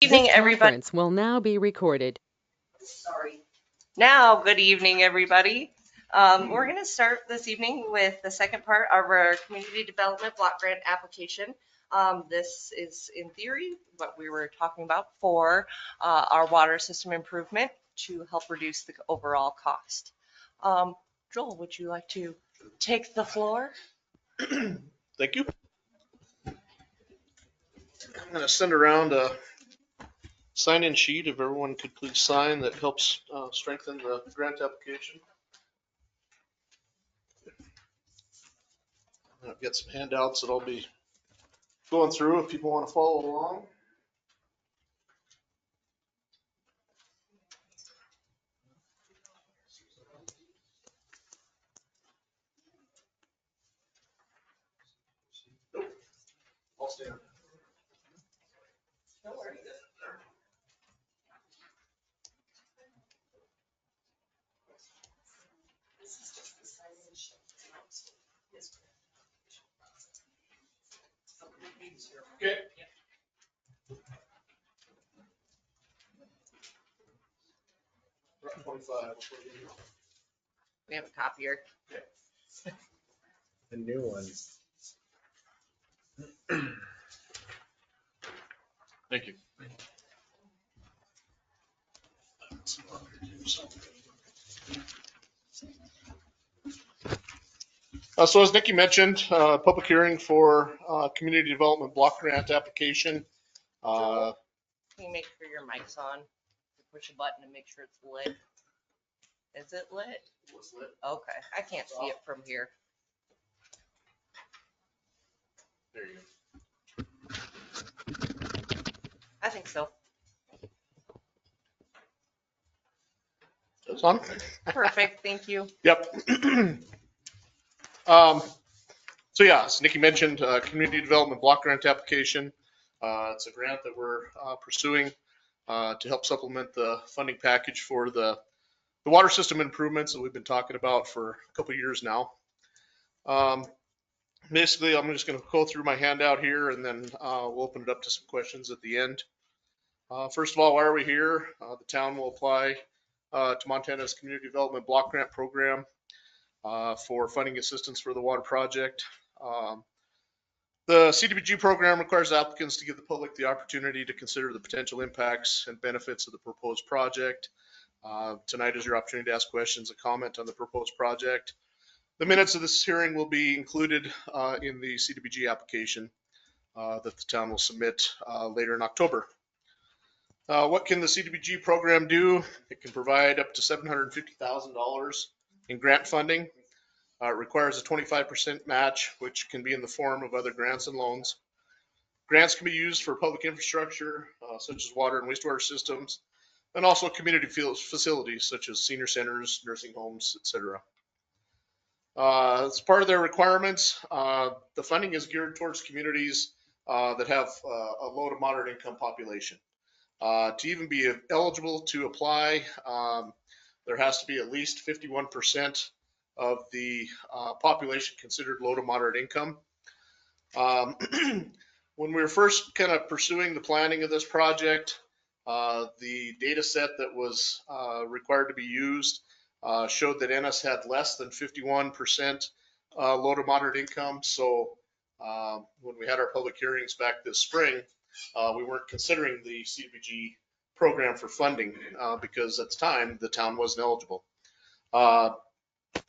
Evening, everybody. Conference will now be recorded. Sorry. Now, good evening, everybody. We're going to start this evening with the second part of our community development block grant application. This is, in theory, what we were talking about for our water system improvement to help reduce the overall cost. Joel, would you like to take the floor? Thank you. I'm going to send around a sign-in sheet if everyone could please sign. That helps strengthen the grant application. I've got some handouts that I'll be going through if people want to follow along. Nope. I'll stand. No worries. Okay. Route 25. We have a copier. The new ones. Thank you. So as Nikki mentioned, public hearing for community development block grant application. Can you make sure your mic's on? Push a button and make sure it's lit. Is it lit? Okay, I can't see it from here. There you go. I think so. It's on? Perfect, thank you. Yep. So yeah, as Nikki mentioned, community development block grant application. It's a grant that we're pursuing to help supplement the funding package for the water system improvements that we've been talking about for a couple of years now. Basically, I'm just going to go through my handout here, and then we'll open it up to some questions at the end. First of all, why are we here? The town will apply to Montana's Community Development Block Grant Program for funding assistance for the water project. The CDBG program requires applicants to give the public the opportunity to consider the potential impacts and benefits of the proposed project. Tonight is your opportunity to ask questions and comment on the proposed project. The minutes of this hearing will be included in the CDBG application that the town will submit later in October. What can the CDBG program do? It can provide up to $750,000 in grant funding. It requires a 25% match, which can be in the form of other grants and loans. Grants can be used for public infrastructure, such as water and wastewater systems, and also community facilities, such as senior centers, nursing homes, etc. As part of their requirements, the funding is geared towards communities that have a low to moderate income population. To even be eligible to apply, there has to be at least 51% of the population considered low to moderate income. When we were first kind of pursuing the planning of this project, the data set that was required to be used showed that Ennis had less than 51% low to moderate income. So when we had our public hearings back this spring, we weren't considering the CDBG program for funding because at the time the town wasn't eligible.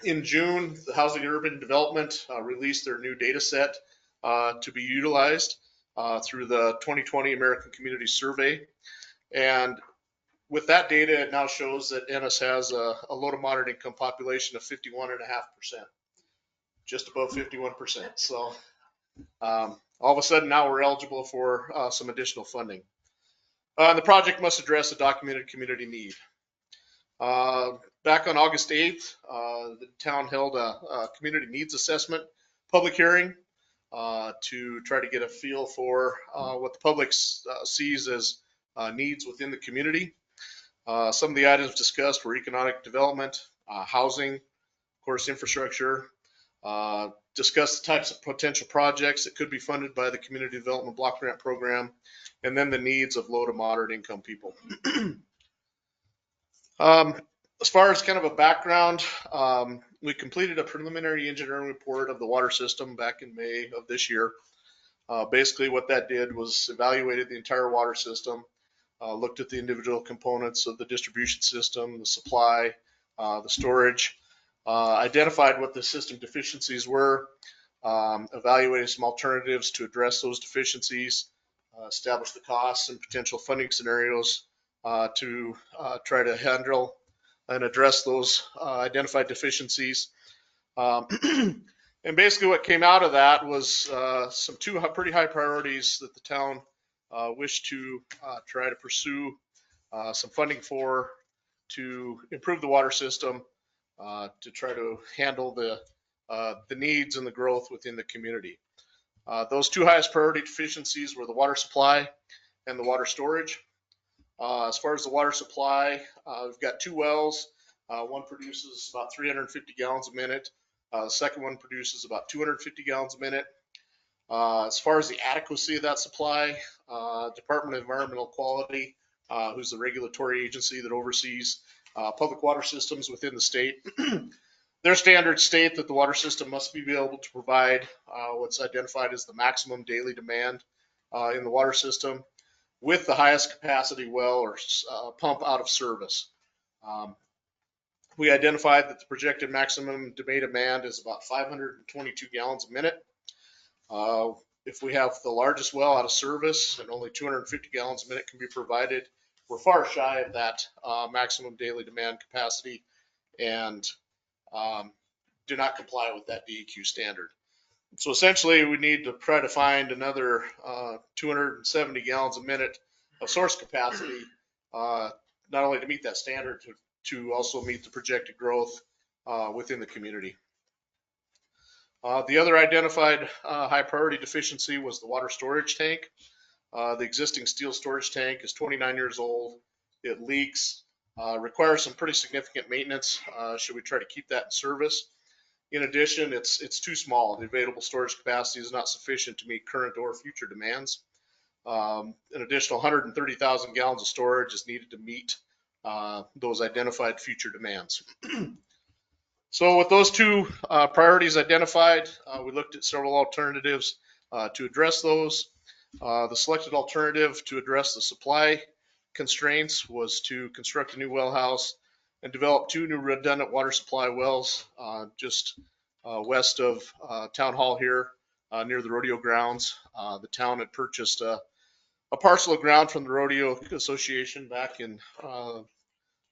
In June, the Housing and Urban Development released their new data set to be utilized through the 2020 American Community Survey. And with that data, it now shows that Ennis has a low to moderate income population of 51.5%, just above 51%. So all of a sudden now we're eligible for some additional funding. The project must address a documented community need. Back on August 8th, the town held a community needs assessment public hearing to try to get a feel for what the public sees as needs within the community. Some of the items discussed were economic development, housing, of course, infrastructure, discuss the types of potential projects that could be funded by the Community Development Block Grant Program, and then the needs of low to moderate income people. As far as kind of a background, we completed a preliminary engineering report of the water system back in May of this year. Basically what that did was evaluated the entire water system, looked at the individual components of the distribution system, the supply, the storage, identified what the system deficiencies were, evaluated some alternatives to address those deficiencies, established the costs and potential funding scenarios to try to handle and address those identified deficiencies. And basically what came out of that was some two pretty high priorities that the town wished to try to pursue some funding for to improve the water system, to try to handle the needs and the growth within the community. Those two highest priority deficiencies were the water supply and the water storage. As far as the water supply, we've got two wells. One produces about 350 gallons a minute. The second one produces about 250 gallons a minute. As far as the adequacy of that supply, Department of Environmental Quality, who's the regulatory agency that oversees public water systems within the state, their standards state that the water system must be able to provide what's identified as the maximum daily demand in the water system with the highest capacity well or pump out of service. We identified that the projected maximum day demand is about 522 gallons a minute. If we have the largest well out of service and only 250 gallons a minute can be provided, we're far shy of that maximum daily demand capacity and do not comply with that DEQ standard. So essentially we need to try to find another 270 gallons a minute of source capacity, not only to meet that standard, to also meet the projected growth within the community. The other identified high priority deficiency was the water storage tank. The existing steel storage tank is 29 years old. It leaks, requires some pretty significant maintenance should we try to keep that in service. In addition, it's too small. The available storage capacity is not sufficient to meet current or future demands. An additional 130,000 gallons of storage is needed to meet those identified future demands. So with those two priorities identified, we looked at several alternatives to address those. The selected alternative to address the supply constraints was to construct a new well house and develop two new redundant water supply wells just west of Town Hall here near the rodeo grounds. The town had purchased a parcel of ground from the Rodeo Association back in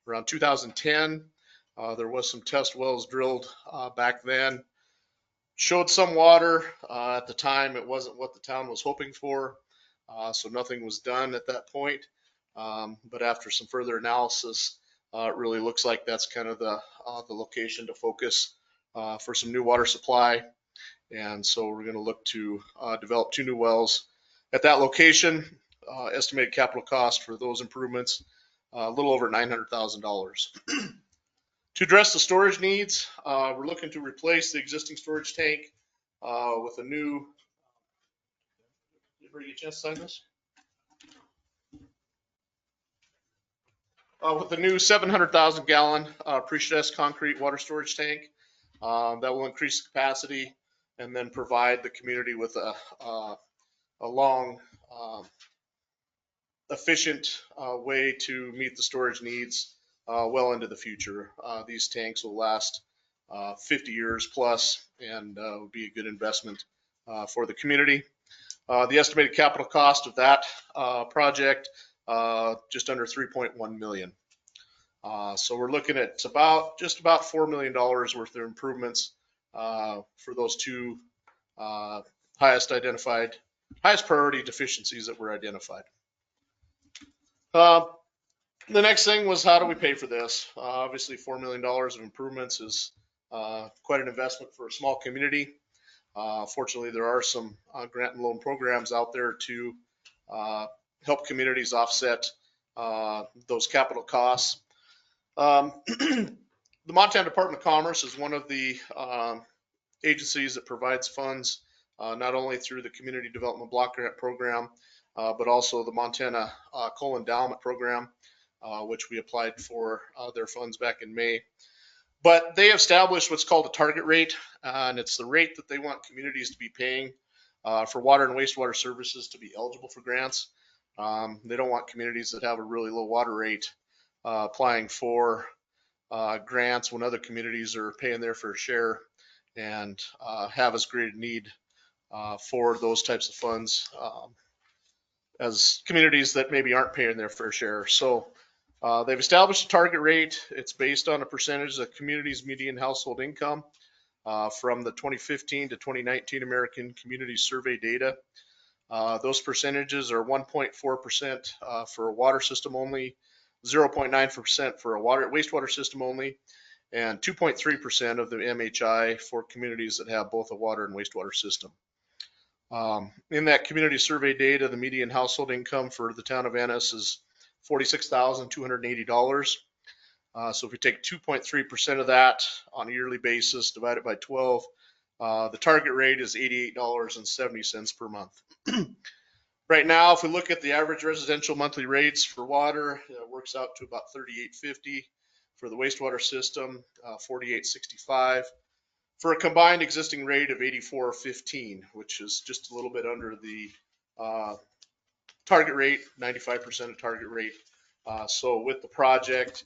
around 2010. There was some test wells drilled back then. Showed some water. At the time, it wasn't what the town was hoping for, so nothing was done at that point. But after some further analysis, it really looks like that's kind of the location to focus for some new water supply. And so we're going to look to develop two new wells at that location. Estimated capital cost for those improvements, a little over $900,000. To address the storage needs, we're looking to replace the existing storage tank with a new, did everybody get a chance to sign this? With a new 700,000 gallon pre-stressed concrete water storage tank that will increase the capacity and then provide the community with a long, efficient way to meet the storage needs well into the future. These tanks will last 50 years plus and will be a good investment for the community. The estimated capital cost of that project, just under $3.1 million. So we're looking at just about $4 million worth of improvements for those two highest priority deficiencies that were identified. The next thing was, how do we pay for this? Obviously, $4 million of improvements is quite an investment for a small community. Fortunately, there are some grant and loan programs out there to help communities offset those capital costs. The Montana Department of Commerce is one of the agencies that provides funds not only through the Community Development Block Grant Program, but also the Montana Coal Endowment Program, which we applied for their funds back in May. But they established what's called a target rate, and it's the rate that they want communities to be paying for water and wastewater services to be eligible for grants. They don't want communities that have a really low water rate applying for grants when other communities are paying their fair share and have as great a need for those types of funds as communities that maybe aren't paying their fair share. So they've established a target rate. It's based on a percentage of the community's median household income from the 2015 to 2019 American Community Survey data. Those percentages are 1.4% for a water system only, 0.9% for a wastewater system only, and 2.3% of the MHI for communities that have both a water and wastewater system. In that community survey data, the median household income for the town of Ennis is $46,280. So if you take 2.3% of that on a yearly basis, divide it by 12, the target rate is $88.70 per month. Right now, if we look at the average residential monthly rates for water, it works out to about $38.50. For the wastewater system, $48.65. For a combined existing rate of $84.15, which is just a little bit under the target rate, 95% of target rate. So with the project,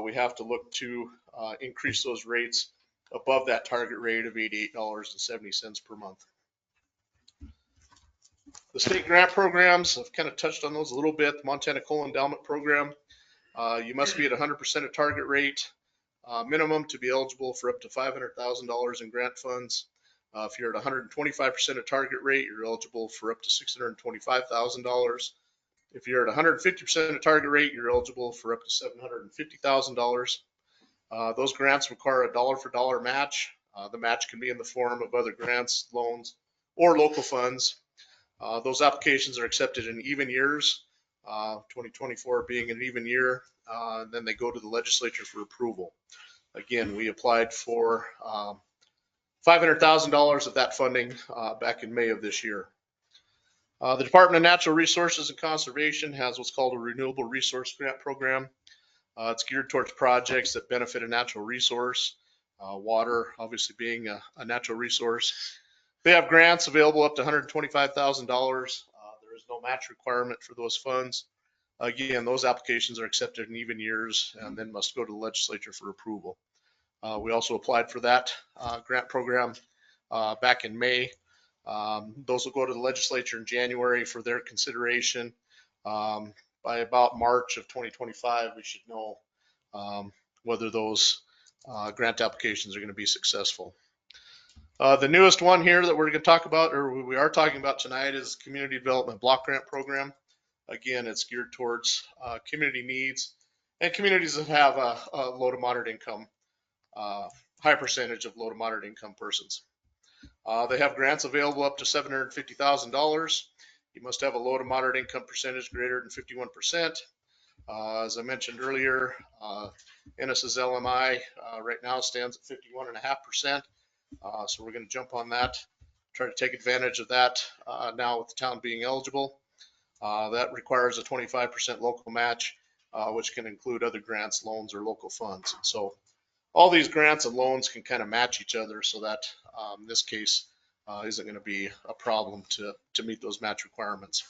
we have to look to increase those rates above that target rate of $88.70 per month. The state grant programs, I've kind of touched on those a little bit. The Montana Coal Endowment Program, you must be at 100% of target rate minimum to be eligible for up to $500,000 in grant funds. If you're at 125% of target rate, you're eligible for up to $625,000. If you're at 150% of target rate, you're eligible for up to $750,000. Those grants require a dollar for dollar match. The match can be in the form of other grants, loans, or local funds. Those applications are accepted in even years, 2024 being an even year, and then they go to the legislature for approval. Again, we applied for $500,000 of that funding back in May of this year. The Department of Natural Resources and Conservation has what's called a Renewable Resource Grant Program. It's geared towards projects that benefit a natural resource, water obviously being a natural resource. They have grants available up to $125,000. There is no match requirement for those funds. Again, those applications are accepted in even years and then must go to the legislature for approval. We also applied for that grant program back in May. Those will go to the legislature in January for their consideration. By about March of 2025, we should know whether those grant applications are going to be successful. The newest one here that we're going to talk about, or we are talking about tonight, is Community Development Block Grant Program. Again, it's geared towards community needs and communities that have a low to moderate income, high percentage of low to moderate income persons. They have grants available up to $750,000. You must have a low to moderate income percentage greater than 51%. As I mentioned earlier, Ennis's LMI right now stands at 51.5%. So we're going to jump on that, try to take advantage of that now with the town being eligible. That requires a 25% local match, which can include other grants, loans, or local funds. And so all these grants and loans can kind of match each other, so that in this case isn't going to be a problem to meet those match requirements.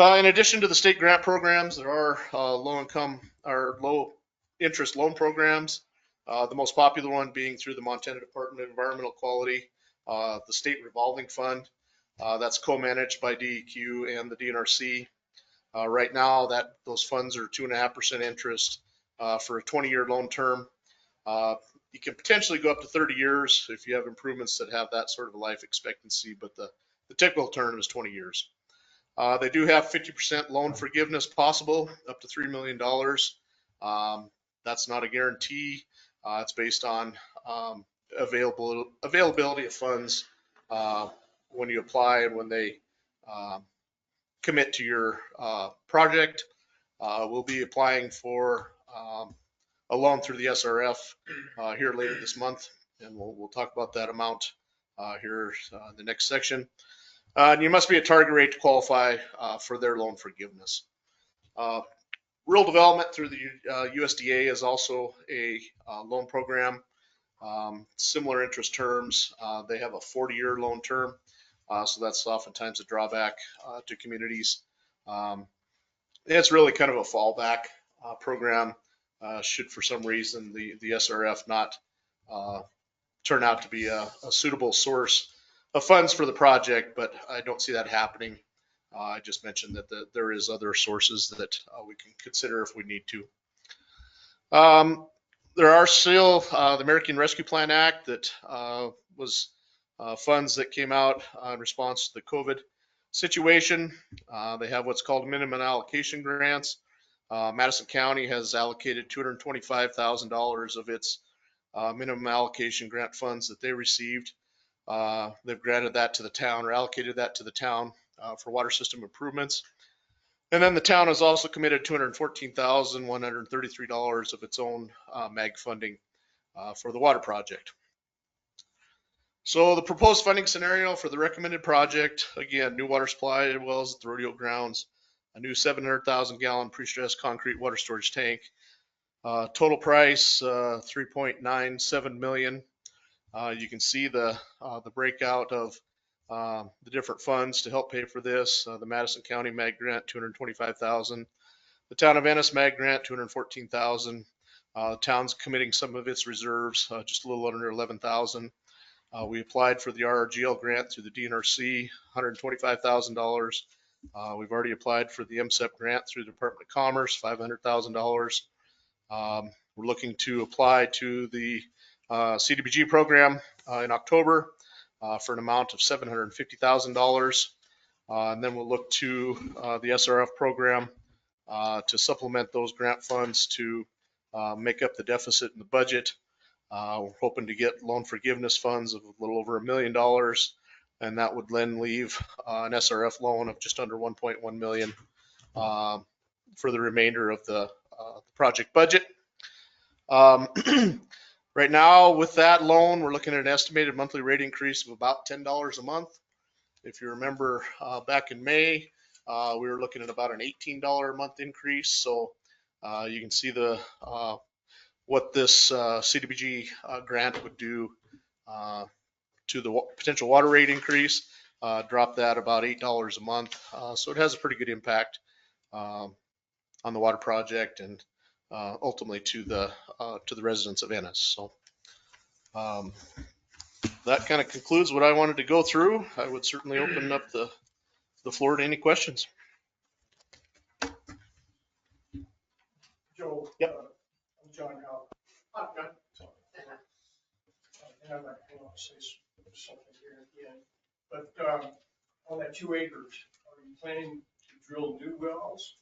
In addition to the state grant programs, there are low income or low interest loan programs. The most popular one being through the Montana Department of Environmental Quality, the State Revolving Fund. That's co-managed by DEQ and the DNRC. Right now, those funds are 2.5% interest for a 20-year loan term. You can potentially go up to 30 years if you have improvements that have that sort of life expectancy, but the typical term is 20 years. They do have 50% loan forgiveness possible, up to $3 million. That's not a guarantee. It's based on availability of funds when you apply and when they commit to your project. We'll be applying for a loan through the SRF here later this month, and we'll talk about that amount here in the next section. And you must be a target rate to qualify for their loan forgiveness. Rural development through the USDA is also a loan program. Similar interest terms. They have a 40-year loan term. So that's oftentimes a drawback to communities. It's really kind of a fallback program. Should for some reason the SRF not turn out to be a suitable source of funds for the project, but I don't see that happening. I just mentioned that there is other sources that we can consider if we need to. There are still the American Rescue Plan Act that was funds that came out in response to the COVID situation. They have what's called minimum allocation grants. Madison County has allocated $225,000 of its minimum allocation grant funds that they received. They've granted that to the town or allocated that to the town for water system improvements. And then the town has also committed $214,133 of its own MAG funding for the water project. So the proposed funding scenario for the recommended project, again, new water supply wells at the rodeo grounds, a new 700,000 gallon pre-stressed concrete water storage tank, total price $3.97 million. You can see the breakout of the different funds to help pay for this. The Madison County MAG grant, $225,000. The town of Ennis MAG grant, $214,000. The town's committing some of its reserves, just a little under $11,000. We applied for the RRGL grant through the DNRC, $125,000. We've already applied for the MSEP grant through the Department of Commerce, $500,000. We're looking to apply to the CDBG program in October for an amount of $750,000. And then we'll look to the SRF program to supplement those grant funds to make up the deficit in the budget. We're hoping to get loan forgiveness funds of a little over $1 million, and that would then leave an SRF loan of just under $1.1 million for the remainder of the project budget. Right now, with that loan, we're looking at an estimated monthly rate increase of about $10 a month. If you remember back in May, we were looking at about an $18 a month increase. So you can see what this CDBG grant would do to the potential water rate increase, drop that about $8 a month. So it has a pretty good impact on the water project and ultimately to the residents of Ennis. So that kind of concludes what I wanted to go through. I would certainly open up the floor to any questions. Joe. Yep. I'm John Howell. And I'd like to say something here at the end. But on that 2 acres, are you planning to drill new wells?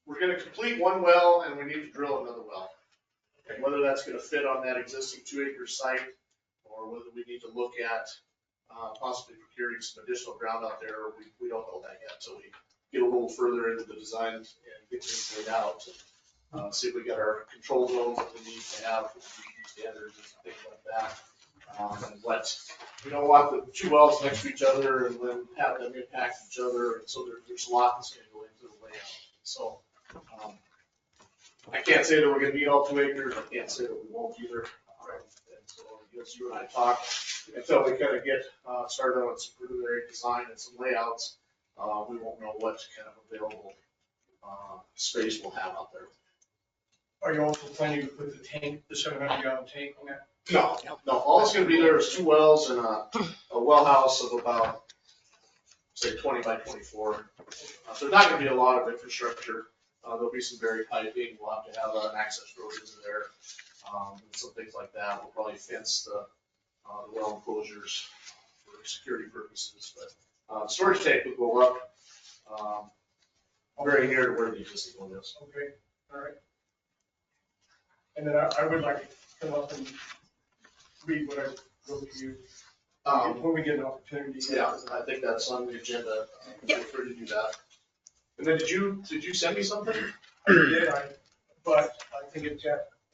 We're going to complete one well and we need to drill another well. Okay. Whether that's going to fit on that existing 2 acre site or whether we need to look at possibly procuring some additional ground out there, we don't know that yet. So we get a little further into the design and get things laid out. See if we got our control zones that we need to have for standards and things like that. And we don't want the 2 wells next to each other and then have them impact each other. And so there's a lot that's going to go into the layout. So I can't say that we're going to need all 2 acres. I can't say that we won't either. And so as you and I talk, until we kind of get started on some preliminary design and some layouts, we won't know what kind of available space we'll have out there. Are you also planning to put the tank, the 700 gallon tank on that? No. All that's going to be there is 2 wells and a well house of about, say, 20 by 24. So there's not going to be a lot of infrastructure. There'll be some buried piping. We'll have to have an access road into there and some things like that. We'll probably fence the well enclosures for security purposes. But the storage tank will go up very near to where the existing one is. Okay, all right. And then I would like to come up and read what I wrote to you when we get an opportunity. Yeah, I think that's on the agenda. Feel free to do that. And then did you send me something? I did, but I think it's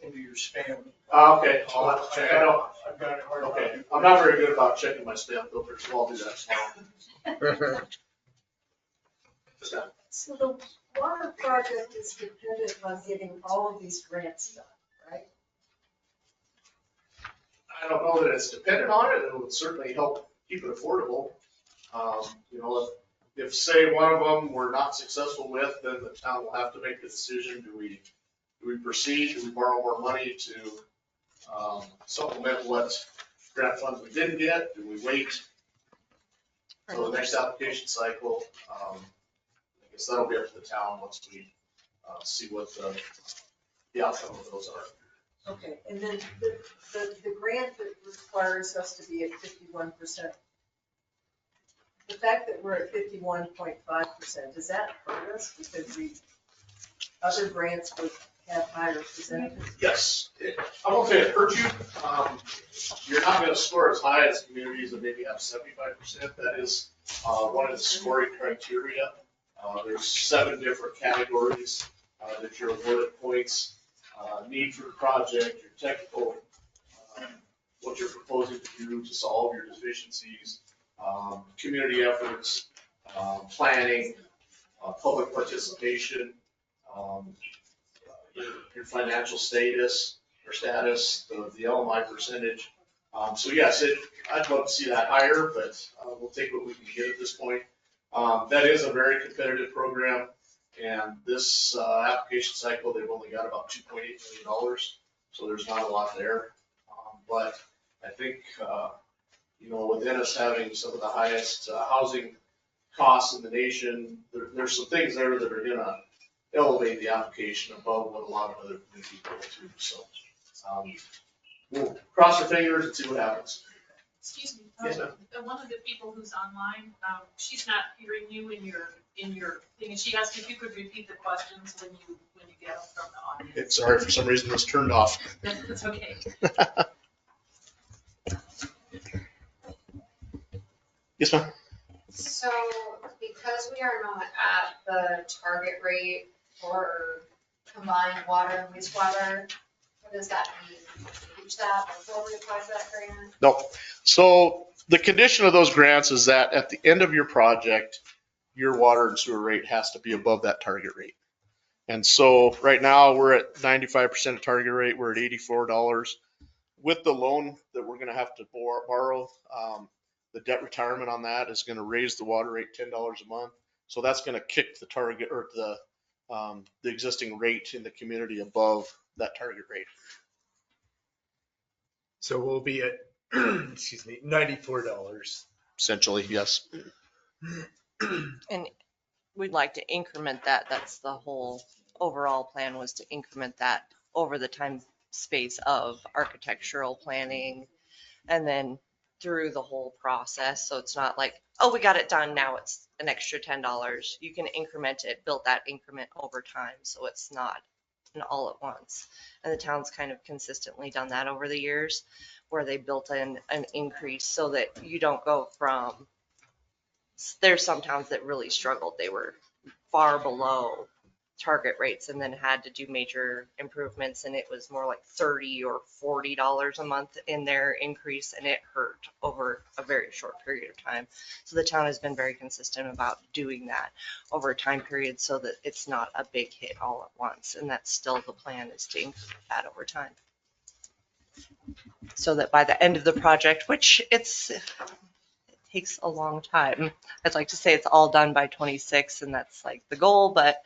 into your spam. Okay, I'll have to check. I don't, I've got it hard. okay, I'm not very good about checking my spam filters, so I'll do that tomorrow. So the water project is dependent on getting all of these grants done, right? I don't know that it's dependent on it. It would certainly help keep it affordable. You know, if say one of them we're not successful with, then the town will have to make the decision. Do we proceed? Do we borrow more money to supplement what grant funds we didn't get? Do we wait till the next application cycle? I guess that'll be up to the town once we see what the outcome of those are. Okay, and then the grant that requires us to be at 51%. The fact that we're at 51.5%, does that hurt us because other grants would have higher percentages? Yes, I won't say it hurts you. You're not gonna score as high as communities that maybe have 75%. That is one of the scoring criteria. There's 7 different categories that you're awarded points. Need for the project, your technical, what you're proposing to do to solve your deficiencies, community efforts, planning, public participation, your financial status or status, the LMI percentage. So yes, I'd love to see that higher, but we'll take what we can get at this point. That is a very competitive program, and this application cycle, they've only got about $2.8 million, so there's not a lot there. But I think, you know, with Ennis having some of the highest housing costs in the nation, there's some things there that are gonna elevate the application above what a lot of other communities go to. So we'll cross our fingers and see what happens. Excuse me. Yes, ma'am. One of the people who's online, she's not hearing you in your thing, and she asked if you could repeat the questions when you get them from the audience. It's sorry, for some reason it's turned off. That's okay. Yes, ma'am. So because we are not at the target rate for combined water and wastewater, what does that mean? Reach that before we apply for that grant? No. So the condition of those grants is that at the end of your project, your water and sewer rate has to be above that target rate. And so right now we're at 95% of target rate. We're at $84. With the loan that we're going to have to borrow, the debt retirement on that is going to raise the water rate $10 a month. So that's going to kick the target or the existing rate in the community above that target rate. So we'll be at, excuse me, $94. Essentially, yes. And we'd like to increment that. That's the whole overall plan, was to increment that over the time space of architectural planning and then through the whole process. So it's not like, oh, we got it done, now it's an extra $10. You can increment it, build that increment over time. So it's not an all at once. And the town's kind of consistently done that over the years, where they built in an increase so that you don't go from, there's some towns that really struggled. They were far below target rates and then had to do major improvements, and it was more like $30 or $40 a month in their increase, and it hurt over a very short period of time. So the town has been very consistent about doing that over a time period so that it's not a big hit all at once, and that's still the plan, is to increase that over time. So that by the end of the project, which it takes a long time. I'd like to say it's all done by 26, and that's like the goal, but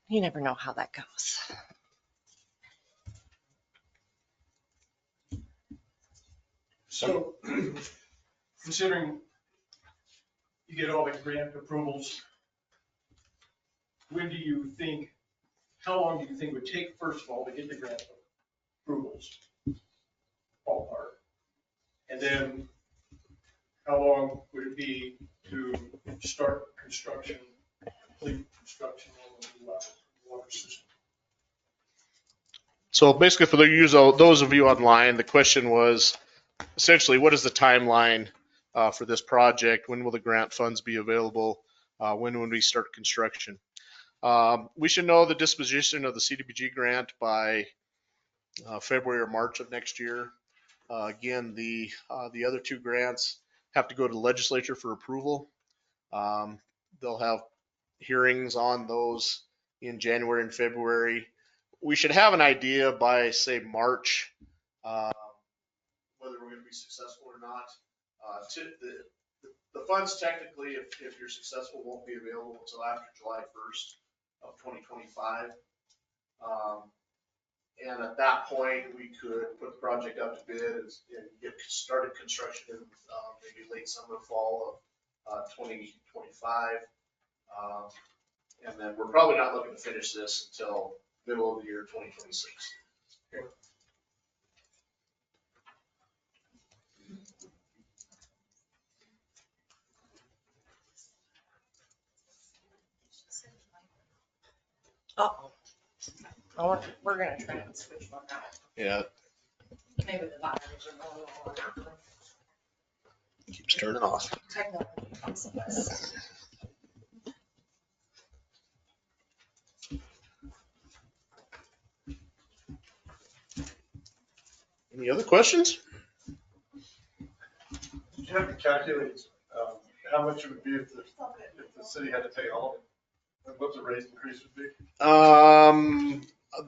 you never know how that goes. So considering you get all the grant approvals, when do you think, how long do you think it would take, first of all, to get the grant approvals? Ballpark. And then how long would it be to start construction, complete construction on the water system? So basically, for those of you online, the question was essentially, what is the timeline for this project? When will the grant funds be available? When will we start construction? We should know the disposition of the CDBG grant by February or March of next year. Again, the other two grants have to go to the legislature for approval. They'll have hearings on those in January and February. We should have an idea by, say, March, whether we're going to be successful or not. The funds technically, if you're successful, won't be available until after July 1st of 2025. And at that point, we could put the project up to bid and get started construction in maybe late summer, fall of 2025. And then we're probably not looking to finish this until middle of the year 2026. Uh-oh. We're gonna try and switch one out. Yeah, Maybe the batteries are going low. keeps turning off. Technology comes with us. Any other questions? Did you have to calculate how much it would be if the city had to pay all of it? And what the rate increase would be?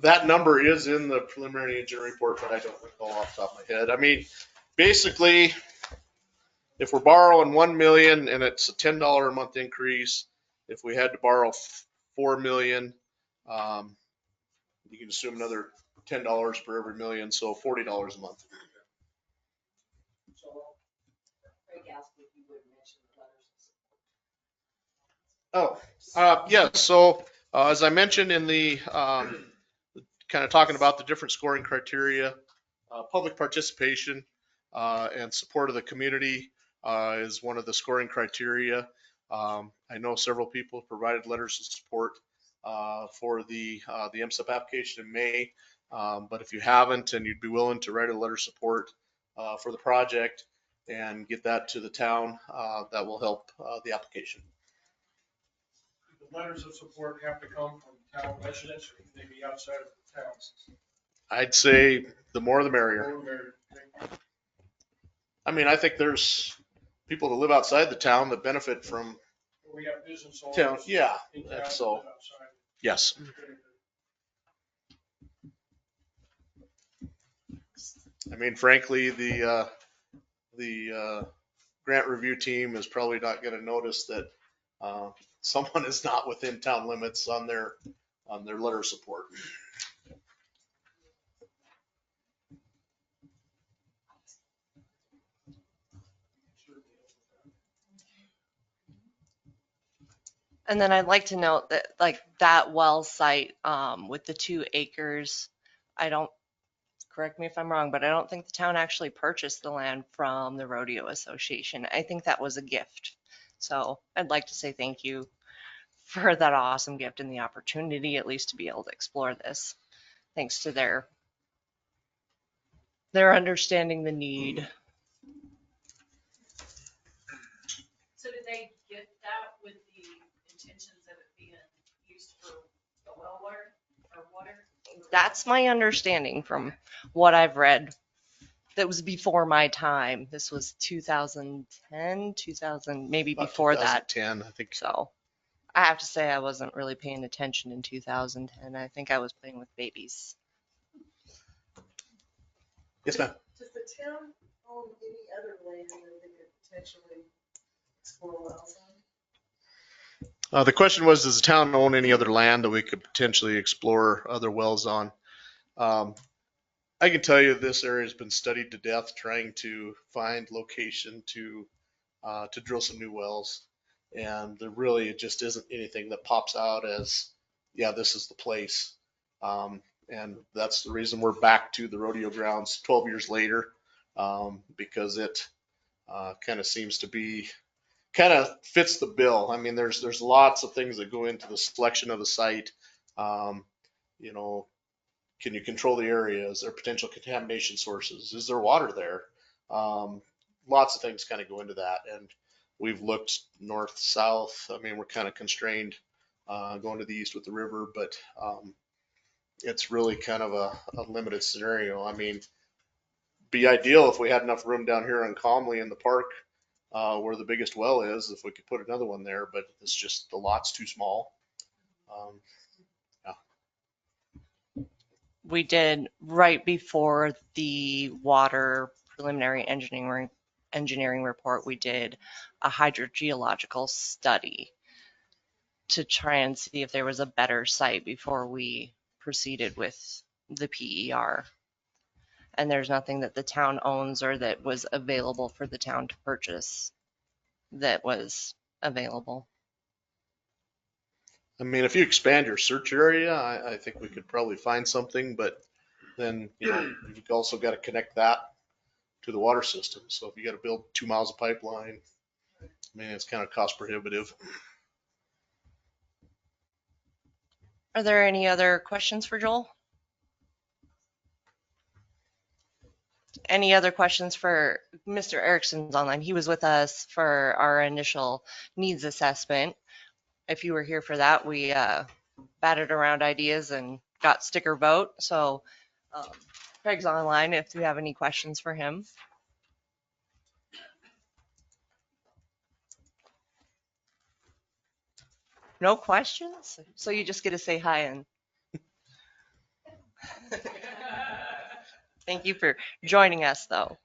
That number is in the preliminary engineering report, but I don't recall off the top of my head. I mean, basically, if we're borrowing 1 million and it's a $10 a month increase, if we had to borrow 4 million, you can assume another $10 per every million, so $40 a month. Yeah. So as I mentioned in the kind of talking about the different scoring criteria, public participation and support of the community is one of the scoring criteria. I know several people have provided letters of support for the MSIP application in May. But if you haven't and you'd be willing to write a letter of support for the project and get that to the town, that will help the application. The letters of support have to come from town residents, or can they be outside of the towns? I'd say the more the merrier. Or they're- I mean, I think there's people that live outside the town that benefit from We have business town. owners. Yeah, in town that's that so. live outside. Yes. I mean, frankly, the grant review team is probably not going to notice that someone is not within town limits on their letter of support. And then I'd like to note that like that well site with the 2 acres, correct me if I'm wrong, but I don't think the town actually purchased the land from the rodeo association. I think that was a gift. So I'd like to say thank you for that awesome gift and the opportunity at least to be able to explore this. Thanks to their understanding the need. So did they get that with the intentions of it being used for the well water or water? That's my understanding from what I've read. That was before my time. This was 2010, 2000, maybe About before that. 2010, I think. So I have to say I wasn't really paying attention in 2010. I think I was playing with babies. Yes, ma'am. Does the town own any other land that they could potentially explore wells on? The question was, does the town own any other land that we could potentially explore other wells on? I can tell you this area has been studied to death trying to find location to drill some new wells. And there really just isn't anything that pops out as, yeah, this is the place. And that's the reason we're back to the rodeo grounds 12 years later, because it kind of seems to be, kind of fits the bill. I mean, there's lots of things that go into the selection of the site. You know, can you control the area? Is there potential contamination sources? Is there water there? Lots of things kind of go into that. And we've looked north, south. I mean, we're kind of constrained going to the east with the river, but it's really kind of a limited scenario. I mean, be ideal if we had enough room down here on Comley in the park where the biggest well is, if we could put another one there, but it's just the lot's too small. We did right before the water preliminary engineering report, we did a hydrogeological study to try and see if there was a better site before we proceeded with the PER. And there's nothing that the town owns or that was available for the town to purchase that was available. I mean, if you expand your search area, I think we could probably find something, but then, you've also got to connect that to the water system. So if you got to build 2 miles of pipeline, I mean, it's kind of cost prohibitive. Are there any other questions for Joel? Any other questions for Mr. Erickson's online? He was with us for our initial needs assessment. If you were here for that, we batted around ideas and got sticker vote. So Craig's online if you have any questions for him. No questions? So you just get to say hi and thank you for joining us though.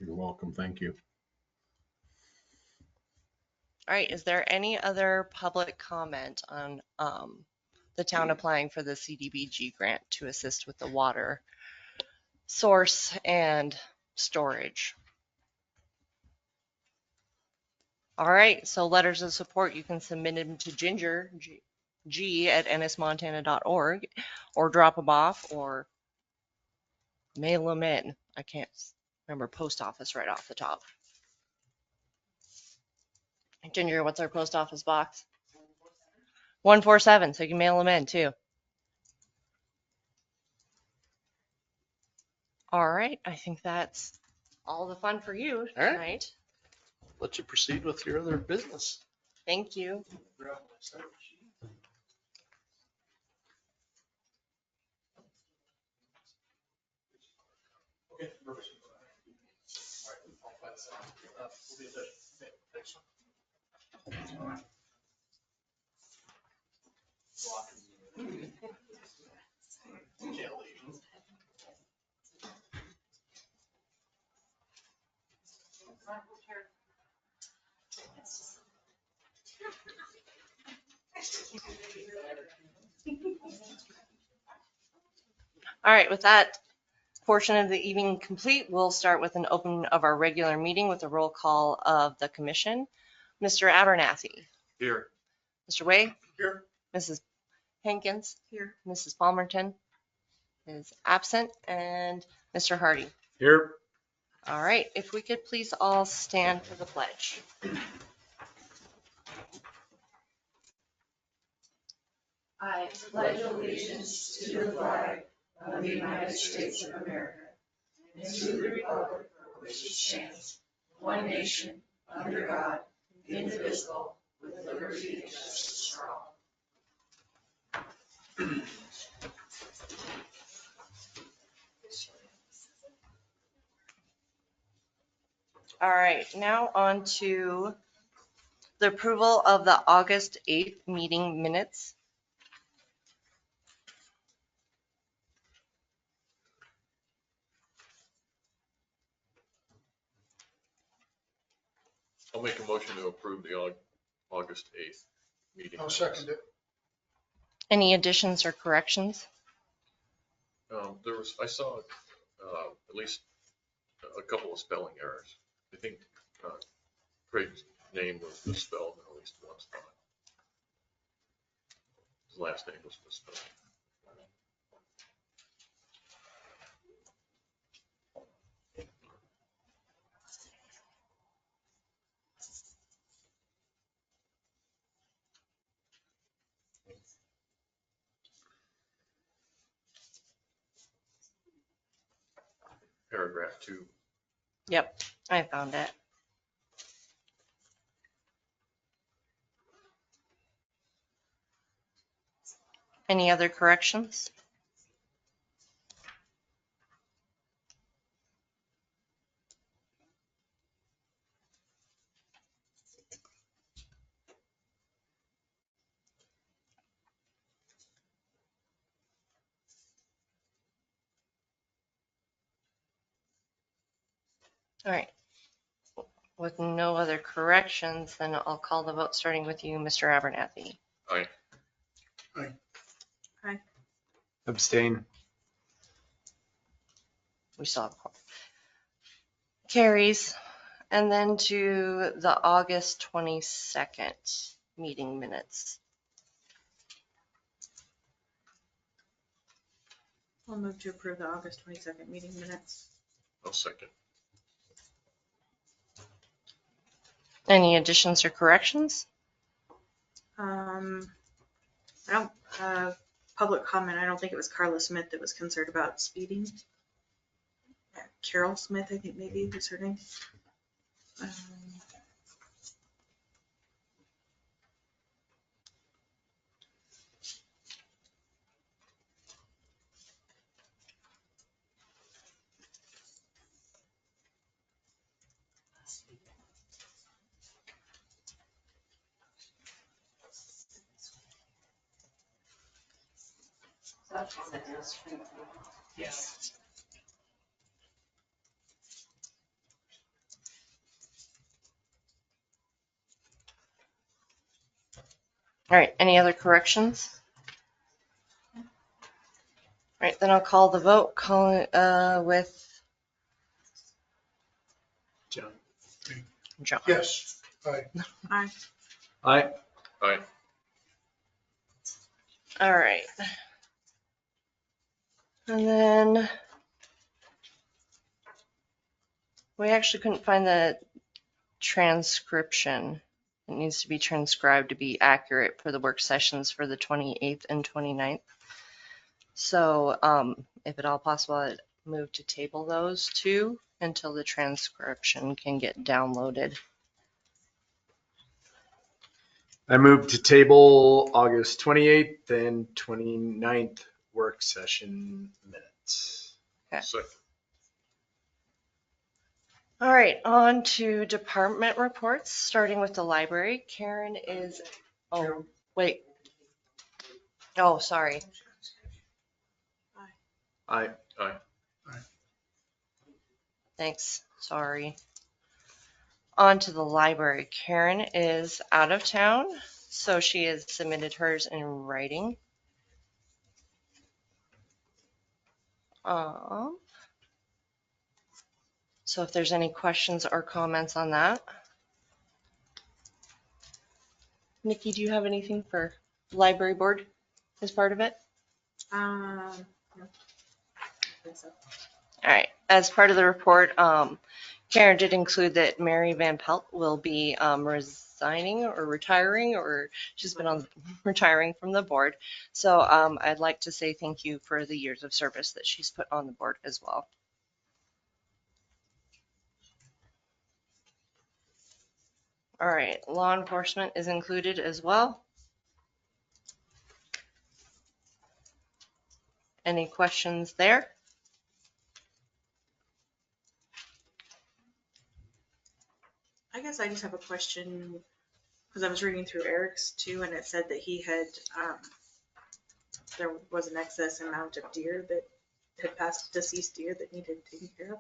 You're welcome. Thank you. All right, is there any other public comment on the town applying for the CDBG grant to assist with the water source and storage? All right, so letters of support, you can submit them to Ginger G at ennismontana.org or drop them off or mail them in. I can't remember post office right off the top. Ginger, what's our post office box? 147, so you can mail them in too. All right, I think that's all the fun for you All right. tonight. Let you proceed with your other business. Thank you. Okay, perfect. All right, I'll find this out. We'll be in touch. Okay, thanks. All right, with that portion of the evening complete, we'll start with an open of our regular meeting with a roll call of the commission. Mr. Abernathy. Here. Mr. Way. Here. Mrs. Hankins. Here. Mrs. Palmerton is absent, and Mr. Hardy. Here. All right, if we could please all stand for the pledge. I pledge allegiance to the flag of the United States of America and to the republic for which it stands, one nation, under God, indivisible, with liberty and justice for all. All right, now on to the approval of the August 8th meeting minutes. I'll make a motion to approve the August 8th meeting. I'll second it. Any additions or corrections? I saw at least a couple of spelling errors. I think Craig's name was misspelled in at least one spot. His last name was misspelled. Paragraph 2. Yep, I found it. Any other corrections? All right. With no other corrections, then I'll call the vote, starting with you, Mr. Abernathy. Aye. Abstain. We still have a quorum. Carries. And then to the August 22nd meeting minutes. I'll move to approve the August 22nd meeting minutes. I'll second. Any additions or corrections? I don't, public comment, I don't think it was Carla Smith that was concerned about speeding. Carol Smith, I think maybe was her name. Yes. All right, any other corrections? All right, then I'll call the vote, with John. John. Yes. Aye. Aye. Aye. Aye. All right. And then we actually couldn't find the transcription. It needs to be transcribed to be accurate for the work sessions for the 28th and 29th. So if at all possible, I'd move to table those two until the transcription can get downloaded. I move to table August 28th and 29th work session minutes. Okay. Second. All right, on to department reports, starting with the library. Karen is, oh, wait. Oh, sorry. Aye. Aye. Thanks, sorry. On to the library. Karen is out of town, so she has submitted hers in writing. So if there's any questions or comments on that. Nikki, do you have anything for library board as part of it? No. I think so. All right, as part of the report, Karen did include that Mary Van Pelt will be resigning or retiring, or she's been on retiring from the board. So I'd like to say thank you for the years of service that she's put on the board as well. All right, law enforcement is included as well. Any questions there? I guess I just have a question, because I was reading through Eric's too, and it said that he had, there was an excess amount of deer that had passed, deceased deer that needed taken care of.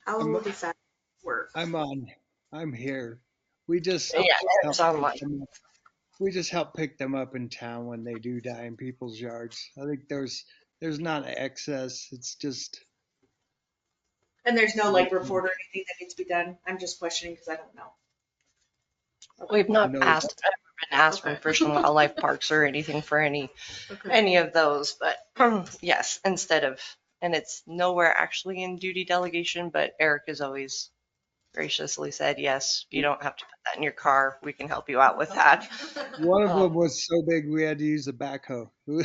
How does that work? I'm here. We just Yeah, help it's online. help pick them up in town when they do die in people's yards. I think there's not an excess. It's just And there's no like report or anything that needs to be done? I'm just questioning because I don't know. We've not No. ever been asked from Okay. Fish and Wildlife Parks or anything for any of those, but yes, instead of, and it's nowhere actually in duty delegation, but Eric has always graciously said, yes, you don't have to put that in your car. We can help you out with that. one of them was so big we had to use a backhoe. Wow.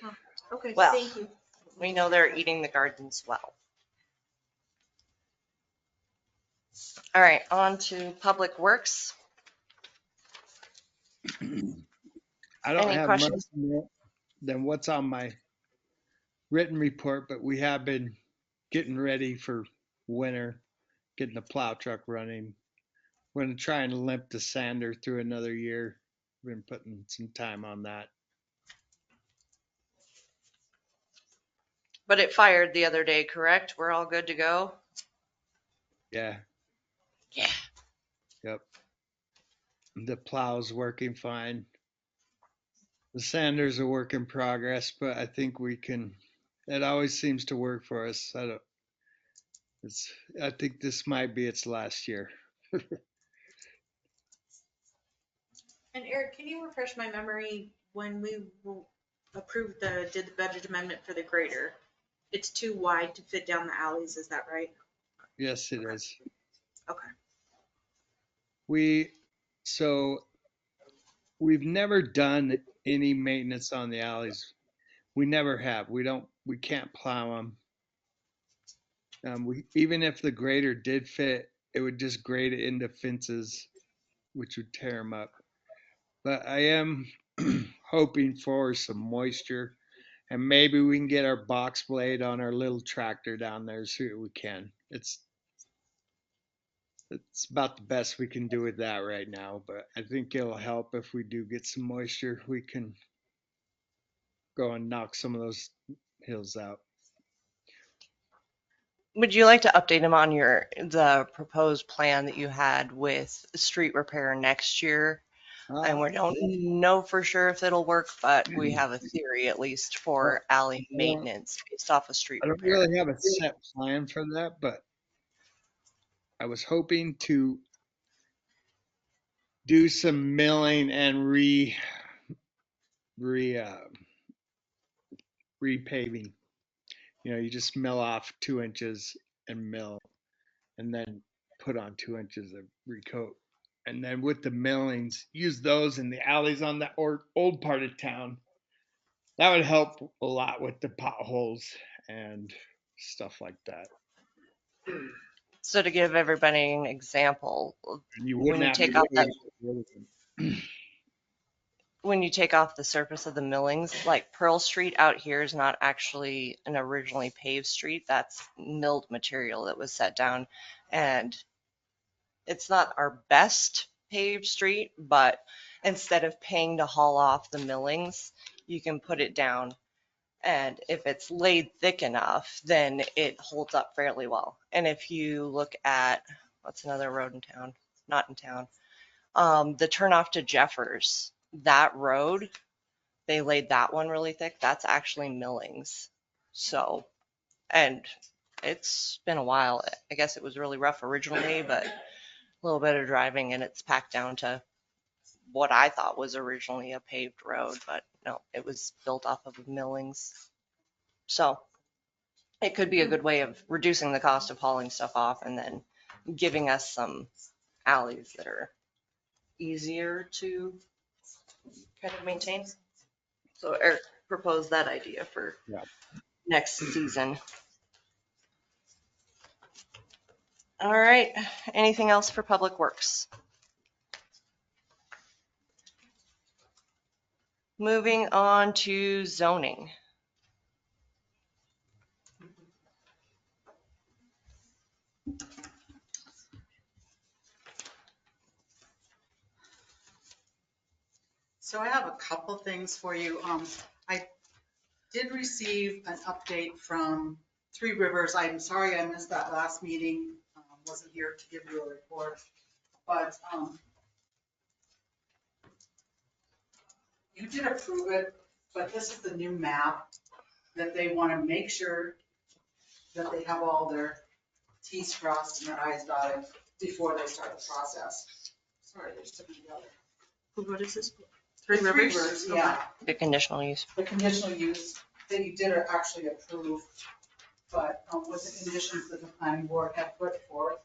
Huh. Okay, Well, thank you. We know they're eating the gardens well. All right, on to Public Works. I don't Any have much questions? more than what's on my written report, but we have been getting ready for winter, getting the plow truck running. We're going to try and limp the sander through another year. Been putting some time on that. But it fired the other day, correct? We're all good to go? Yeah. Yeah. Yep. The plow's working fine. The sanders are work in progress, but I think we can. It always seems to work for us. I think this might be its last year. And Eric, can you refresh my memory when we did the budget amendment for the grader? It's too wide to fit down the alleys, is that right? Yes, it is. Okay. So we've never done any maintenance on the alleys. We never have. We can't plow them. Even if the grader did fit, it would just grade it into fences, which would tear them up. But I am hoping for some moisture, and maybe we can get our box blade on our little tractor down there, see what we can. It's about the best we can do with that right now, but I think it'll help if we do get some moisture. We can go and knock some of those hills out. Would you like to update him on the proposed plan that you had with street repair next year? And we don't know for sure if it'll work, but we have a theory at least for alley maintenance based off of street I don't repair. really have a set plan for that, but I was hoping to do some milling and repaving. You just mill off 2 inches and mill, and then put on 2 inches of recoat. And then with the millings, use those in the alleys on the old part of town. That would help a lot with the potholes and stuff like that. So to give everybody an example, And you when wouldn't you have to take off that, really when you take off the surface of the millings, like Pearl Street out here is not actually an originally paved street. That's milled material that was set down. And it's not our best paved street, but instead of paying to haul off the millings, you can put it down. And if it's laid thick enough, then it holds up fairly well. And if you look at, what's another road in town? Not in town. The turnoff to Jeffers, that road, they laid that one really thick. That's actually millings. So, and it's been a while. I guess it was really rough originally, but a little bit of driving and it's packed down to what I thought was originally a paved road, but no, it was built off of millings. So it could be a good way of reducing the cost of hauling stuff off and then giving us some alleys that are easier to kind of maintain. So Eric proposed that idea for next season. All right. Anything else for Public Works? Moving on to zoning. So I have a couple things for you. I did receive an update from Three Rivers. I'm sorry I missed that last meeting. Wasn't here to give you a report, but you did approve it, but this is the new map that they want to make sure that they have all their T's crossed and their I's dotted before they start the process. Sorry, they're sticking together. What is this? Three Three Rivers? Rivers, yeah. The conditional use. The conditional use that you did actually approve, but with the conditions that the planning board had put forth.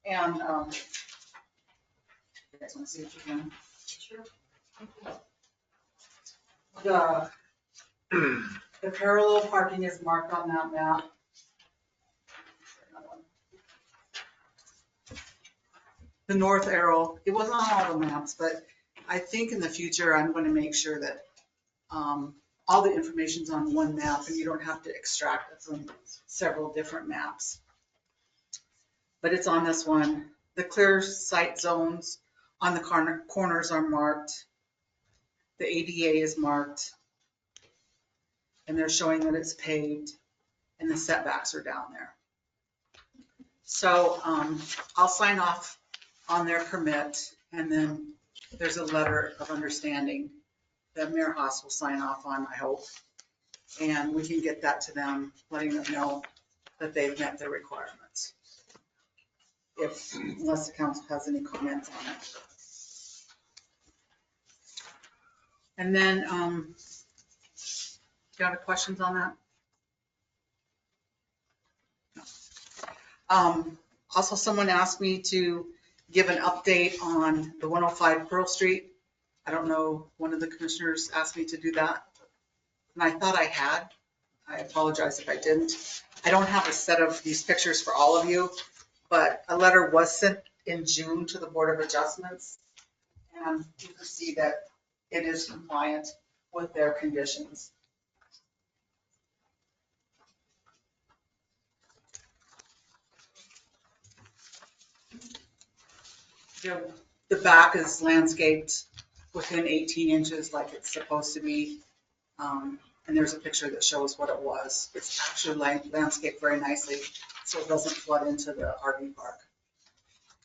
And you guys want to see what you can? Sure. The parallel parking is marked on that map. The north arrow, it wasn't on all the maps, but I think in the future, I'm going to make sure that all the information's on one map and you don't have to extract it from several different maps. But it's on this one. The clear sight zones on the corners are marked. The ADA is marked. And they're showing that it's paved and the setbacks are down there. So I'll sign off on their permit, and then there's a letter of understanding that Mayor Haas will sign off on, I hope. And we can get that to them, letting them know that they've met their requirements. Unless the council has any comments on it. And then, do you have any questions on that? Also, someone asked me to give an update on the 105 Pearl Street. I don't know, one of the commissioners asked me to do that. And I thought I had. I apologize if I didn't. I don't have a set of these pictures for all of you, but a letter was sent in June to the Board of Adjustments. And you can see that it is compliant with their conditions. The back is landscaped within 18 inches like it's supposed to be. And there's a picture that shows what it was. It's actually landscaped very nicely, so it doesn't flood into the RV park.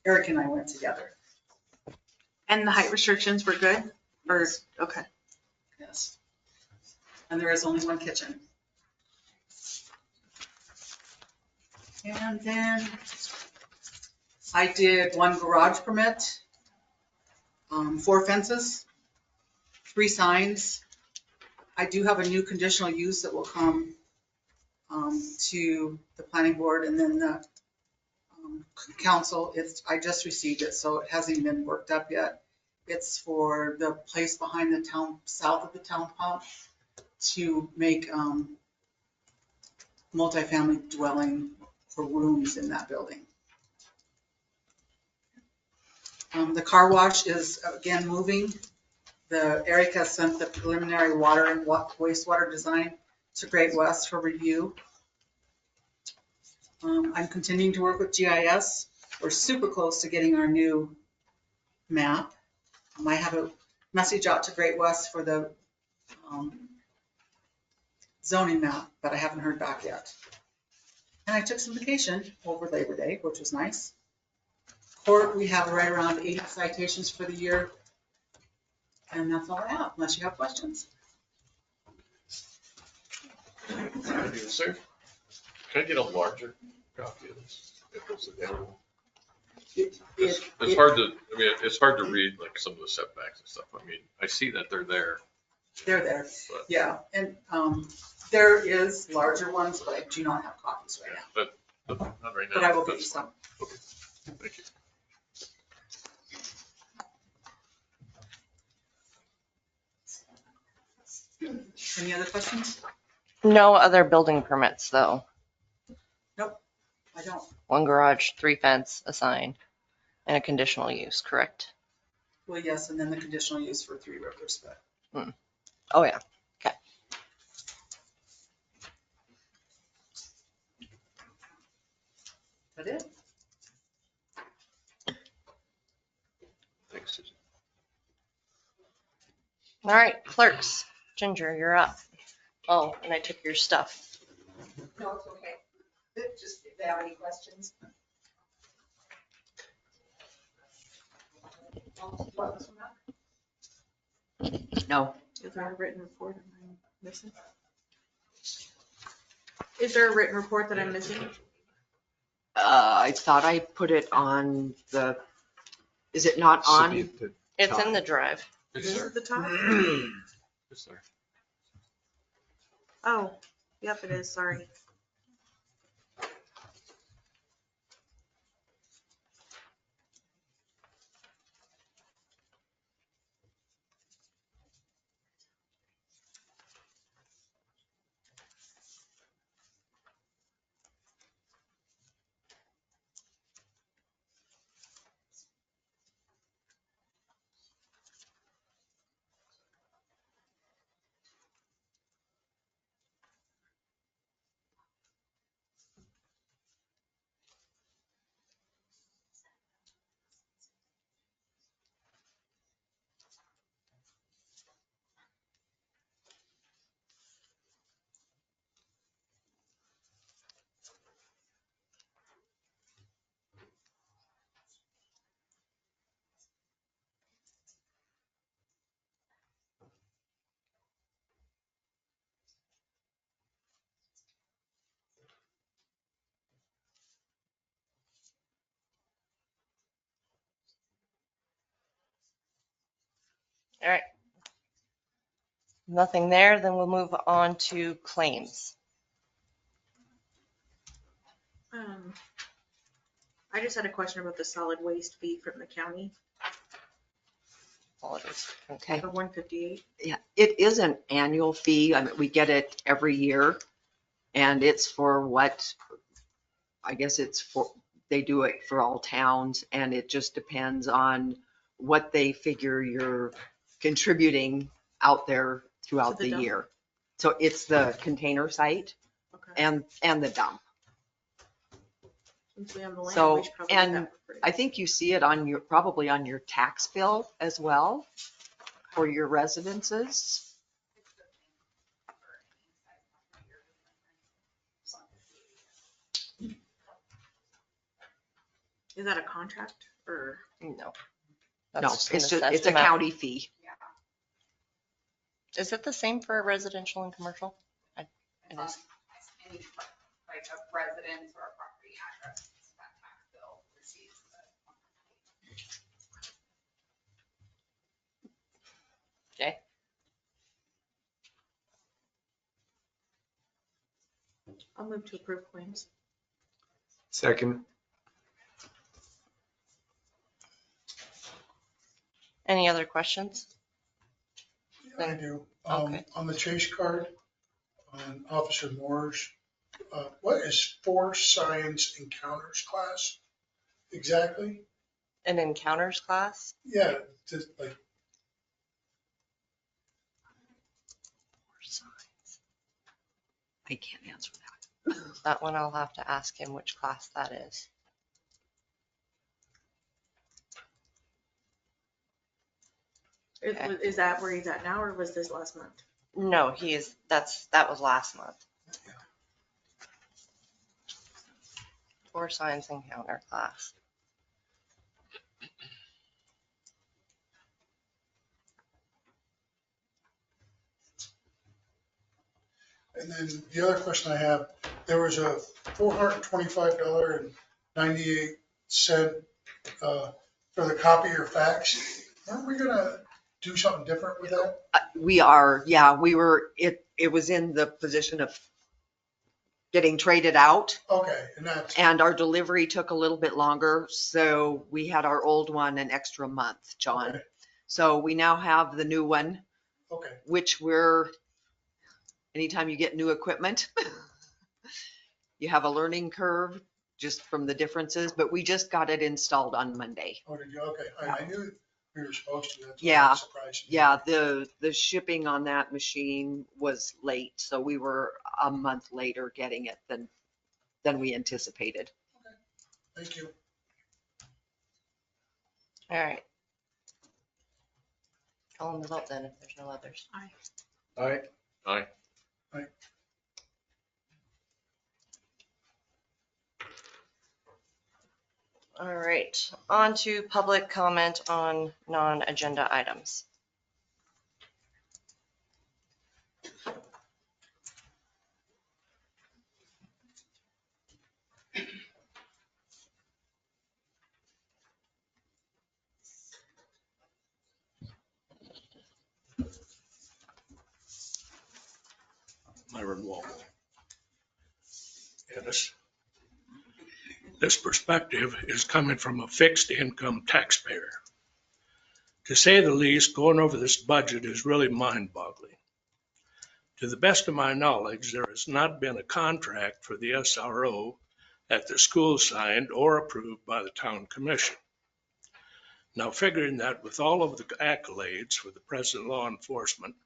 Eric and I went together. And the height restrictions were good? Or, okay. Yes. And there is only one kitchen. And then I did one garage permit, 4 fences, 3 signs. I do have a new conditional use that will come to the planning board and then the council. I just received it, so it hasn't even been worked up yet. It's for the place behind the town, south of the town pump, to make multifamily dwelling for rooms in that building. The car wash is again moving. Erica sent the preliminary water and wastewater design to Great West for review. I'm continuing to work with GIS. We're super close to getting our new map. I have a message out to Great West for the zoning map, but I haven't heard back yet. And I took some vacation over Labor Day, which was nice. Court, we have right around 80 citations for the year. And that's all I have, unless you have questions. Sir, can I get a larger copy of this, if it's available? It's hard to, I mean, it's hard to read like some of the setbacks and stuff. I mean, I see that they're there. They're there, but- yeah. And there is larger ones, but I do not have copies right now. But not right now. But I will get you That's some. fine. Okay, thank you. Any other questions? No other building permits, though. Nope, I don't. 1 garage, 3 fence, a sign, and a conditional use, correct? Well, yes, and then the conditional use for 3 Rivers, but. Oh, yeah. Okay. That it? Thanks, Susan. All right, clerks. Ginger, you're up. Oh, and I took your stuff. No, it's okay. Just if they have any questions. No. Is there a written report I'm missing? Is there a written report that I'm missing? I thought I put it on the, is it not Should be on? at the It's top. in the drive. Yes, Is it sir. at the top? Yes, sir. Oh, yep, it is, sorry. All right. Nothing there, then we'll move on to claims. I just had a question about the solid waste fee from the county, Apologies. Okay. the 158. Yeah, it is an annual fee. I mean, we get it every year. And it's for what, I guess it's for, they do it for all towns, and it just depends on what they figure you're contributing out there throughout the the dump? year. So it's the container site Okay. and the dump. Since we have the land, So, we should probably do and that for free. I think you see it on your, probably on your tax bill as well for your residences. Is that a contract or? No. No, That's it's an just, it's a assessed amount. county fee. Is it the same for residential and commercial? It is. Any like a residence or a property address, that tax bill receives the. Okay. I'll move to approve claims. Second. Any other questions? I do. Okay. On the chase card, on Officer Moore's, what is Force Science Encounters class exactly? An encounters class? Yeah, just like, I can't answer that. That one I'll have to ask him which class that is. Okay. Is that where he's at now, or was this last month? No, that was last month. For science encounter class. and then the other question I have, there was a $425.98 for the copier fax. Aren't we gonna do something different with that? We are, yeah, we were, it was in the position of getting traded out, Okay, and that's, and our delivery took a little bit longer, so we had our old one an extra month, John. okay, So we now have the new one, okay, which anytime you get new equipment, you have a learning curve just from the differences, but we just got it installed on Monday. oh, did you, okay, I knew we were supposed to, that's why Yeah, I was surprised. Yeah, the shipping on that machine was late, so we were a month later getting it than we anticipated. Thank you. All right. Call them the vote then if there's no others. All right. Aye. All right, on to public comment on non-agenda items. Myron Walpole. Ennis. This perspective is coming from a fixed income taxpayer. To say the least, going over this budget is really mind-boggling. To the best of my knowledge, there has not been a contract for the SRO that the school signed or approved by the town commission. Now, figuring that with all of the accolades for the present law enforcement,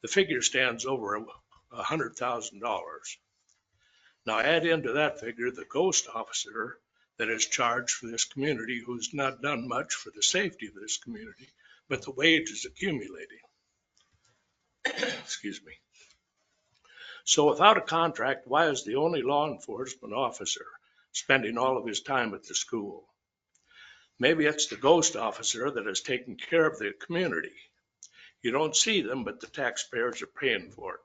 the figure stands over $100,000. Now add into that figure the ghost officer that is charged for this community, who's not done much for the safety of this community, but the wage is accumulating. Excuse me. So without a contract, why is the only law enforcement officer spending all of his time at the school? Maybe it's the ghost officer that is taking care of the community. You don't see them, but the taxpayers are paying for it.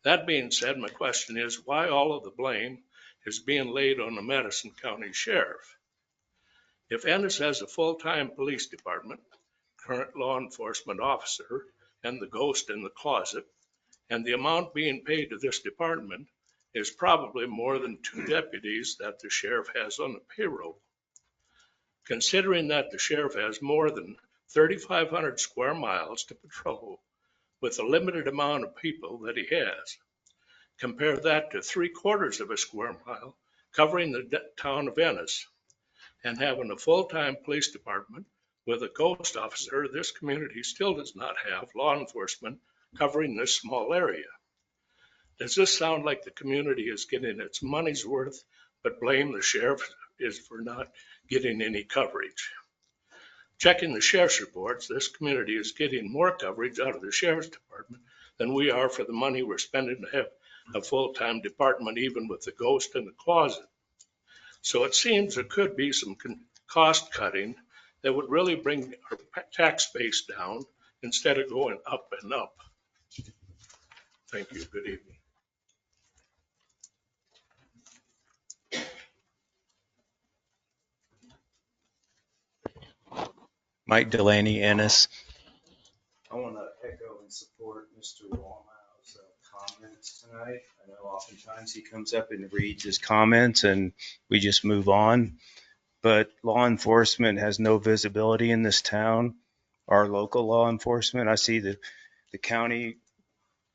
That being said, my question is, why all of the blame is being laid on the Madison County Sheriff? If Ennis has a full-time police department, current law enforcement officer and the ghost in the closet, and the amount being paid to this department is probably more than 2 deputies that the sheriff has on the payroll. Considering that the sheriff has more than 3,500 square miles to patrol with the limited amount of people that he has, compare that to 3/4 of a square mile covering the town of Ennis, and having a full-time police department with a ghost officer, this community still does not have law enforcement covering this small area. Does this sound like the community is getting its money's worth, but blame the sheriff is for not getting any coverage? Checking the sheriff's reports, this community is getting more coverage out of the sheriff's department than we are for the money we're spending to have a full-time department, even with the ghost in the closet. So it seems there could be some cost cutting that would really bring our tax base down instead of going up and up. Thank you. Good evening. Mike Delaney, Ennis. I want to echo and support Mr. Walmau's comments tonight. I know oftentimes he comes up and reads his comments and we just move on. But law enforcement has no visibility in this town. Our local law enforcement, I see the county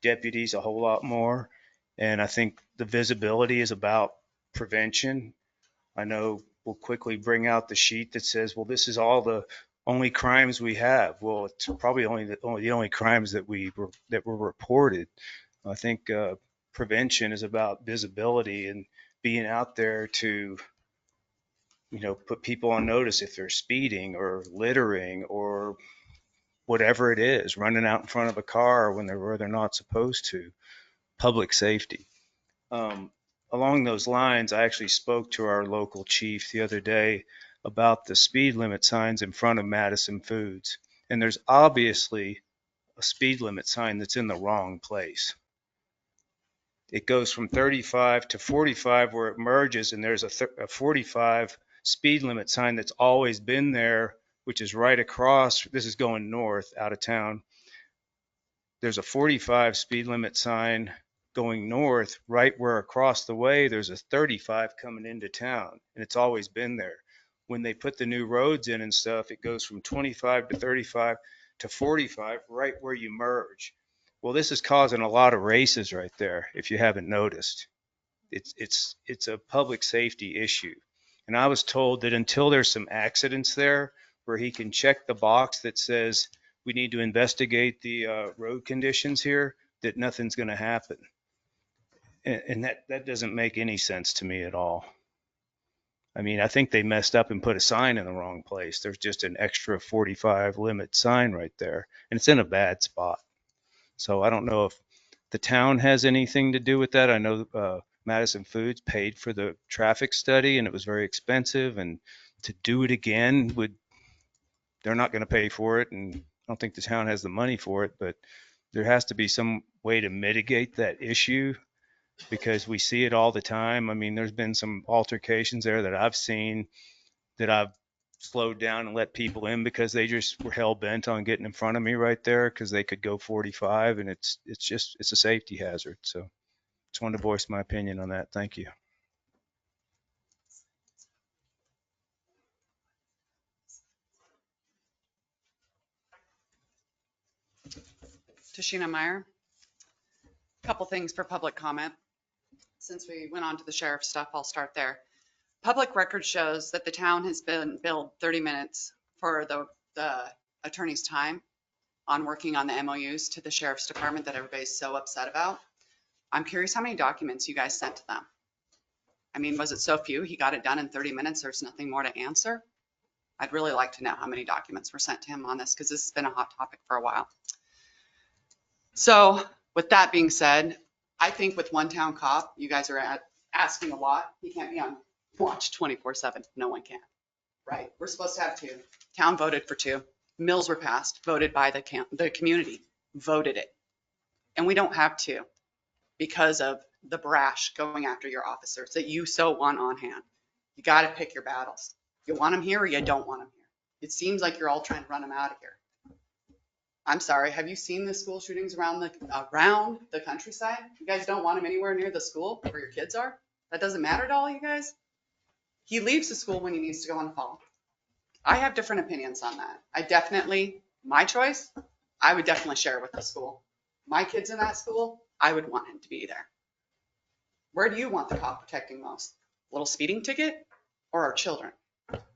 deputies a whole lot more. And I think the visibility is about prevention. I know we'll quickly bring out the sheet that says, well, this is all the only crimes we have. Well, it's probably only the only crimes that were reported. I think prevention is about visibility and being out there to, put people on notice if they're speeding or littering or whatever it is, running out in front of a car when where they're not supposed to. Public safety. Along those lines, I actually spoke to our local chief the other day about the speed limit signs in front of Madison Foods. And there's obviously a speed limit sign that's in the wrong place. It goes from 35 to 45 where it merges, and there's a 45 speed limit sign that's always been there, which is right across. This is going north out of town. There's a 45 speed limit sign going north, right where across the way there's a 35 coming into town, and it's always been there. When they put the new roads in and stuff, it goes from 25 to 35 to 45 right where you merge. Well, this is causing a lot of races right there, if you haven't noticed. It's a public safety issue. And I was told that until there's some accidents there where he can check the box that says we need to investigate the road conditions here, that nothing's going to happen. And that doesn't make any sense to me at all. I mean, I think they messed up and put a sign in the wrong place. There's just an extra 45 limit sign right there, and it's in a bad spot. So I don't know if the town has anything to do with that. I know Madison Foods paid for the traffic study, and it was very expensive. And to do it again, they're not going to pay for it, and I don't think the town has the money for it. But there has to be some way to mitigate that issue, because we see it all the time. I mean, there's been some altercations there that I've seen that I've slowed down and let people in because they just were hell bent on getting in front of me right there because they could go 45, and it's a safety hazard. So just wanted to voice my opinion on that. Thank you. Tashina Meyer. Couple things for public comment. Since we went on to the sheriff stuff, I'll start there. Public record shows that the town has been billed 30 minutes for the attorney's time on working on the MOUs to the sheriff's department that everybody's so upset about. I'm curious how many documents you guys sent to them. I mean, was it so few? He got it done in 30 minutes. There's nothing more to answer. I'd really like to know how many documents were sent to him on this, because this has been a hot topic for a while. So with that being said, I think with one town cop, you guys are asking a lot. He can't be on watch 24/7. No one can, right? We're supposed to have 2. Town voted for 2. Mills were passed, voted by the community, voted it. And we don't have 2 because of the brash going after your officers that you so want on hand. You got to pick your battles. You want them here or you don't want them here. It seems like you're all trying to run them out of here. I'm sorry, have you seen the school shootings around the countryside? You guys don't want him anywhere near the school where your kids are? That doesn't matter to all you guys? He leaves the school when he needs to go in the fall. I have different opinions on that. My choice, I would definitely share it with the school. My kids in that school, I would want him to be there. Where do you want the cop protecting most? A little speeding ticket or our children?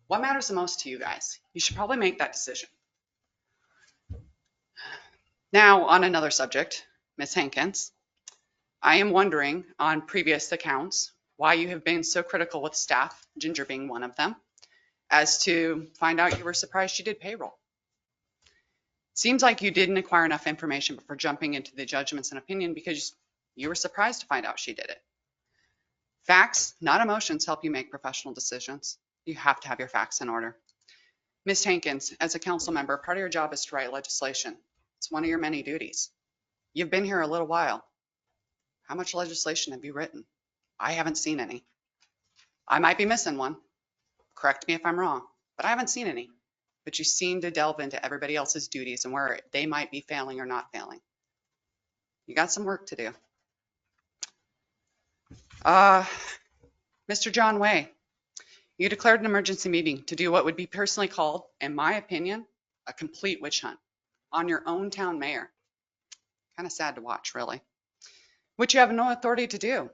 What matters the most to you guys? You should probably make that decision. Now, on another subject, Ms. Hankins, I am wondering on previous accounts why you have been so critical with staff, Ginger being one of them, as to find out you were surprised she did payroll. Seems like you didn't acquire enough information before jumping into the judgments and opinion because you were surprised to find out she did it. Facts, not emotions, help you make professional decisions. You have to have your facts in order. Ms. Hankins, as a council member, part of your job is to write legislation. It's one of your many duties. You've been here a little while. How much legislation have you written? I haven't seen any. I might be missing one. Correct me if I'm wrong, but I haven't seen any. But you seem to delve into everybody else's duties and where they might be failing or not failing. You got some work to do. Mr. John Way, you declared an emergency meeting to do what would be personally called, in my opinion, a complete witch hunt on your own town mayor. Kind of sad to watch, really. Which you have no authority to do.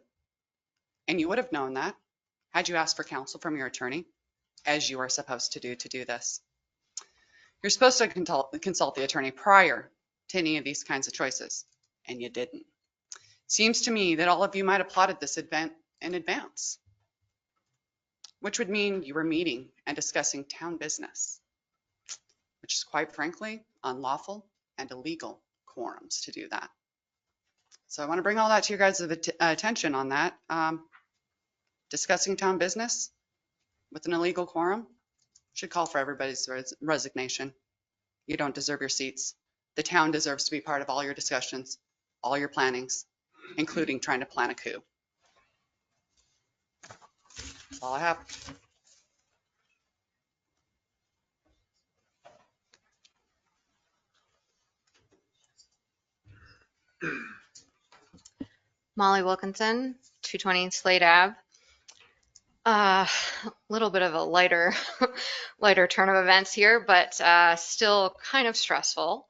And you would have known that had you asked for counsel from your attorney, as you are supposed to do this. You're supposed to consult the attorney prior to any of these kinds of choices, and you didn't. Seems to me that all of you might have plotted this event in advance, which would mean you were meeting and discussing town business, which is quite frankly unlawful and illegal quorums to do that. So I want to bring all that to your guys' attention on that. Discussing town business with an illegal quorum should call for everybody's resignation. You don't deserve your seats. The town deserves to be part of all your discussions, all your plannings, including trying to plan a coup. That's all I have. Molly Wilkinson, 220 Slade Ave. Little bit of a lighter turn of events here, but still kind of stressful.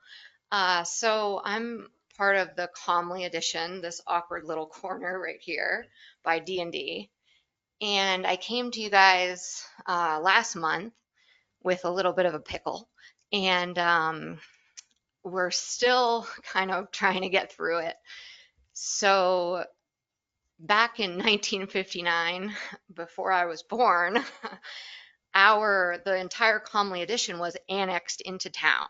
So I'm part of the Calmly edition, this awkward little corner right here by D&D. And I came to you guys last month with a little bit of a pickle. And we're still kind of trying to get through it. So back in 1959, before I was born, the entire Calmly edition was annexed into town.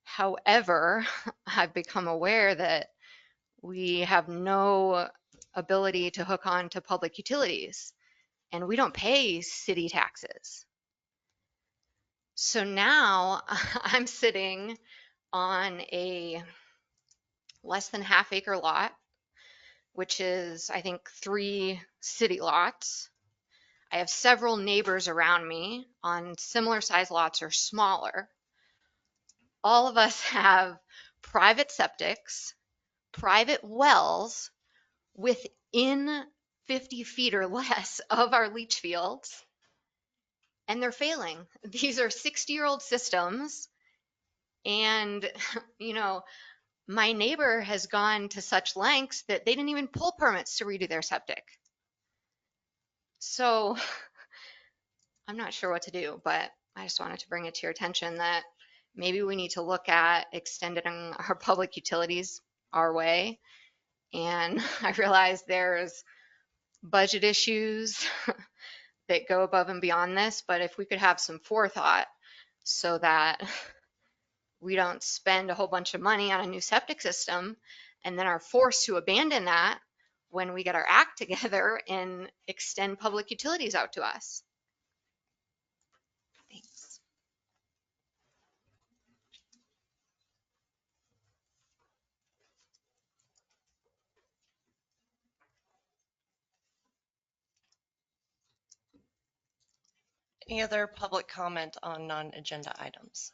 However, I've become aware that we have no ability to hook on to public utilities, and we don't pay city taxes. So now I'm sitting on a less than half-acre lot, which is, I think, 3 city lots. I have several neighbors around me on similar size lots or smaller. All of us have private septics, private wells within 50 feet or less of our leach fields, and they're failing. These are 60-year-old systems, and my neighbor has gone to such lengths that they didn't even pull permits to redo their septic. So I'm not sure what to do, but I just wanted to bring it to your attention that maybe we need to look at extending our public utilities our way. And I realize there's budget issues that go above and beyond this, but if we could have some forethought so that we don't spend a whole bunch of money on a new septic system and then are forced to abandon that when we get our act together and extend public utilities out to us. Thanks. Any other public comment on non-agenda items?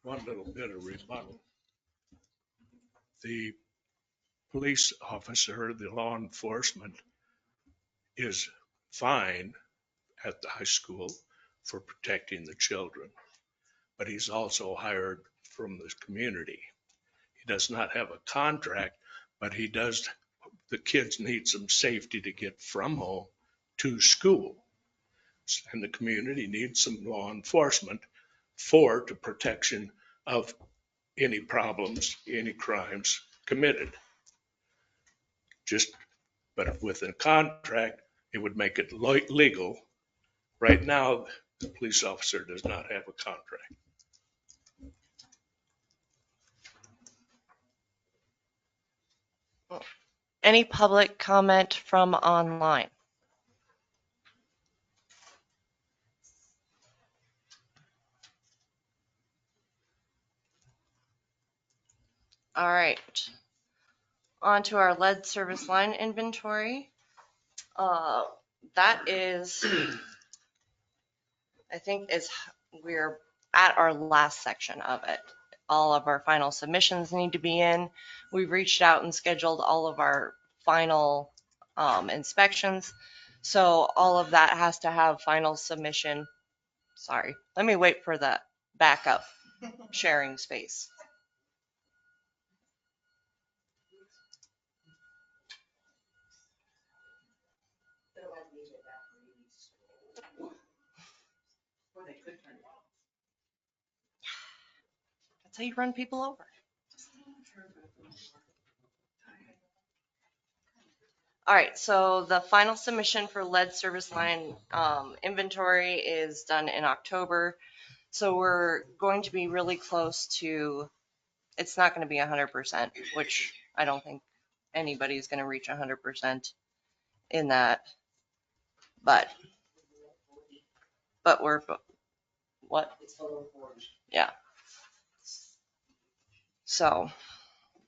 one little bit of rebuttal. The police officer, the law enforcement, is fine at the high school for protecting the children, but he's also hired from the community. He does not have a contract, but he does, the kids need some safety to get from home to school. And the community needs some law enforcement for the protection of any problems, any crimes committed. But with a contract, it would make it legal. Right now, the police officer does not have a contract. Any public comment from online? All right. On to our lead service line inventory. That is, I think we're at our last section of it. All of our final submissions need to be in. We've reached out and scheduled all of our final inspections. So all of that has to have final submission. Sorry, let me wait for the backup sharing space. That's how you run people over. All right, so the final submission for lead service line inventory is done in October. So we're going to be really close to, it's not going to be 100%, which I don't think anybody's going to reach 100% in that. But we're, what? Yeah. So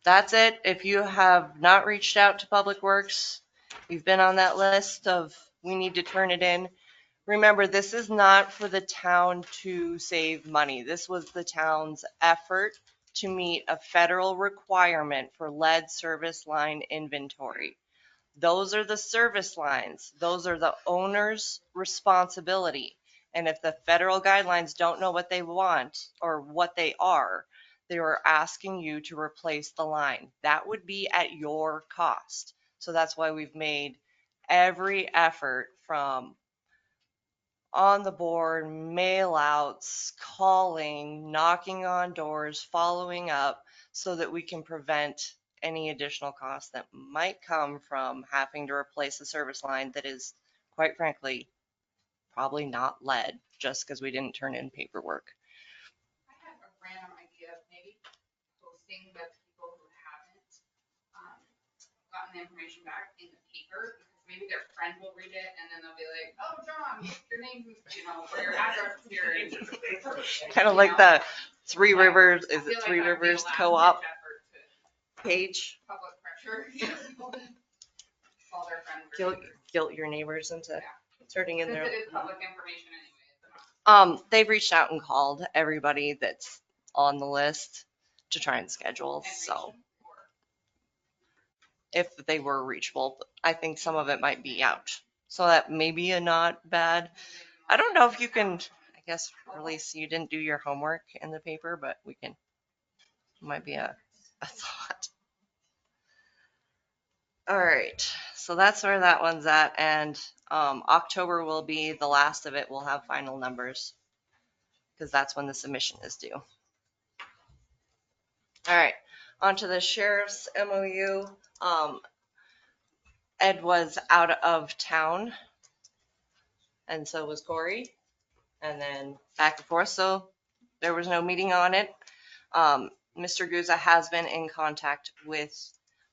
that's it. If you have not reached out to Public Works, you've been on that list of we need to turn it in. Remember, this is not for the town to save money. This was the town's effort to meet a federal requirement for lead service line inventory. Those are the service lines. Those are the owner's responsibility. And if the federal guidelines don't know what they want or what they are asking you to replace the line. That would be at your cost. So that's why we've made every effort from on the board, mail outs, calling, knocking on doors, following up so that we can prevent any additional costs that might come from having to replace a service line that is, quite frankly, probably not lead just because we didn't turn in paperwork. I have a random idea of maybe posting the people who haven't gotten the information back in the paper, because maybe their friend will read it and then they'll be like, oh, John, your name, or your address is here. Kind of like the Three Rivers, is it Three Rivers Co-op page? Public pressure. Call their friend. Guilt your neighbors into turning in Since their. it is public information anyway. They've reached out and called everybody that's on the list to try and schedule. So if they were reachable, I think some of it might be out. So that may be a not bad. I don't know if you can, I guess, release, you didn't do your homework in the paper, but we can, might be a thought. All right, so that's where that one's at. And October will be the last of it. We'll have final numbers because that's when the submission is due. All right, on to the sheriff's MOU. Ed was out of town, and so was Corey, and then back and forth, so there was no meeting on it. Mr. Guza has been in contact with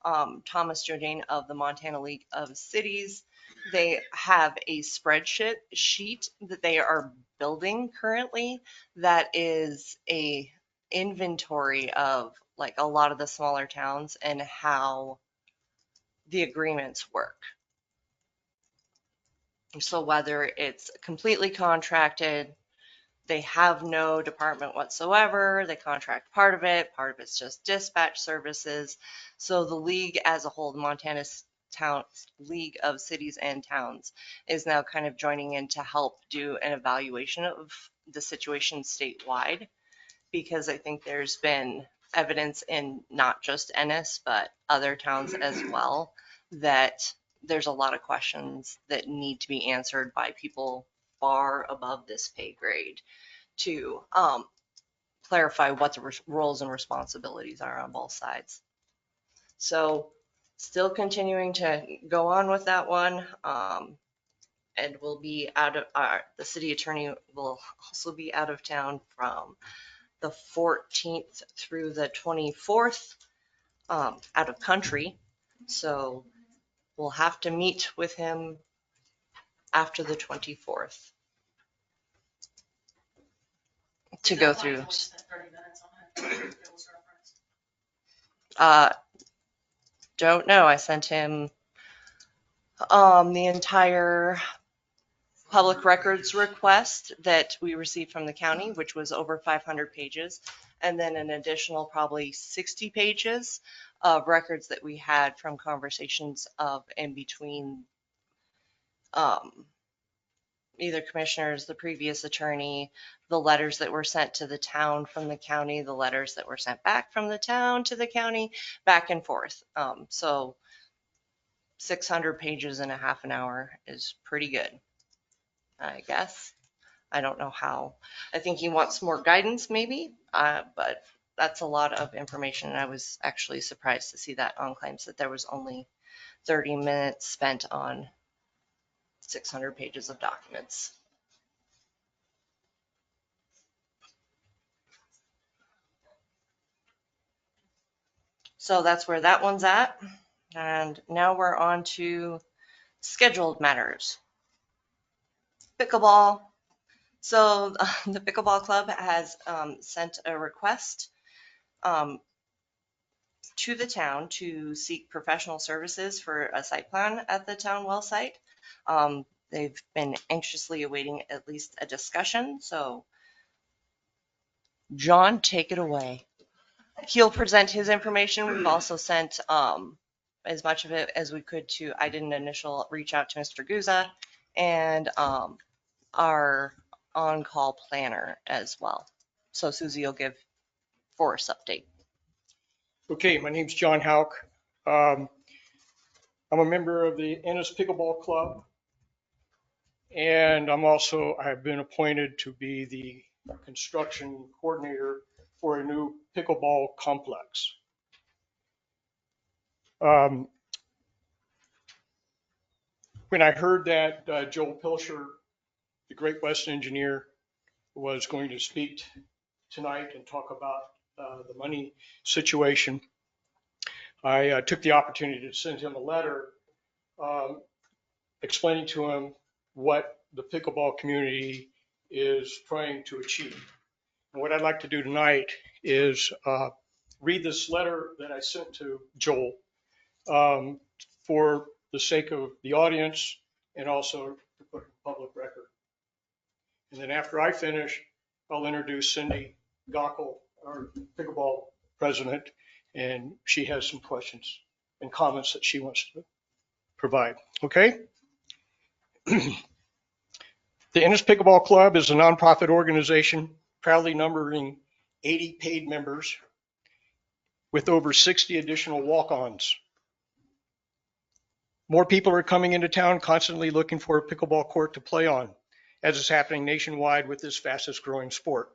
Thomas Jodine of the Montana League of Cities. They have a spreadsheet that they are building currently that is a inventory of like a lot of the smaller towns and how the agreements work. So whether it's completely contracted, they have no department whatsoever. They contract part of it's just dispatch services. So the league as a whole, the Montana's Town League of Cities and Towns, is now kind of joining in to help do an evaluation of the situation statewide, because I think there's been evidence in not just Ennis, but other towns as well, that there's a lot of questions that need to be answered by people far above this pay grade to clarify what the roles and responsibilities are on both sides. So still continuing to go on with that one. And we'll be out of the city attorney will also be out of town from the 14th through the 24th, out of country. So we'll have to meet with him after the 24th to go through. Don't know. I sent him the entire public records request that we received from the county, which was over 500 pages, and then an additional probably 60 pages of records that we had from conversations of in between either commissioners, the previous attorney, the letters that were sent to the town from the county, the letters that were sent back from the town to the county, back and forth. So 600 pages in a half an hour is pretty good, I guess. I don't know how. I think he wants more guidance maybe, but that's a lot of information. And I was actually surprised to see that on claims that there was only 30 minutes spent on 600 pages of documents. So that's where that one's at. And now we're on to scheduled matters. Pickleball. So the Pickleball Club has sent a request to the town to seek professional services for a site plan at the town well site. They've been anxiously awaiting at least a discussion. So John, take it away. He'll present his information. We've also sent as much of it as we could to, I did an initial reach out to Mr. Guza and our on-call planner as well. So Susie will give Forrest update. Okay, my name's John Hauk. I'm a member of the Ennis Pickleball Club. And I have been appointed to be the construction coordinator for a new pickleball complex. When I heard that Joel Pilcher, the Great West engineer, was going to speak tonight and talk about the money situation, I took the opportunity to send him a letter explaining to him what the pickleball community is trying to achieve. And what I'd like to do tonight is read this letter that I sent to Joel for the sake of the audience and also to put in public record. And then after I finish, I'll introduce Cindy Gockel, our pickleball president, and she has some questions and comments that she wants to provide. Okay? The Ennis Pickleball Club is a nonprofit organization proudly numbering 80 paid members with over 60 additional walk-ons. More people are coming into town constantly looking for a pickleball court to play on, as is happening nationwide with this fastest growing sport.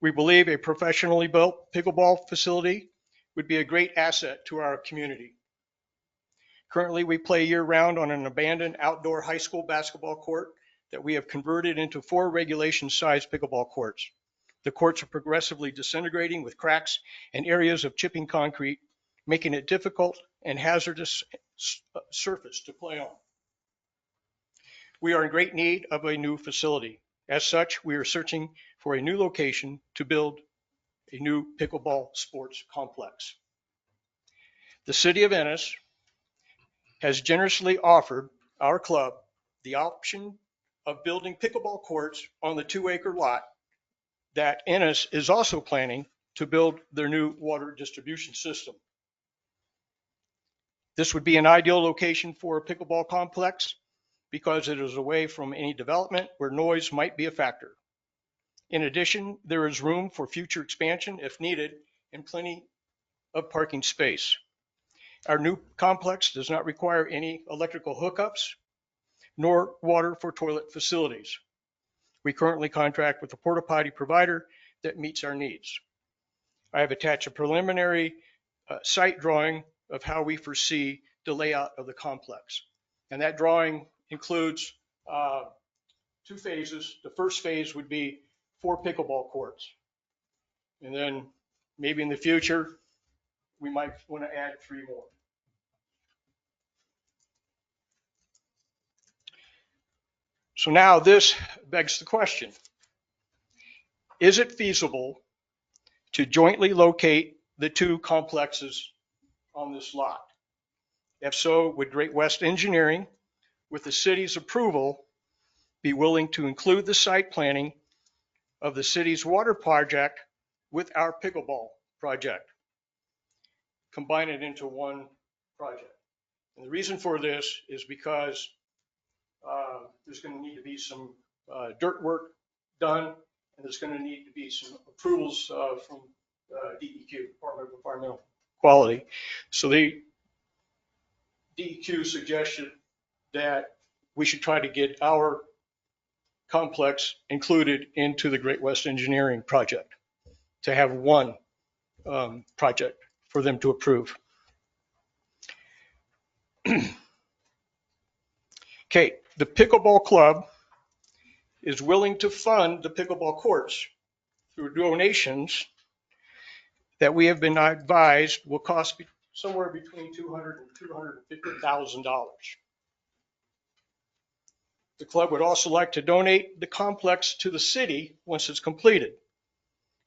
We believe a professionally built pickleball facility would be a great asset to our community. Currently, we play year-round on an abandoned outdoor high school basketball court that we have converted into 4 regulation-sized pickleball courts. The courts are progressively disintegrating with cracks and areas of chipping concrete, making it difficult and hazardous surface to play on. We are in great need of a new facility. As such, we are searching for a new location to build a new pickleball sports complex. The city of Ennis has generously offered our club the option of building pickleball courts on the 2-acre lot that Ennis is also planning to build their new water distribution system. This would be an ideal location for a pickleball complex because it is away from any development where noise might be a factor. In addition, there is room for future expansion if needed and plenty of parking space. Our new complex does not require any electrical hookups nor water for toilet facilities. We currently contract with a porta potty provider that meets our needs. I have attached a preliminary site drawing of how we foresee the layout of the complex. And that drawing includes 2 phases. The first phase would be 4 pickleball courts. And then maybe in the future, we might want to add 3 more. So now this begs the question, is it feasible to jointly locate the 2 complexes on this lot? If so, would Great West Engineering, with the city's approval, be willing to include the site planning of the city's water project with our pickleball project, combine it into one project? And the reason for this is because there's going to need to be some dirt work done, and there's going to need to be some approvals from DEQ, Department of Environmental Quality. So the DEQ suggested that we should try to get our complex included into the Great West Engineering project to have one project for them to approve. Okay, the pickleball club is willing to fund the pickleball courts through donations that we have been advised will cost somewhere between $200,000 and $250,000. The club would also like to donate the complex to the city once it's completed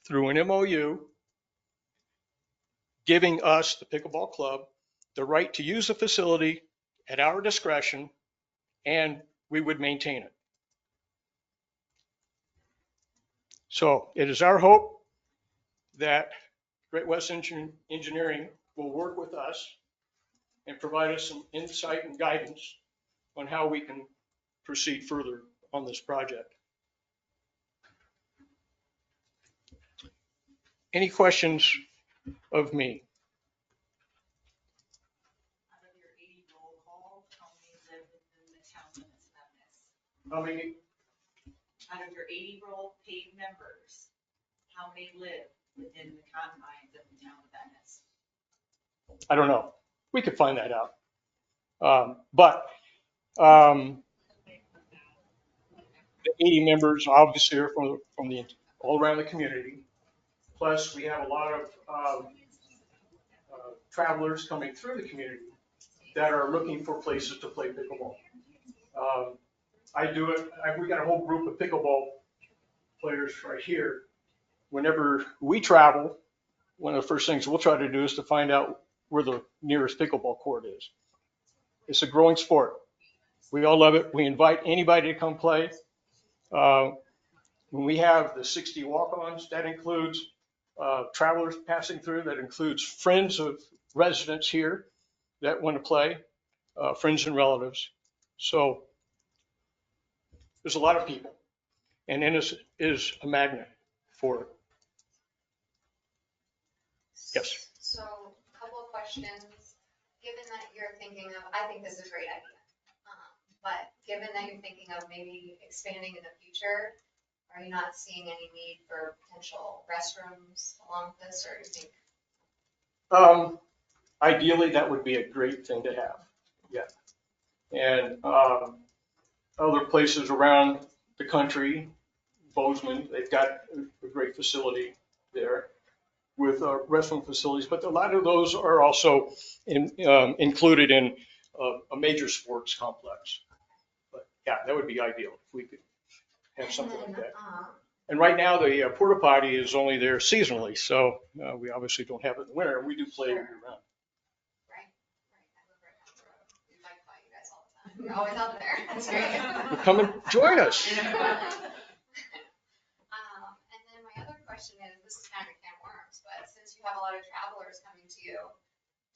through an MOU, giving us, the pickleball club, the right to use the facility at our discretion, and we would maintain it. So it is our hope that Great West Engineering will work with us and provide us some insight and guidance on how we can proceed further on this project. Any questions of me? Out of your 80 roll call, how many live within the town limits of Ennis? How many? Out of your 80 roll paid members, how many live within the confines of the town of Ennis? I don't know. We could find that out. But the 80 members obviously are from the all around the community. Plus, we have a lot of travelers coming through the community that are looking for places to play pickleball. I do it. We got a whole group of pickleball players right here. Whenever we travel, one of the first things we'll try to do is to find out where the nearest pickleball court is. It's a growing sport. We all love it. We invite anybody to come play. When we have the 60 walk-ons, that includes travelers passing through, that includes friends of residents here that want to play, friends and relatives. So there's a lot of people, and Ennis is a magnet for it. Yes. So a couple of questions. Given that you're thinking of, I think this is a great idea. But given that you're thinking of maybe expanding in the future, are you not seeing any need for potential restrooms along this, or do you think? Ideally, that would be a great thing to have. Yeah. And other places around the country, Bozeman, they've got a great facility there with restroom facilities, but a lot of those are also included in a major sports complex. But yeah, that would be ideal if we could have something like that. And right now, the porta potty is only there seasonally, so we obviously don't have it in the winter. We do play year round. You're always out there. That's great. Come and join us. And then my other question is, this is kind of a can of worms, but since you have a lot of travelers coming to you,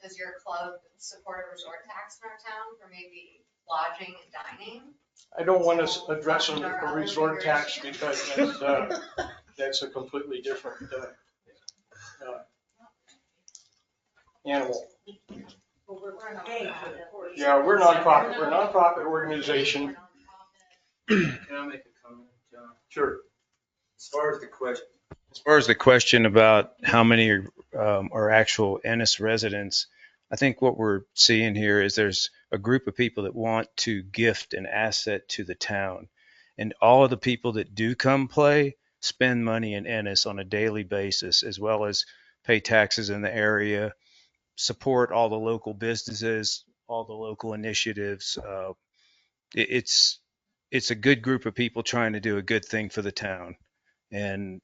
does your club support a resort tax in our town for maybe lodging and dining? I don't want to address a resort tax because that's a completely different animal. Yeah, we're nonprofit. We're a nonprofit organization. Can I make a comment, John? Sure. As far as the question about how many are actual Ennis residents, I think what we're seeing here is there's a group of people that want to gift an asset to the town. And all of the people that do come play spend money in Ennis on a daily basis, as well as pay taxes in the area, support all the local businesses, all the local initiatives. It's a good group of people trying to do a good thing for the town. And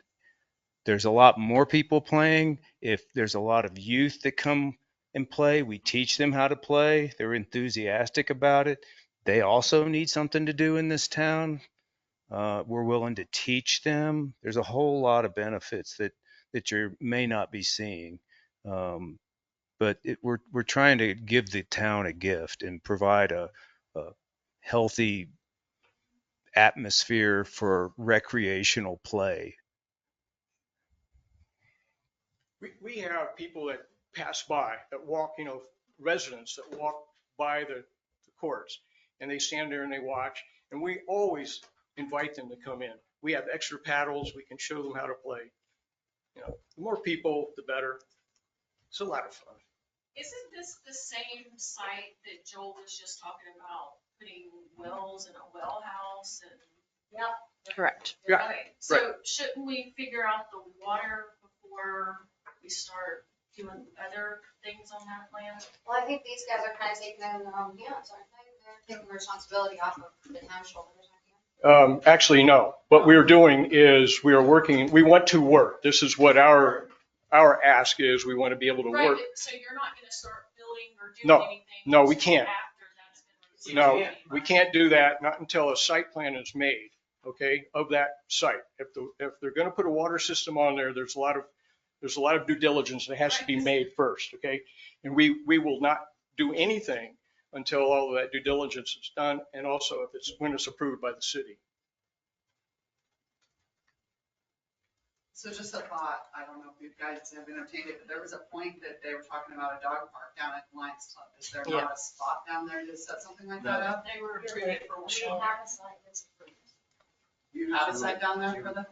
there's a lot more people playing. If there's a lot of youth that come and play, we teach them how to play. They're enthusiastic about it. They also need something to do in this town. We're willing to teach them. There's a whole lot of benefits that you may not be seeing. But we're trying to give the town a gift and provide a healthy atmosphere for recreational play. We have people that pass by, that walk, residents that walk by the courts, and they stand there and they watch, and we always invite them to come in. We have extra paddles. We can show them how to play. The more people, the better. It's a lot of fun. Isn't this the same site that Joel was just talking about, putting wells in a well house and? Yep. Correct. Yeah. Okay, so shouldn't we figure out the water before we start doing other things on that land? Well, I think these guys are kind of taking it in their own hands, aren't they? They're taking responsibility off of the town's shoulders. Actually, no. What we are doing is we want to work. This is what our ask is. We want to be able to Right, work. so you're not gonna start building or No, doing anything? no, we can't. After that's been No, reviewed? we can't do that, not until a site plan is made, okay, of that site. If they're going to put a water system on there, there's a lot of due diligence that has to be made first, okay? And we will not do anything until all of that due diligence is done, and also when it's approved by the city. So just a thought, I don't know if you guys have entertained it, but there was a point that they were talking about a dog park down at Lions Club. Is there not a spot down there to set something like that up? They were treated for. We have a site that's approved. You have a site down there for them?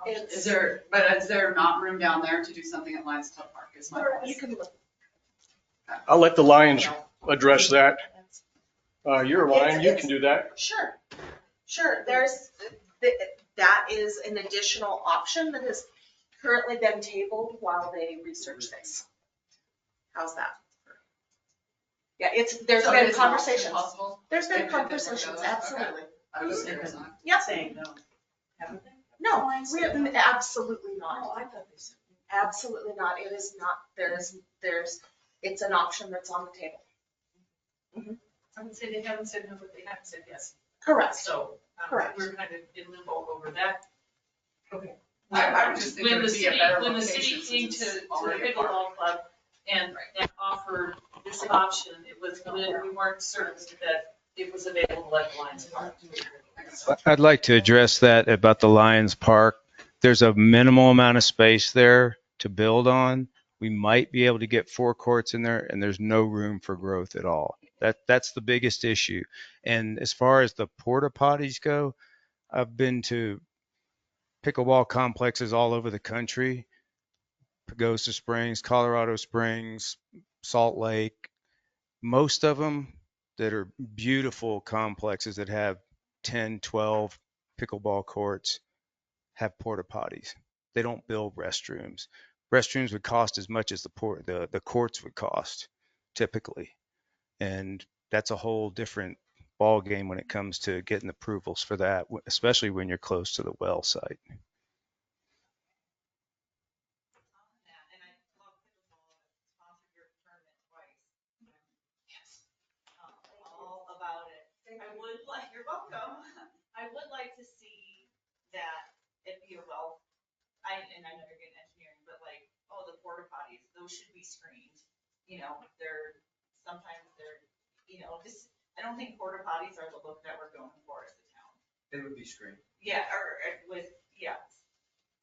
Is there not room down there to do something at Lions Club Park? Is my question. You can look. I'll let the Lions address that. You're a Lion, you can do that. Sure. That is an additional option that has currently been tabled while they research this. How's that? Yeah, there's So been it is an option conversations. possible? There's been If it never conversations, goes? absolutely. I was thinking. Yep. Saying no. Haven't they? No, we have, absolutely not. I thought they said. Absolutely not. It is not, it's an option that's on the table. I would say they haven't said no, but they haven't said yes. Correct. So, Correct. we're kind of in limbo over that. Okay. I would just think it When would the be a city, better when the location city came since to it's the already a park. pickleball club and offered this option, it was, we weren't certain that it was available at Lions Park. I'd like to address that about the Lions Park. There's a minimal amount of space there to build on. We might be able to get 4 courts in there, and there's no room for growth at all. That's the biggest issue. And as far as the porta potties go, I've been to pickleball complexes all over the country. Pagosa Springs, Colorado Springs, Salt Lake. Most of them that are beautiful complexes that have 10, 12 pickleball courts have porta potties. They don't build restrooms. Restrooms would cost as much as the courts would cost typically. And that's a whole different ball game when it comes to getting approvals for that, especially when you're close to the well site. you're welcome. I would like to see that it be a well, and I know you're getting engineering, but like, oh, the porta potties, those should be screened. You know, sometimes they're, just, I don't think porta potties are the look that we're going for as a town. They would be screened. Yeah, or with, yeah.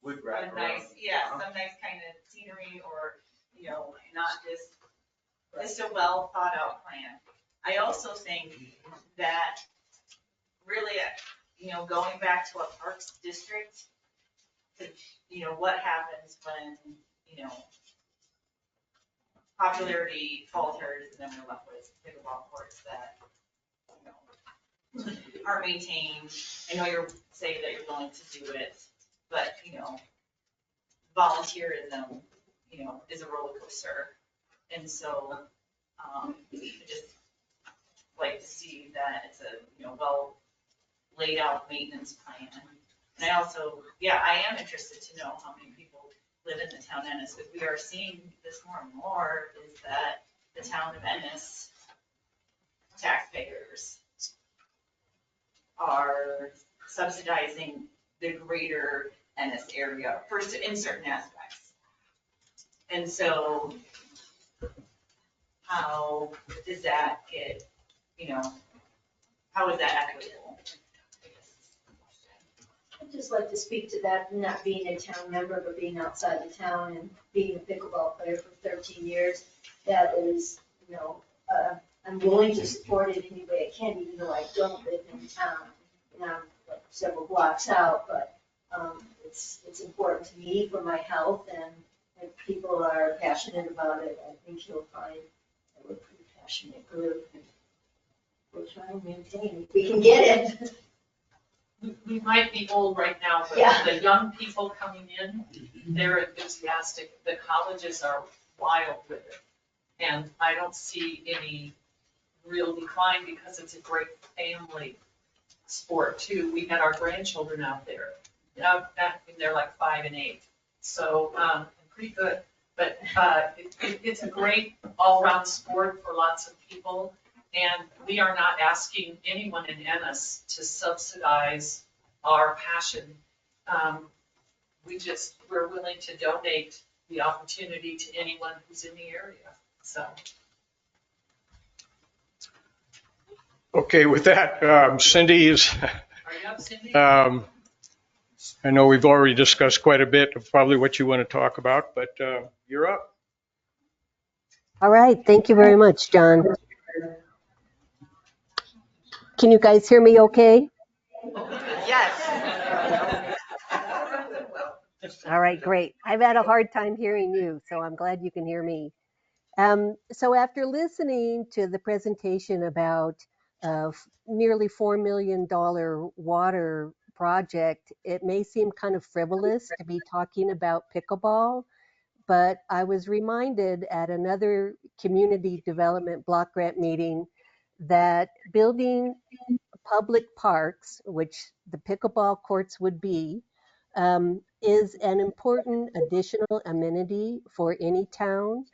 Would wrap A nice, around. some nice kind of scenery or, not just a well thought out plan. I also think that really, going back to a parks district, what happens when, popularity falters and then we're left with pickleball courts that, are maintained. I know you're saying that you're willing to do it, but, volunteerism, is a roller coaster. And so, I just like to see that it's a, well laid out maintenance plan. And I also, I am interested to know how many people live in the town of Ennis, because we are seeing this more and more, is that the town of Ennis taxpayers are subsidizing the greater Ennis area in certain aspects. And so how does that get, how is that equitable? I'd just like to speak to that, not being a town member, but being outside the town and being a pickleball player for 13 years. That is, I'm willing to support it any way I can, even though I don't live in town. And I'm like several blocks out, but it's important to me for my health, and if people are passionate about it, I think you'll find that we're a pretty passionate group. And we'll try and maintain if we can get it. We might be old right now, but the young people coming in, they're enthusiastic. The colleges are wild with it. And I don't see any real decline because it's a great family sport too. We had our grandchildren out there. They're like 5 and 8. So pretty good. But it's a great all-around sport for lots of people. And we are not asking anyone in Ennis to subsidize our passion. We're willing to donate the opportunity to anyone who's in the area, so. Okay, with that, Cindy is, Are you up, Cindy? I know we've already discussed quite a bit of probably what you want to talk about, but you're up. All right, thank you very much, John. Can you guys hear me okay? Yes. All right, great. I've had a hard time hearing you, so I'm glad you can hear me. So after listening to the presentation about nearly $4 million water project, it may seem kind of frivolous to be talking about pickleball, but I was reminded at another community development block grant meeting that building public parks, which the pickleball courts would be, is an important additional amenity for any town.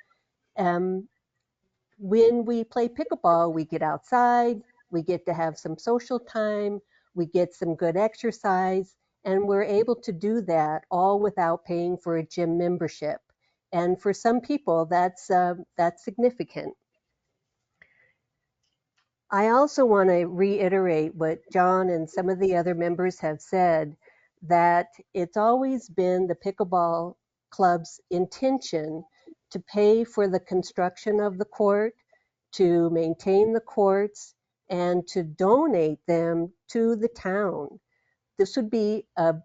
When we play pickleball, we get outside, we get to have some social time, we get some good exercise, and we're able to do that all without paying for a gym membership. And for some people, that's significant. I also want to reiterate what John and some of the other members have said, that it's always been the pickleball club's intention to pay for the construction of the court, to maintain the courts, and to donate them to the town. This would be a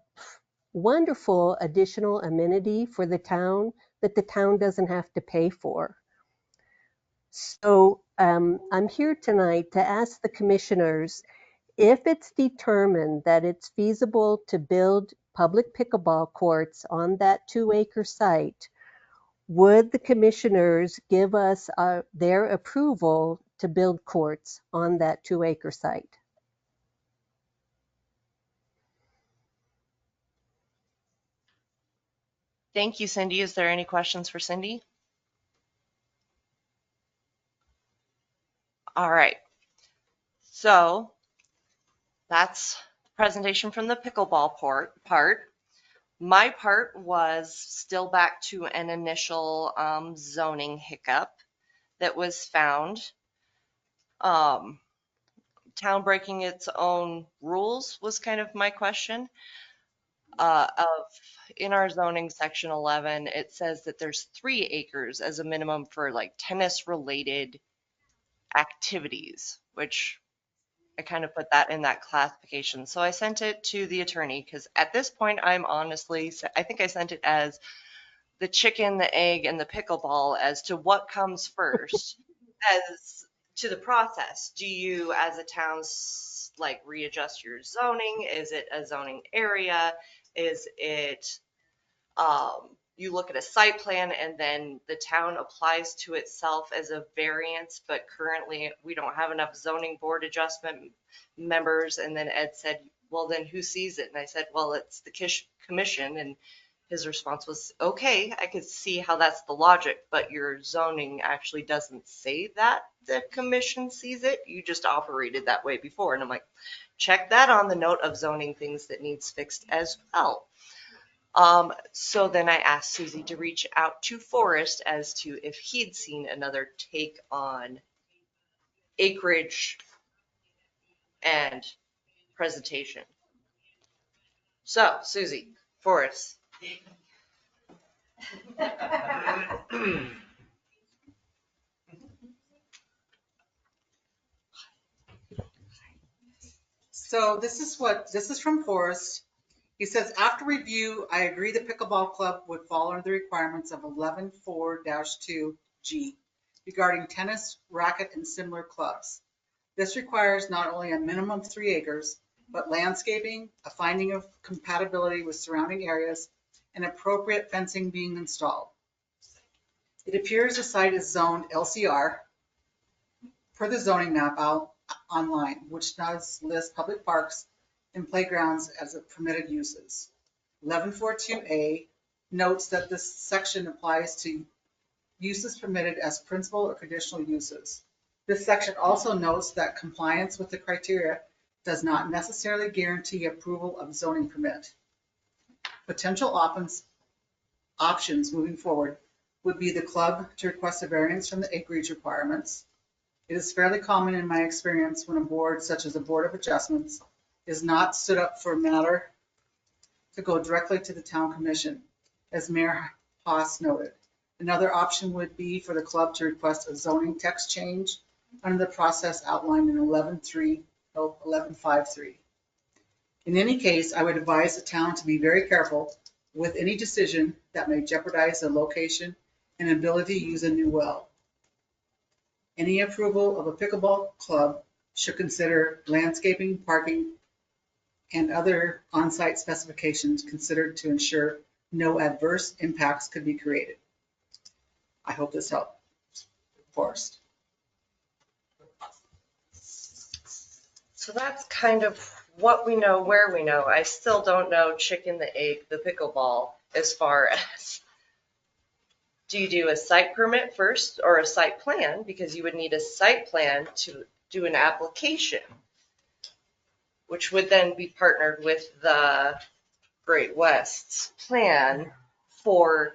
wonderful additional amenity for the town that the town doesn't have to pay for. So I'm here tonight to ask the commissioners, if it's determined that it's feasible to build public pickleball courts on that 2-acre site, would the commissioners give us their approval to build courts on that 2-acre site? Thank you, Cindy. Is there any questions for Cindy? All right. So that's the presentation from the pickleball part. My part was still back to an initial zoning hiccup that was found. Town breaking its own rules was kind of my question. In our zoning section 11, it says that there's 3 acres as a minimum for like tennis related activities, which I kind of put that in that classification. So I sent it to the attorney because at this point, I think I sent it as the chicken, the egg, and the pickleball as to what comes first as to the process. Do you, as a town, like readjust your zoning? Is it a zoning area? Is it you look at a site plan and then the town applies to itself as a variance, but currently we don't have enough zoning board adjustment members. And then Ed said, well, then who sees it? And I said, well, it's the commission. And his response was, okay, I could see how that's the logic, but your zoning actually doesn't say that the commission sees it. You just operated that way before. And I'm like, check that on the note of zoning things that needs fixed as well. So then I asked Susie to reach out to Forrest as to if he'd seen another take on acreage and presentation. So, Susie, Forrest. So this is from Forrest. He says, after review, I agree the pickleball club would fall under the requirements of 11.4-2G regarding tennis, racket, and similar clubs. This requires not only a minimum of 3 acres, but landscaping, a finding of compatibility with surrounding areas, and appropriate fencing being installed. It appears the site is zoned LCR per the zoning map out online, which does list public parks and playgrounds as permitted uses. 11.4.2A notes that this section applies to uses permitted as principal or conditional uses. This section also notes that compliance with the criteria does not necessarily guarantee approval of zoning permit. Potential options moving forward would be the club to request a variance from the acreage requirements. It is fairly common in my experience when a board such as a Board of Adjustments is not stood up for a matter to go directly to the town commission, as Mayor Haas noted. Another option would be for the club to request a zoning text change under the process outlined in 11.5.3. In any case, I would advise the town to be very careful with any decision that may jeopardize the location and ability to use a new well. Any approval of a pickleball club should consider landscaping, parking, and other on-site specifications considered to ensure no adverse impacts could be created. I hope this helped. Forrest. So that's kind of what we know, where we know. I still don't know chicken, the egg, the pickleball as far as, do you do a site permit first or a site plan? Because you would need a site plan to do an application, which would then be partnered with the Great West's plan for,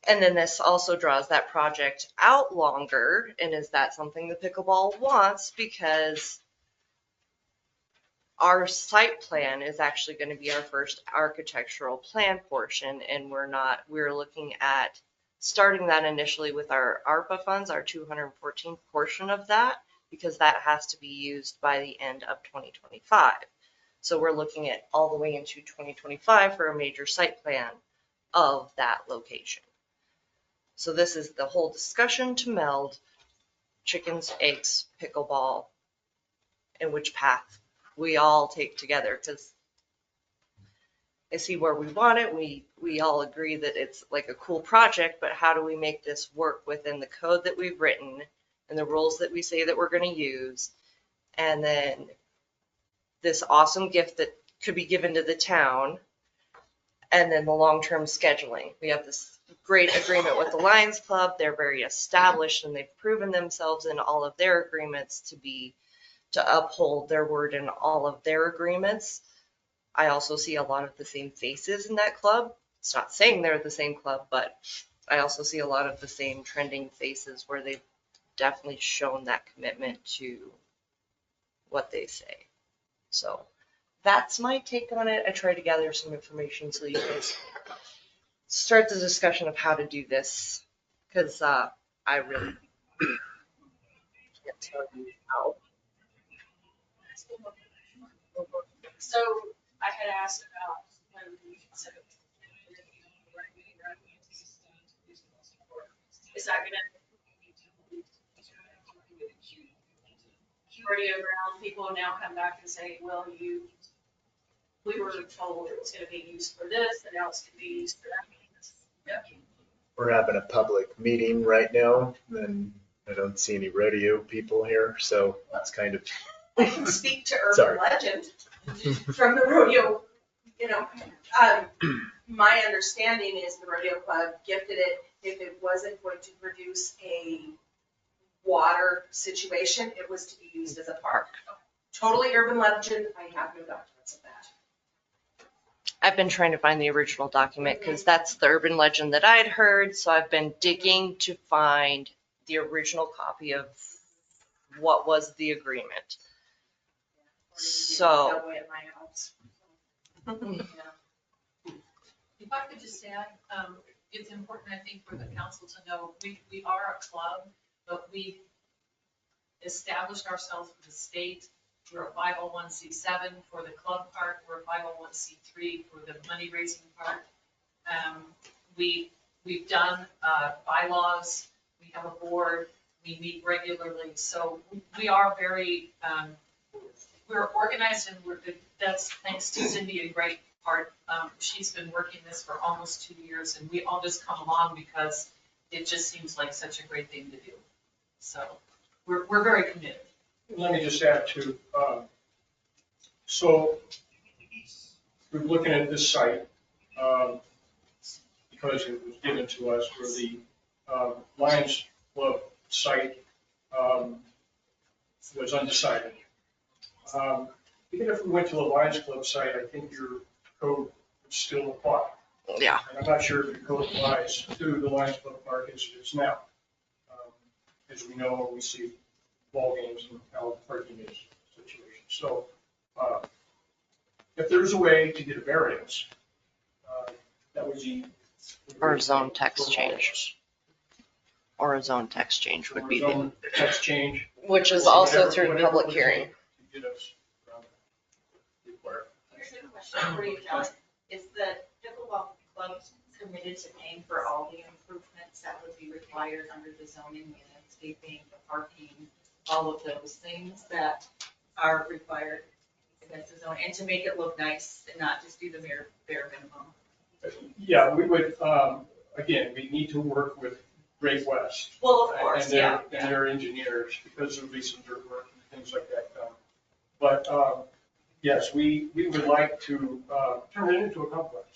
and then this also draws that project out longer. And is that something the pickleball wants? Because our site plan is actually going to be our first architectural plan portion, and we're looking at starting that initially with our ARPA funds, our 214 portion of that, because that has to be used by the end of 2025. So we're looking at all the way into 2025 for a major site plan of that location. So this is the whole discussion to meld chickens, eggs, pickleball, and which path we all take together, because I see where we want it. We all agree that it's like a cool project, but how do we make this work within the code that we've written and the rules that we say that we're going to use? And then this awesome gift that could be given to the town, and then the long-term scheduling. We have this great agreement with the Lions Club. They're very established and they've proven themselves in all of their agreements to be to uphold their word in all of their agreements. I also see a lot of the same faces in that club. It's not saying they're the same club, but I also see a lot of the same trending faces where they've definitely shown that commitment to what they say. So that's my take on it. I tried to gather some information so you guys start the discussion of how to do this, because I really can't tell you how. So I had asked about when we said is that gonna rodeo ground, people now come back and say, well, we were told it was gonna be used for this, and now it's gonna be used for that. We're having a public meeting right now, and I don't see any rodeo people here, so that's kind of. I can speak to urban Sorry. legend from the rodeo, my understanding is the rodeo club gifted it if it wasn't going to produce a water situation, it was to be used as a park. Totally urban legend, I have no documents of that. I've been trying to find the original document because that's the urban legend that I'd heard. So I've been digging to find the original copy of what was the agreement. So. That way at my house. If I could just add, it's important, I think, for the council to know, we are a club, but we established ourselves with the state. We're a 501c7 for the club part. We're a 501c3 for the money raising part. We've done bylaws. We have a board. We meet regularly. So we are very, we're organized, and that's thanks to Cindy, a great part. She's been working this for almost 2 years, and we all just come along because it just seems like such a great thing to do. So we're very committed. Let me just add to, so we're looking at this site, because it was given to us for the Lions Club site, was undecided. Even if we went to the Lions Club site, I think your code would still apply. Yeah. And I'm not sure if your code applies to the Lions Club Park as it is now. As we know, we see ball games and how parking is situation. So if there's a way to get a variance, that would be. Or a zone text change. Or a zone text change would be the. Text change. Which is also through public hearing. Get us around the requirement. Here's a question for you, John. Is the pickleball club committed to paying for all the improvements that would be required under the zoning, the landscaping, the parking, all of those things that are required against the zone, and to make it look nice and not just do the bare minimum? Yeah, we would, again, we need to work with Great West. Well, of course, and their engineers, because there'll be some dirt work and things like that done. But yes, we would like to turn it into a complex.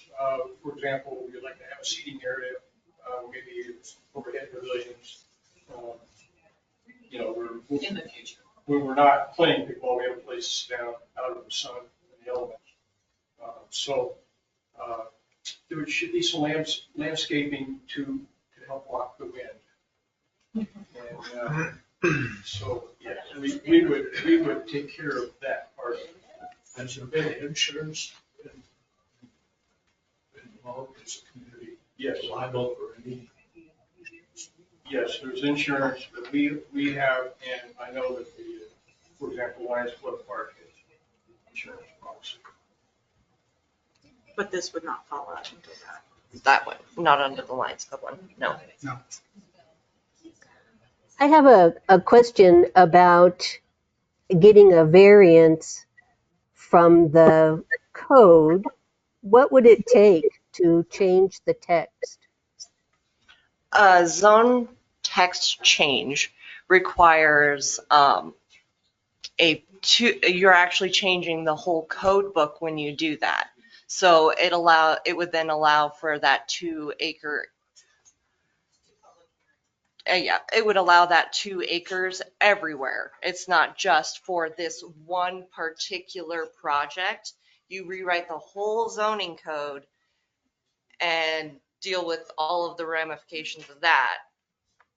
For example, we'd like to have a seating area, maybe overhead pavilions. We're In the future. When we're not playing pickleball, we have a place to sit down out of the sun and the elements. There should be some landscaping to help block the wind. And so, yes, we would take care of that part. Has there been insurance involved as a community? Yes. Liable for any? Yes, there's insurance that we have, and I know that for example, Lions Club Park has insurance policy. But this would not fall out into that. That one, not under the Lions Club one, no. No. I have a question about getting a variance from the code. What would it take to change the text? A zone text change requires you're actually changing the whole code book when you do that. So it would then allow for that 2 acre Yeah, it would allow that 2 acres everywhere. It's not just for this one particular project. You rewrite the whole zoning code and deal with all of the ramifications of that.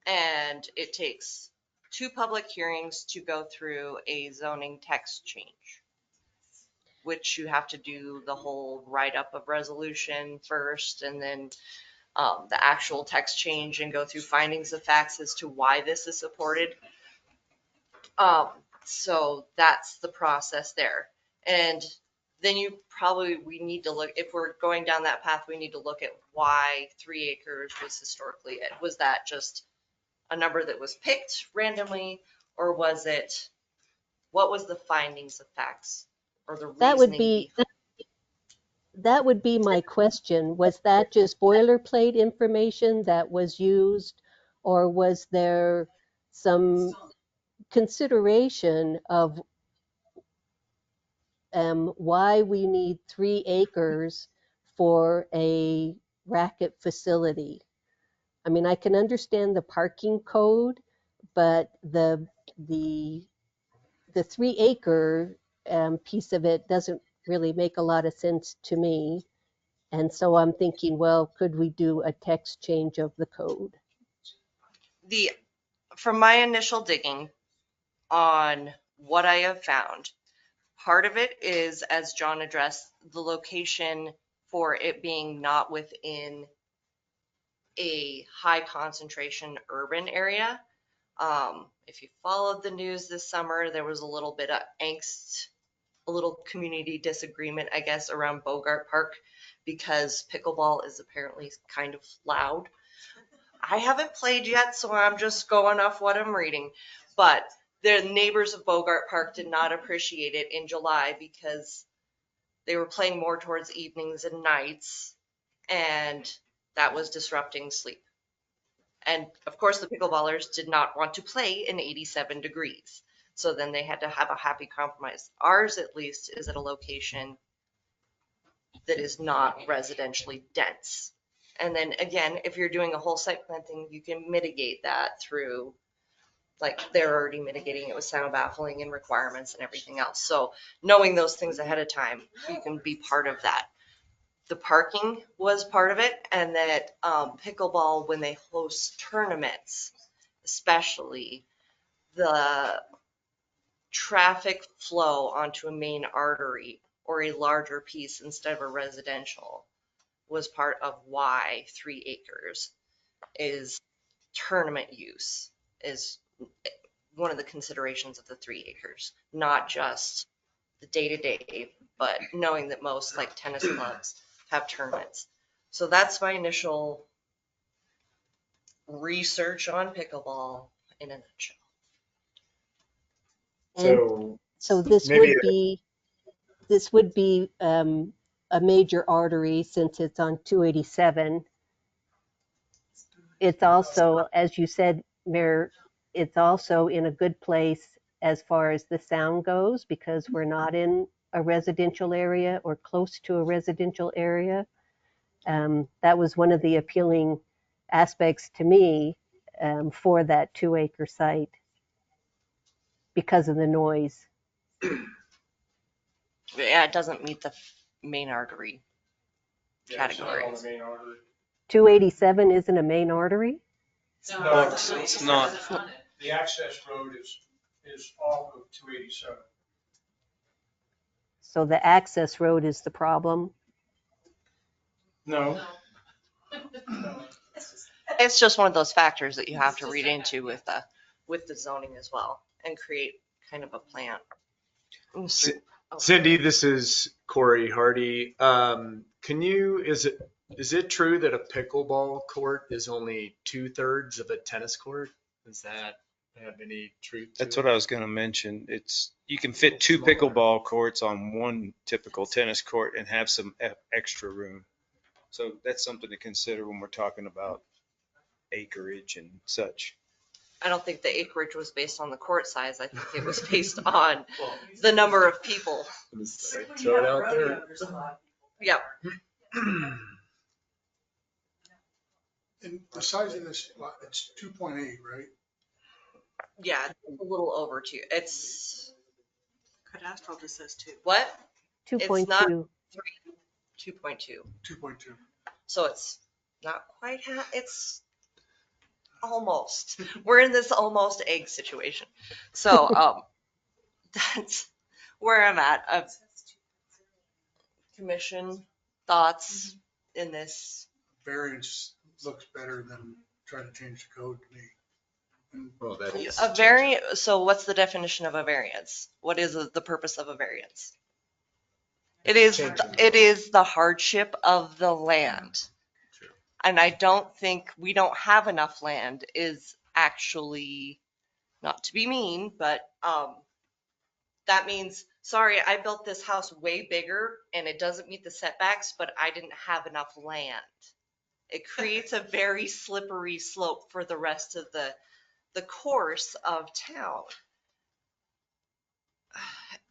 And it takes 2 public hearings to go through a zoning text change, which you have to do the whole write-up of resolution first, and then the actual text change, and go through findings of facts as to why this is supported. So that's the process there. And then we need to look, if we're going down that path, we need to look at why 3 acres was historically it. Was that just a number that was picked randomly, or was it, what was the findings of facts or the That would reasoning? that would be my question. Was that just boilerplate information that was used, or was there some consideration of why we need 3 acres for a racket facility? I mean, I can understand the parking code, but the 3 acre piece of it doesn't really make a lot of sense to me. And so I'm thinking, well, could we do a text change of the code? From my initial digging on what I have found, part of it is, as John addressed, the location for it being not within a high concentration urban area. If you followed the news this summer, there was a little bit of angst, a little community disagreement, I guess, around Bogart Park, because pickleball is apparently kind of loud. I haven't played yet, so I'm just going off what I'm reading. But the neighbors of Bogart Park did not appreciate it in July because they were playing more towards evenings and nights, and that was disrupting sleep. And of course, the pickleballers did not want to play in 87 degrees. So then they had to have a happy compromise. Ours, at least, is at a location that is not residentially dense. And then again, if you're doing a whole site plan thing, you can mitigate that through, like, they're already mitigating it with sound baffling and requirements and everything else. So knowing those things ahead of time, you can be part of that. The parking was part of it, and that pickleball, when they host tournaments, especially, the traffic flow onto a main artery or a larger piece instead of a residential was part of why 3 acres is tournament use, is one of the considerations of the 3 acres, not just the day-to-day, but knowing that most, like, tennis clubs have tournaments. So that's my initial research on pickleball in a nutshell. And so this would be a major artery since it's on 287. It's also, as you said, Mayor, it's also in a good place as far as the sound goes, because we're not in a residential area or close to a residential area. That was one of the appealing aspects to me for that 2 acre site, because of the noise. Yeah, it doesn't meet the main artery category. 287 isn't a main artery? No, it's not. The access road is off of 287. So the access road is the problem? No. It's just one of those factors that you have to read into with the zoning as well, and create kind of a plan. Cindy, this is Corey Hardy. Is it true that a pickleball court is only 2/3 of a tennis court? Does that have any truth to That's it? what I was going to mention. You can fit 2 pickleball courts on one typical tennis court and have some extra room. So that's something to consider when we're talking about acreage and such. I don't think the acreage was based on the court size. I think it was based on the number of people. Throw it out there. Yep. And the size of this lot, it's 2.8, right? Yeah, it's a little over two. It's, Cadastral just says 2. what? It's not 2.2. 2.2. 2.2. So it's not quite half, it's almost. We're in this almost egg situation. So, that's where I'm at. Commission thoughts in this. Variance looks better than trying to change the code to me. Well, that is. A variant, so what's the definition of a variance? What is the purpose of a variance? It is the hardship of the land. And I don't think we don't have enough land is actually, not to be mean, but that means, sorry, I built this house way bigger and it doesn't meet the setbacks, but I didn't have enough land. It creates a very slippery slope for the rest of the course of town.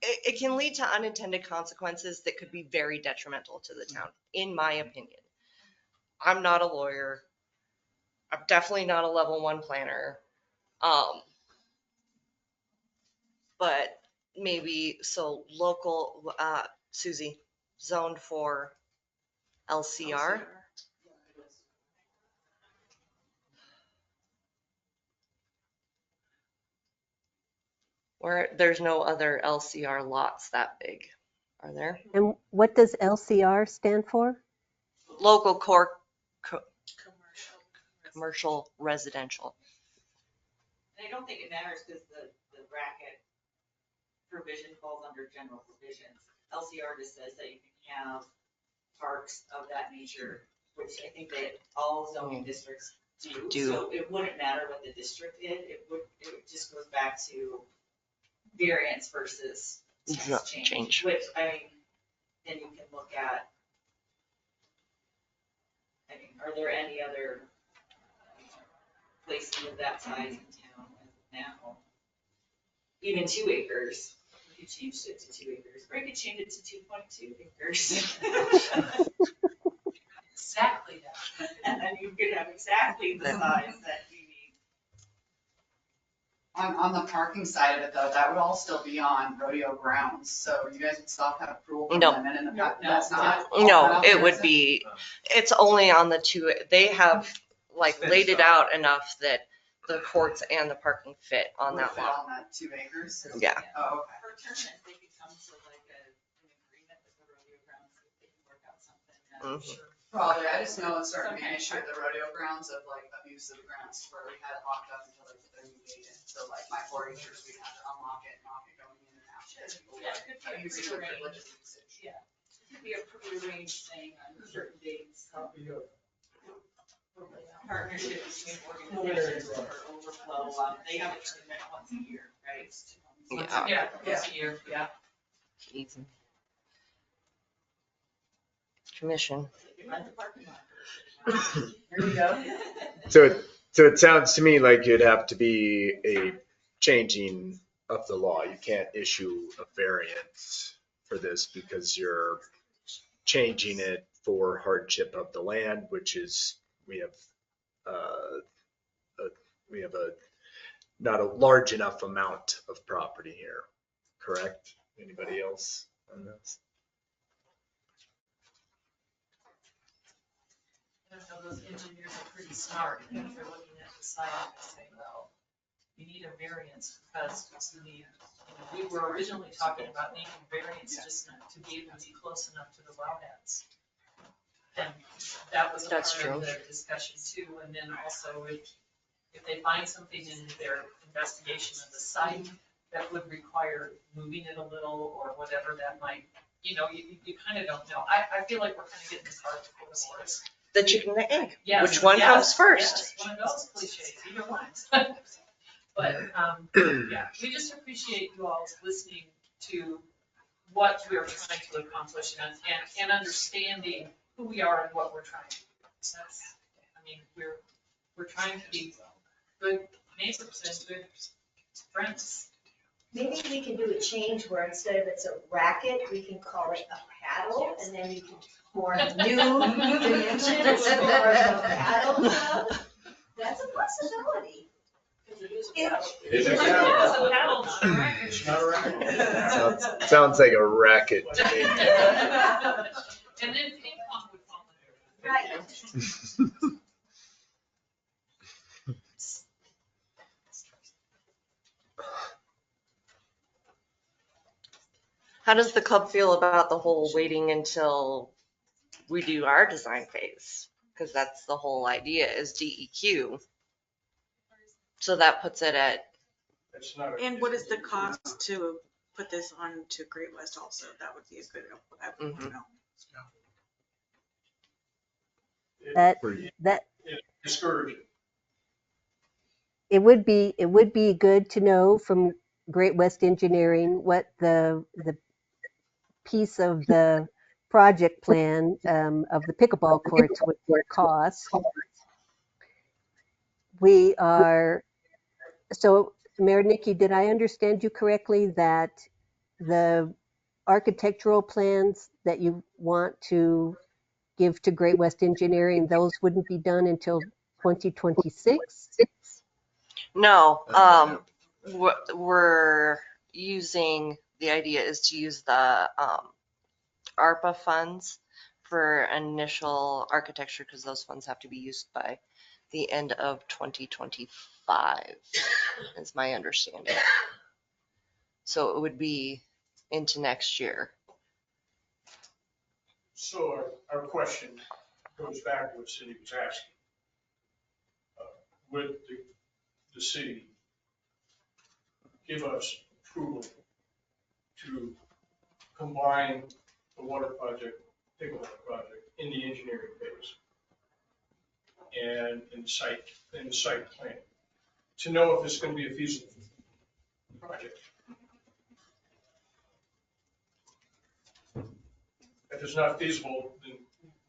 It can lead to unintended consequences that could be very detrimental to the town, in my opinion. I'm not a lawyer. I'm definitely not a level 1 planner. But maybe, so local, Susie, zoned for LCR. Where there's no other LCR lots that big, are there? And what does LCR stand for? Local core commercial residential. I don't think it matters because the bracket provision falls under general provisions. LCR just says that you can have parks of that nature, which I think that all zoning districts do. So it wouldn't matter what the district did. It just goes back to variance versus text change. Which, I mean, then you can look at, I mean, are there any other places of that size in town now? Even 2 acres, you could change it to 2 acres, or you could change it to 2.2 acres. Exactly that. And then you could have exactly the size that you need. On the parking side of it though, that would all still be on rodeo grounds, so you guys would still have to have approval from them and in the back, that's not. No, it would be, it's only on the 2, they have like laid it out enough that the courts and the parking fit on that lot. On that 2 acres? Yeah. Oh, okay. For tournaments, they could come to like an agreement with the rodeo grounds if they can work out something. Sure. Probably, I just know it's starting to be an issue at the rodeo grounds of like abuse of the grounds where we had it locked up until they put their new gate in. So like my 4-Hers, we had to unlock it and lock it going in and out. Yeah, it could be Abusing their prearranged. privileges and usage. Yeah, it could be a prearranged thing on certain dates. Partnership between organizations for overflow, they have a tournament once a year, right? Yeah. Once a year, yeah. Easy. Commission. There you go. So it sounds to me like it'd have to be a changing of the law. You can't issue a variance for this because you're changing it for hardship of the land, which is, we have a not a large enough amount of property here, correct? Anybody else on this? I don't know, those engineers are pretty smart, and if they're looking at the site, they say, well, you need a variance because you need, we were originally talking about needing variance just to be able to be close enough to the wellheads. And that was a part of the discussion too, and then also if they find something in their investigation of the site that would require moving it a little or whatever that might, you kind of don't know. I feel like we're kind of getting this hard before the horse. The chicken and the egg. Yes, Which one comes first? Yes, one of those cliches, either one. But, yeah, we just appreciate you all listening to what we're trying to accomplish and understanding who we are and what we're trying to do. That's, I mean, we're trying to be good neighbors and good friends. maybe we can do a change where instead of it's a racket, we can call it a paddle, and then you can more new dimensions for the paddle club. That's a possibility. It's a paddle, It's not a racket. Sounds like a racket to me. And then ping pong would fall in there. Right. How does the club feel about the whole waiting until we do our design phase? Because that's the whole idea is DEQ. So that puts it at, It's not. And what is the cost to put this on to Great West also? That would be a good, I would want to know. That Discouraging. it would be good to know from Great West Engineering what the piece of the project plan of the pickleball courts would cost. We are, so Mayor Nikki, did I understand you correctly that the architectural plans that you want to give to Great West Engineering, those wouldn't be done until 2026? no, we're using, the idea is to use the ARPA funds for initial architecture because those funds have to be used by the end of 2025 is my understanding. So it would be into next year. So our question goes back to what Cindy was asking. Would the city give us approval to combine the water project, pickleball project in the engineering phase and in the site plan to know if it's going to be a feasible project? If it's not feasible, then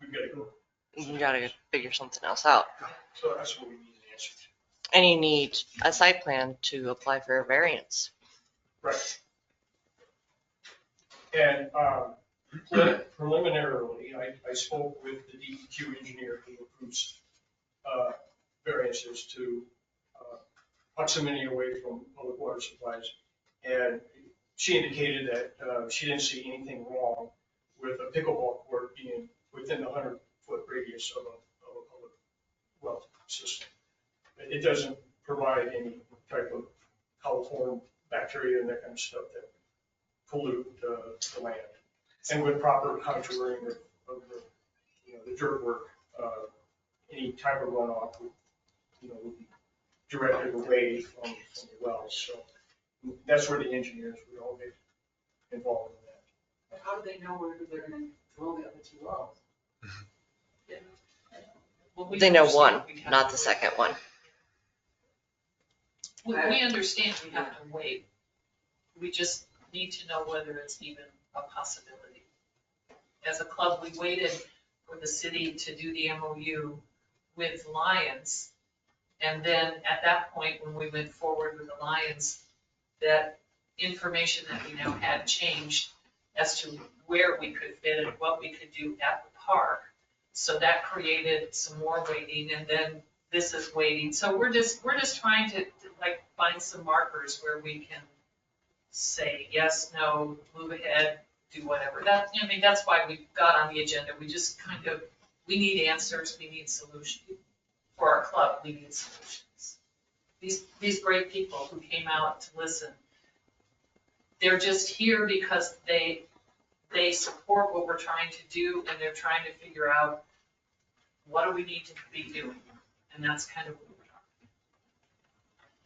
we've got to go. You gotta figure something else out. So that's what we need an answer to. And you need a site plan to apply for a variance. Right. And preliminarily, I spoke with the DEQ engineer who approves variances to proximity away from public water supplies. And she indicated that she didn't see anything wrong with a pickleball court being within the 100-foot radius of a public well system. It doesn't provide any type of coliform bacteria and that kind of stuff that pollute the land. And with proper contouring of the dirt work, any type of runoff would be directed away from the wells. So that's where the engineers would all get involved in that. But how do they know where they're going to drill the other two wells? Well, we They know understand one, we have not to the wait. second one. We understand we have to wait. We just need to know whether it's even a possibility. As a club, we waited for the city to do the MOU with Lions. And then at that point, when we went forward with the Lions, that information that we now had changed as to where we could fit and what we could do at the park. So that created some more waiting, and then this is waiting. So we're just trying to like find some markers where we can say yes, no, move ahead, do whatever. That's why we got on the agenda. We just we need answers, we need solutions. For our club, we need solutions. These great people who came out to listen, they're just here because they support what we're trying to do, and they're trying to figure out what do we need to be doing, and that's kind of what we're talking.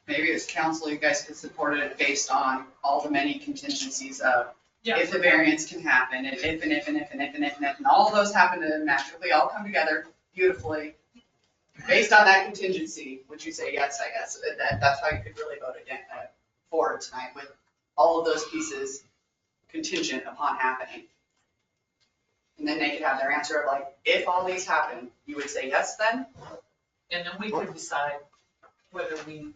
Maybe as council, you guys could support it based on all the many contingencies of if the variance can happen, and if, and all of those happen to magically all come together beautifully. Based on that contingency, would you say yes, I guess? That's how you could really vote again for tonight, with all of those pieces contingent upon happening. And then they could have their answer of like, if all these happen, you would say yes then? And then we could decide whether we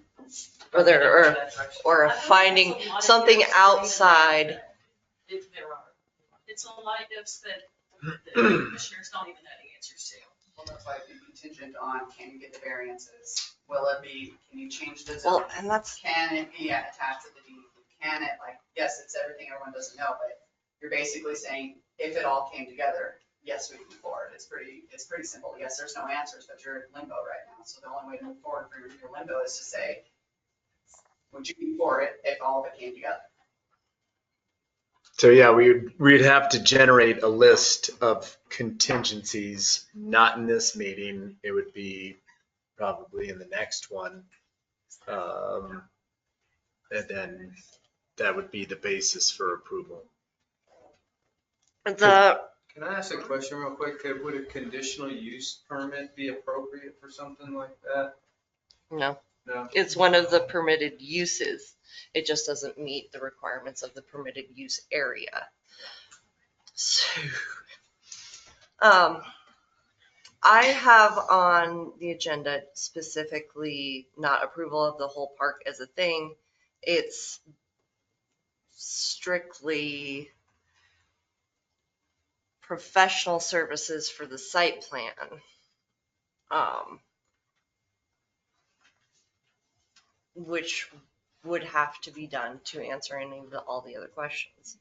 or finding something outside. If there are. It's a lot of ifs that the commissioners don't even know the answers to. Well, that's why it'd be contingent on, can you get the variances? Will it be, can you change the Well, zone? and that's, Can it be attached to the deed? Can it, like, yes, it's everything everyone doesn't know, but you're basically saying, if it all came together, yes, we can move forward. It's pretty simple. Yes, there's no answers, but you're in limbo right now. So the only way to move forward for your limbo is to say, would you be for it if all of it came together? So yeah, we'd have to generate a list of contingencies, not in this meeting. It would be probably in the next one. And then that would be the basis for approval. the, Can I ask a question real quick? Would a conditional use permit be appropriate for something like that? no, No. it's one of the permitted uses. It just doesn't meet the requirements of the permitted use area. So, I have on the agenda specifically not approval of the whole park as a thing. It's strictly professional services for the site plan. Which would have to be done to answer all the other questions.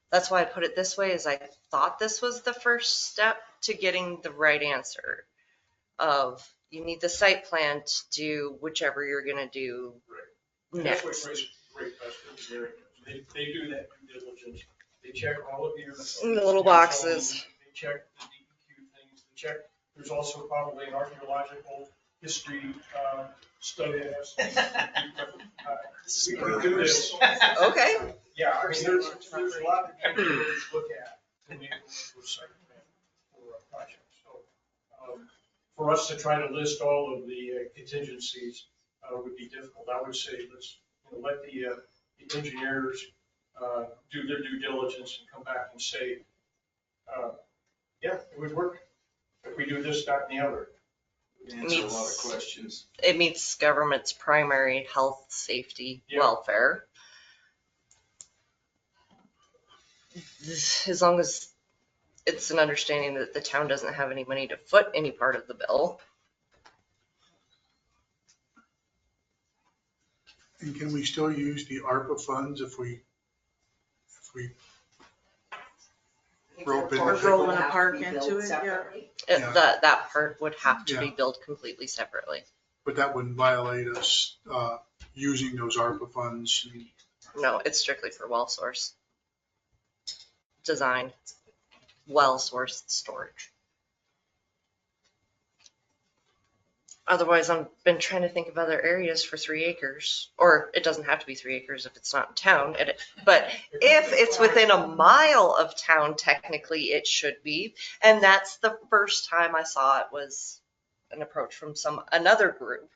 That's why I put it this way, is I thought this was the first step to getting the right answer of you need the site plan to do whichever you're gonna do And that's what next. Great Western is very good. They do that due diligence. They check all of your. The little boxes. They check the DEQ things. They check, there's also probably an archaeological history study that has. We can do this. Okay. Yeah, I mean, there's a lot of things to look at to make a site plan for a project. So for us to try to list all of the contingencies would be difficult. I would say let's let the engineers do their due diligence and come back and say, yeah, it would work if we do this, that, and the other. Answer a lot of questions. It meets government's primary health, safety, Yeah. welfare. As long as it's an understanding that the town doesn't have any money to foot any part of the bill. And can we still use the ARPA funds if we rope in? Or rolling a park into it, yeah. Yeah. That part would have to be billed completely separately. But that wouldn't violate us using those ARPA funds. No, it's strictly for well source design, well source storage. Otherwise, I've been trying to think of other areas for 3 acres, or it doesn't have to be 3 acres if it's not in town. But if it's within a mile of town, technically it should be. And that's the first time I saw it was an approach from another group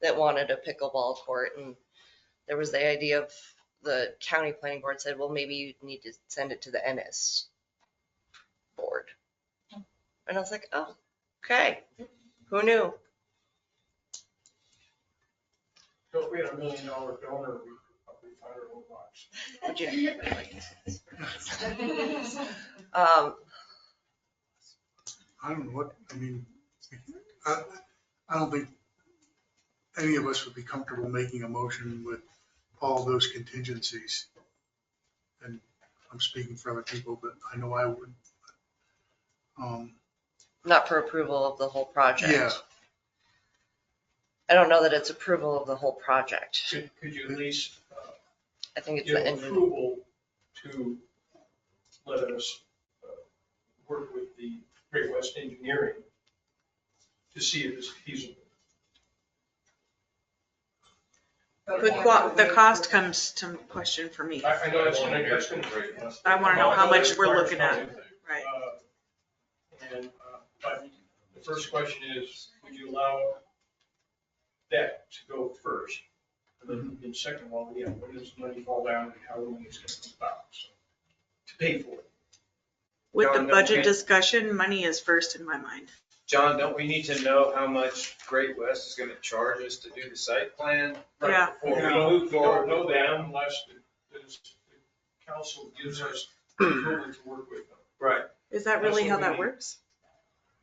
that wanted a pickleball court. And there was the idea of the county planning board said, well, maybe you need to send it to the Ennis board. And I was like, oh, okay. Who knew? So if we had $1 million donor, we could probably find our own box. Would you? I don't know I don't think any of us would be comfortable making a motion with all those contingencies. And I'm speaking for other people, but I know I would. Not for approval of the whole project. Yeah. I don't know that it's approval of the whole project. Could you at least I think it's give the end. approval to let us work with the Great West Engineering to see if it's feasible? The cost comes to question for me. I know that's going to. I want to know how much we're looking at. Right. And, but the first question is, would you allow that to go first? And then second of all, yeah, when does the money fall down and how the money is going to come out? So, to pay for it. With the budget discussion, money is first in my mind. John, don't we need to know how much Great West is gonna charge us to do the site plan? Yeah. Before we We move don't forward know with that them? unless the council gives us approval to work with them. Right. Is that That's really what how we that need. works?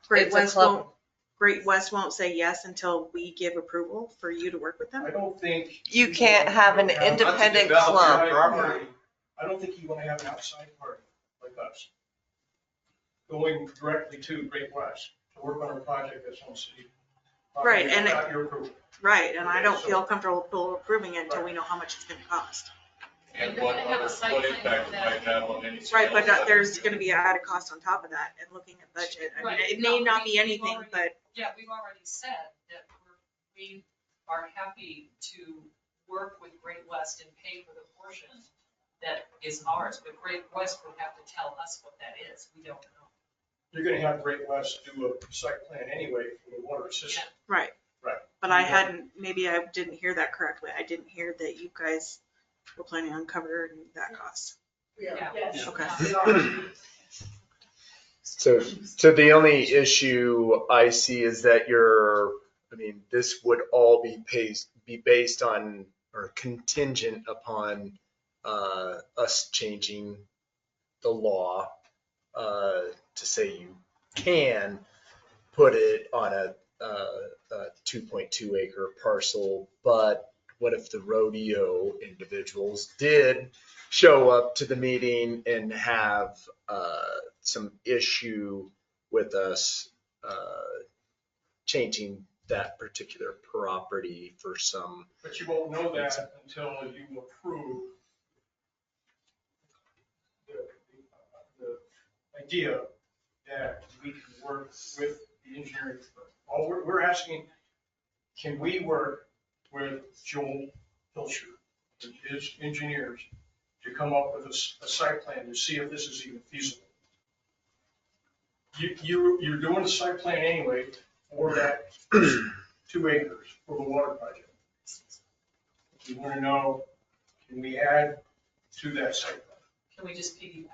Great It's a West club. won't, Great West won't say yes until we give approval for you to work with them? I don't think. You can't have an independent club. Property. I don't think you want to have an outside party like us going directly to Great West to work on a project that's on city. property Right, and without your approval. Right, and I don't feel comfortable approving it until we know how much it's gonna cost. And what impact it might have on anything. Right, but else that there's we're gonna be doing. an added cost on top of that and looking at budget. I mean, Right. it may No, not be we've anything, already- but Yeah, we've already said that we are happy to work with Great West and pay for the portion that is ours, but Great West would have to tell us what that is. We don't know. You're gonna have Great West do a site plan anyway for the water system. right. Right. But I hadn't, maybe I didn't hear that correctly. I didn't hear that you guys were planning on covering that cost. Yeah. Yes. Okay. So the only issue I see is that this would all be based on or contingent upon us changing the law to say you can put it on a 2.2 acre parcel, but what if the rodeo individuals did show up to the meeting and have some issue with us changing that particular property for some. But you won't know that until you approve the idea that we can work with the engineering firm. All we're asking, can we work with Joel Hilscher and his engineers to come up with a site plan to see if this is even feasible? You're doing a site plan anyway for that 2 acres for the water project. We want to know, can we add to that site plan? Can we just piggyback?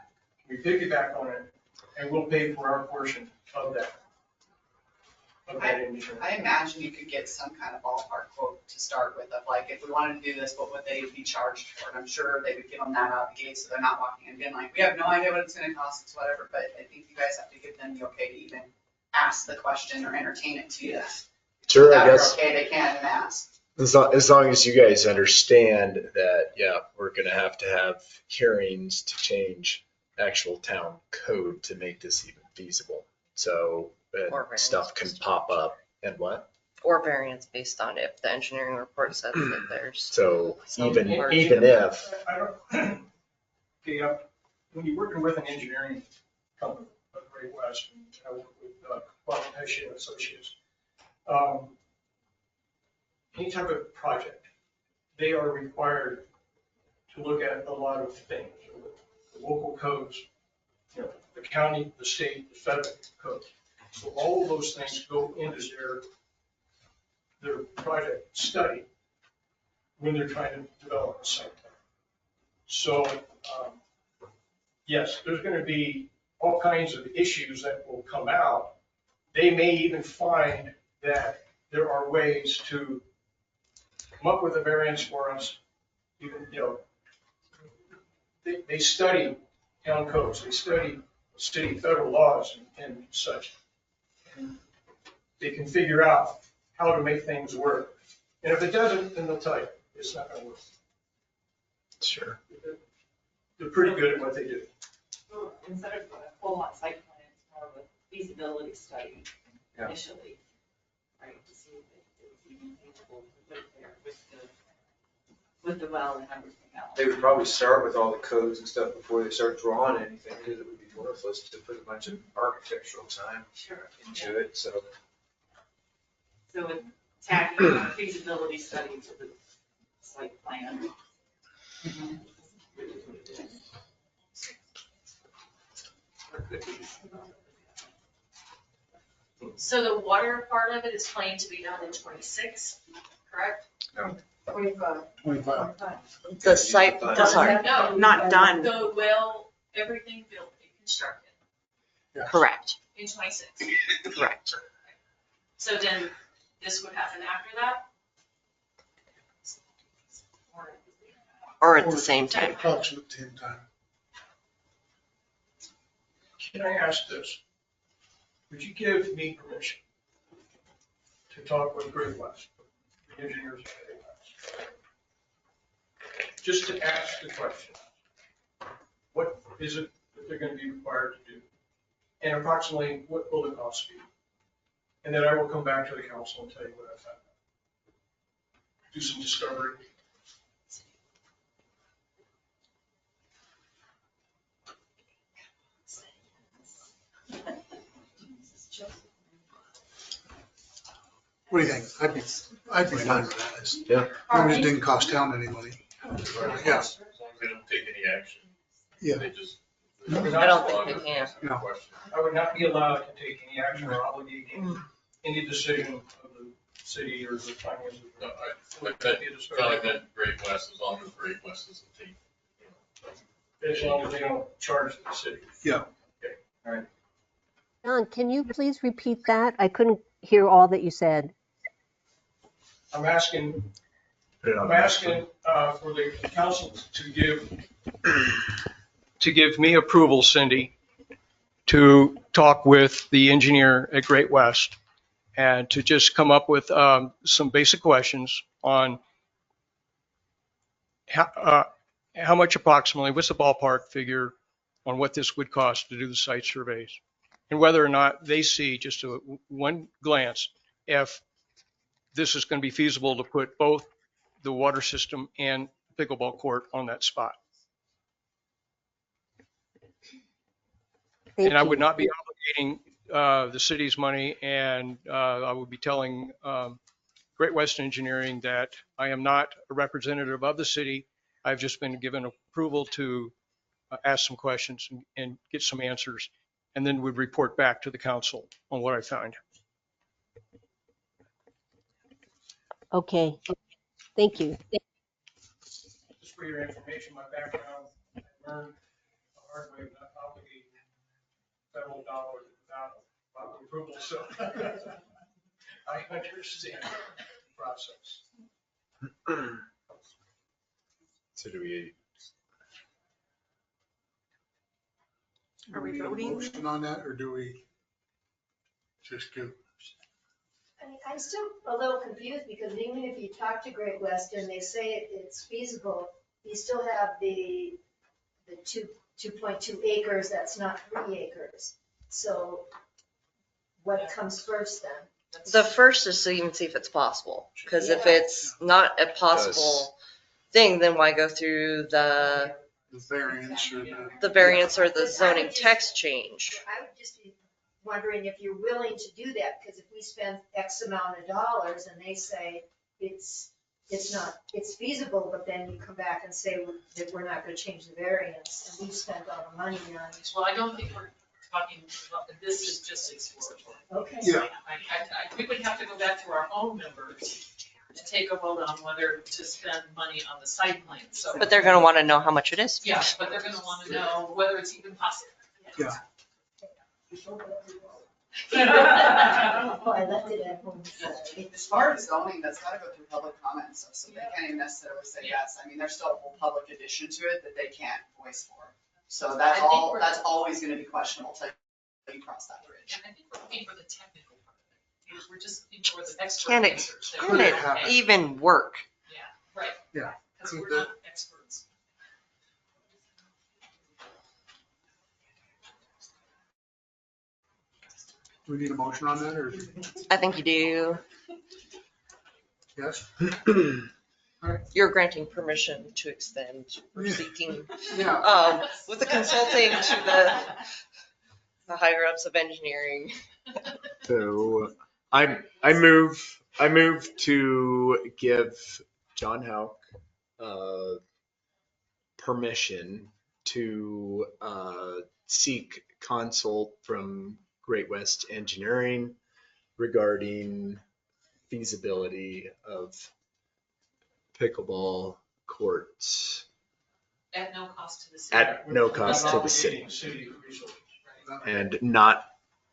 We piggyback on it and we'll pay for our portion of that. Engineering. I imagine you could get some kind of ballpark quote to start with of like, if we wanted to do this, what would they be charged for? And I'm sure they would give them that out of the gate, so they're not walking in being like, we have no idea what it's gonna cost, it's whatever, but I think you guys have to give them the okay to even ask the question or entertain it to you. Sure, I Without guess. your okay, they can't even ask. As long as you guys understand that, yeah, we're gonna have to have hearings to change actual town code to make this even feasible. So stuff can pop up and what? Or variance based on if the engineering report says that there's. So some even hardship. if, I don't, okay, when you're working with an engineering company, like Great West, and I work with Bob Pesci and Associates, any type of project, they are required to look at a lot of things, the local codes, the county, the state, the federal codes. So all of those things go into their project study when they're trying to develop a site plan. So, yes, there's going to be all kinds of issues that will come out. They may even find that there are ways to come up with a variance for us. Even, they study town codes, they study state federal laws and such. And they can figure out how to make things work. And if it doesn't, then they'll tell you it's not going to work. sure. They're pretty good at what they do. So instead of a full-on site plan, it's more of a feasibility study initially, right? To see if it's even feasible to live there with the well and everything else. They would probably start with all the codes and stuff before they start drawing anything, because it would be worthless to put a bunch of architectural time into it, so. So with tagging a feasibility study to the site plan. So the water part of it is planned to be done in 26, correct? 25. The site, sorry, No, Not done. the well, everything built and constructed correct, in 26. correct. So then this would happen after that? Or at the same time. Approximate same time. Can I ask this? Would you give me permission to talk with Great West, the engineers at Great West? Just to ask the question, what is it that they're going to be required to do? And approximately, what will the cost be? And then I will come back to the council and tell you what I found out. Do some discovery. What do you think? I'd be fine with that. Yeah. As long as it didn't cost town any money. Yeah. As long as they don't take any action. Yeah. They just. I don't think they can. No. I would not be allowed to take any action or obligate any decision of the city or the finances. No, I meant Great West, as long as Great West doesn't take. As long as they don't charge the city. Yeah. Okay, all right. Don, can you please repeat that? I couldn't hear all that you said. I'm asking for the council to give me approval, Cindy, to talk with the engineer at Great West and to just come up with some basic questions on how much approximately, what's the ballpark figure on what this would cost to do the site surveys? And whether or not they see just one glance if this is going to be feasible to put both the water system and pickleball court on that spot. Thank And I you. would not be obligating the city's money, and I would be telling Great West Engineering that I am not a representative of the city. I've just been given approval to ask some questions and get some answers, and then would report back to the council on what I found. Okay, thank you. Just for your information, my background, I learned the hard way not obligating federal dollars without approval, so I understand the process. So do we? Are we Do need a voting? motion on that, or do we just go? I mean, I'm still a little confused because even if you talk to Great West and they say it's feasible, you still have the 2.2 acres, that's not 3 acres. So what comes first then? The first is so you can see if it's possible. Because if it's not a possible thing, then why go through the variance or the variance or the zoning text change? I would just be wondering if you're willing to do that, because if we spend X amount of dollars and they say it's feasible, but then you come back and say that we're not gonna change the variance, and we've spent all the money on it. Well, I don't think we're talking about, this is just exploratory. Okay. Yeah. We would have to go back to our own members to take a vote on whether to spend money on the site plan, so. But they're gonna wanna know how much it is. Yeah, but they're gonna wanna know whether it's even possible. Yeah. Oh, I left it at home. As far as zoning, that's gotta go through public comments, so they can't even necessarily say yes. I mean, there's still a whole public addition to it that they can't voice for. So that's that's always gonna be questionable till you cross that bridge. And I think we're looking for the technical part of it. We're just looking for the expert Can it, answers. can it even work? Yeah, right. Yeah. Because we're not experts. Do we need a motion on that, or I think you do. yes? You're granting permission to extend or seeking, Yeah. with the consulting to the higher ups of engineering. So I move to give John Houck permission to seek consult from Great West Engineering regarding feasibility of pickleball courts At no cost to the city. at no cost to the city, City resources. and not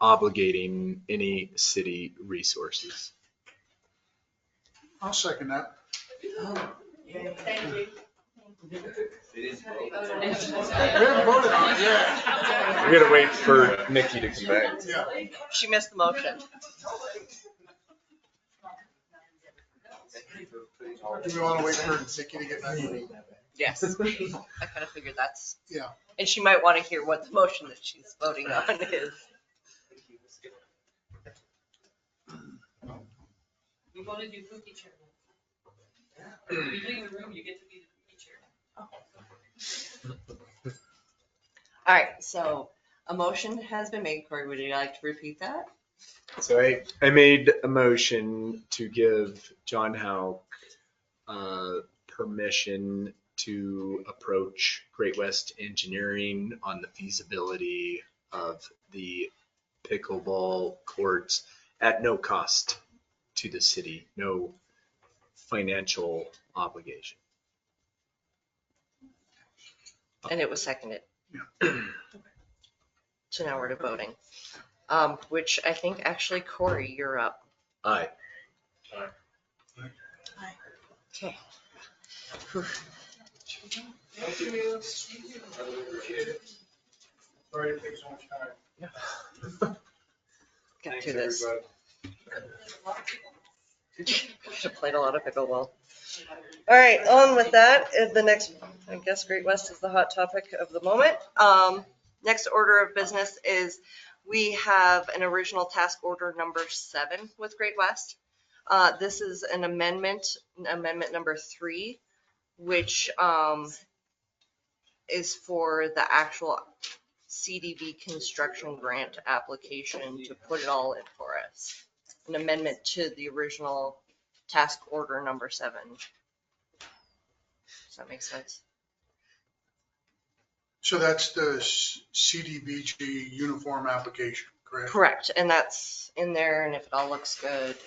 obligating any city resources. I'll second that. Thank you. We haven't voted on it yet. We're gonna wait for Nikki to come back. Yeah. She missed the motion. Do we want to wait for Nikki to get back? Yes. I kind of figured that's. Yeah. And she might want to hear what the motion that she's voting on is. We want to do cookie chair. You leave the room, you get to be the cookie chair. All right, so a motion has been made. Corey, would you like to repeat that? So I made a motion to give John Howe permission to approach Great West Engineering on the feasibility of the pickleball courts at no cost to the city, no financial obligation. And it was seconded. Yeah. So now we're to voting. Which I think actually, Corey, you're up. Aye. Okay. Thank you. Appreciate it. Sorry to take so much time. Get through this. Should have played a lot of pickleball. All right, on with that. The next, I guess Great West is the hot topic of the moment. Next order of business is we have an original task order number 7 with Great West. This is an amendment number 3, which is for the actual CDB construction grant application to put it all in for us. An amendment to the original task order number 7. Does that make sense? So that's the CDBG uniform application, correct? Correct, and that's in there, and if it all looks good.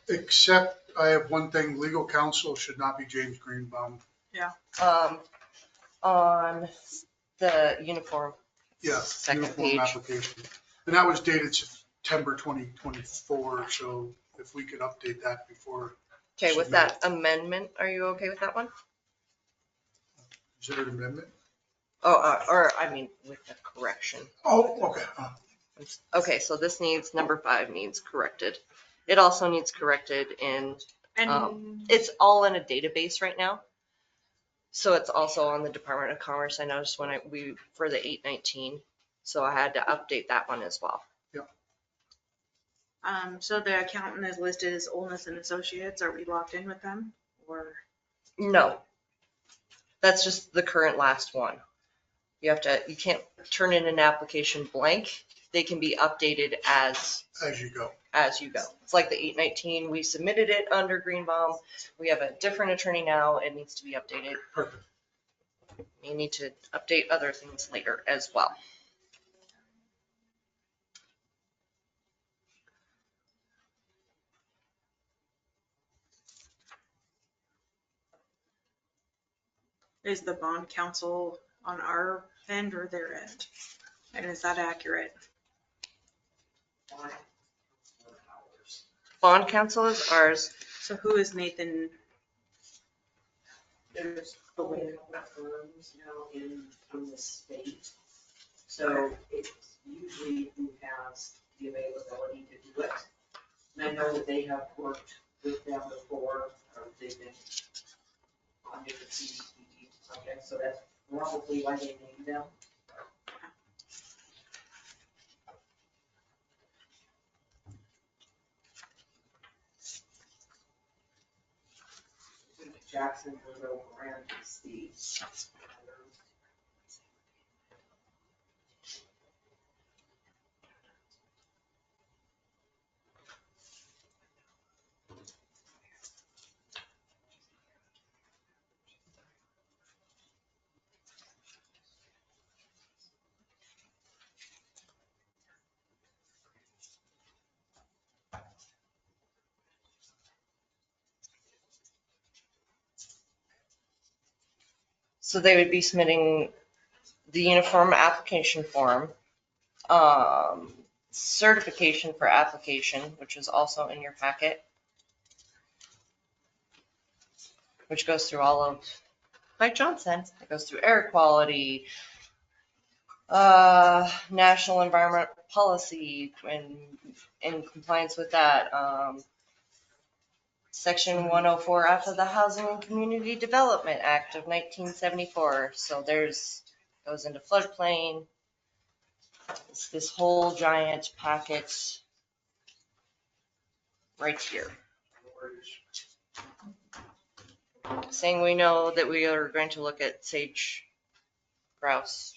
Except I have one thing, legal counsel should not be James Greenbaum. On the uniform. Yeah, Second uniform page. application. And that was dated September 2024, so if we could update that before. Okay, with that amendment, are you okay with that one? Is there an amendment? Oh, or I mean, with the correction. Oh, okay. Okay, so this needs, number 5 needs corrected. It also needs corrected in, it's all in a database right now. So it's also on the Department of Commerce. I noticed when for the 819, so I had to update that one as well. So the accountant is listed as Ennis and Associates. Are we locked in with them or? No, that's just the current last one. You can't turn in an application blank. They can be updated as you go. It's like the 819, we submitted it under Greenbaum. We have a different attorney now. It needs to be updated. Perfect. You need to update other things later as well. Is the bond counsel on our end or their end? And is that accurate? Bond counsel is ours. So who is Nathan? There's only a couple of firms now in the state. So it's usually who has the availability to do it. And I know that they have worked with them before, or they've been on different CDBG projects, so that's probably why they named them. Jackson, Rizzo, Grant, and Steve. So they would be submitting the uniform application form, certification for application, which is also in your packet, which goes through all of, like John said, it goes through air quality, national environment policy, and in compliance with that, Section 104F of the Housing and Community Development Act of 1974. So goes into floodplain. It's this whole giant packet right here, saying we know that we are going to look at sage grouse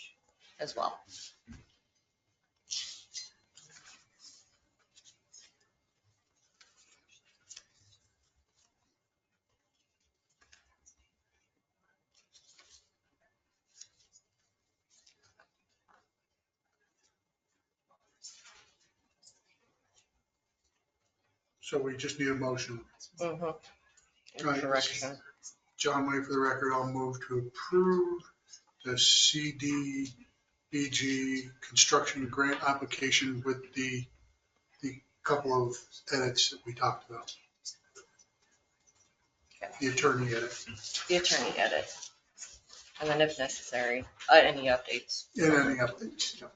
as well. So we just need a motion. Mm-hmm. Right. Correction. John Way, for the record, I'll move to approve the CDBG construction grant application with the couple of edits that we talked about. Okay. The attorney edit. The attorney edit. And then if necessary, any updates. And any updates. Yeah.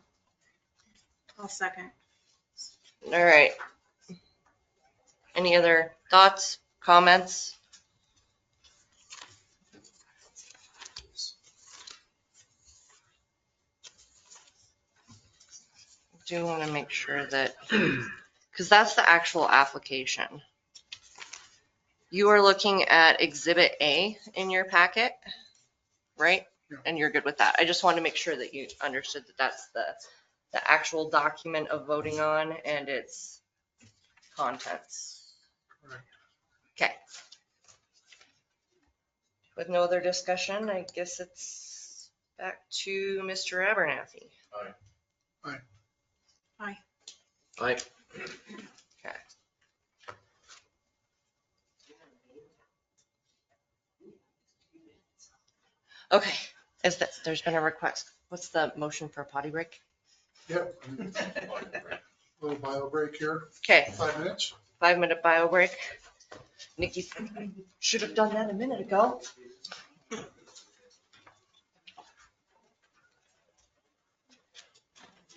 I'll second. All right. Any other thoughts, comments? I do want to make sure that, because that's the actual application. You are looking at Exhibit A in your packet, right? Yeah. And you're good with that. I just wanted to make sure that you understood that that's the actual document of voting on and its contents. Correct. Okay. With no other discussion, I guess it's back to Mr. Abernathy. Aye. Aye. Aye. Okay. Okay, there's been a request. What's the motion for a potty break? Yep. Little bio break here. Okay, 5 minutes. 5-minute bio break. Nikki should have done that a minute ago.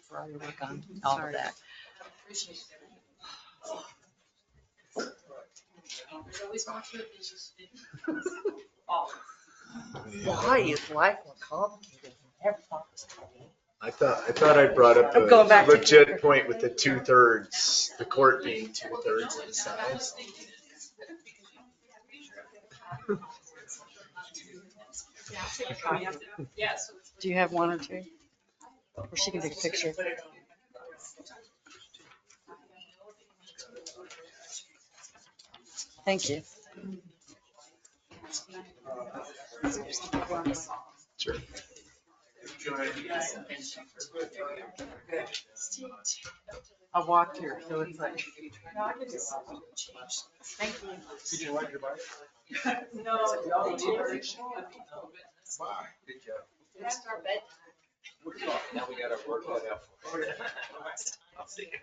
For all your work on all of that. Why is life more complicated than I ever thought it was going to be? I thought I brought up I'm going back a to legit point with the 2/3, the court being 2/3 of the size. Do you have one or two? Or she can take a picture. Thank you. Sure. I walked here, so it's like. Thank you. Did you like your bike? No. Bye. Good job. That's our bedtime. Now we gotta work that out. I'll see you.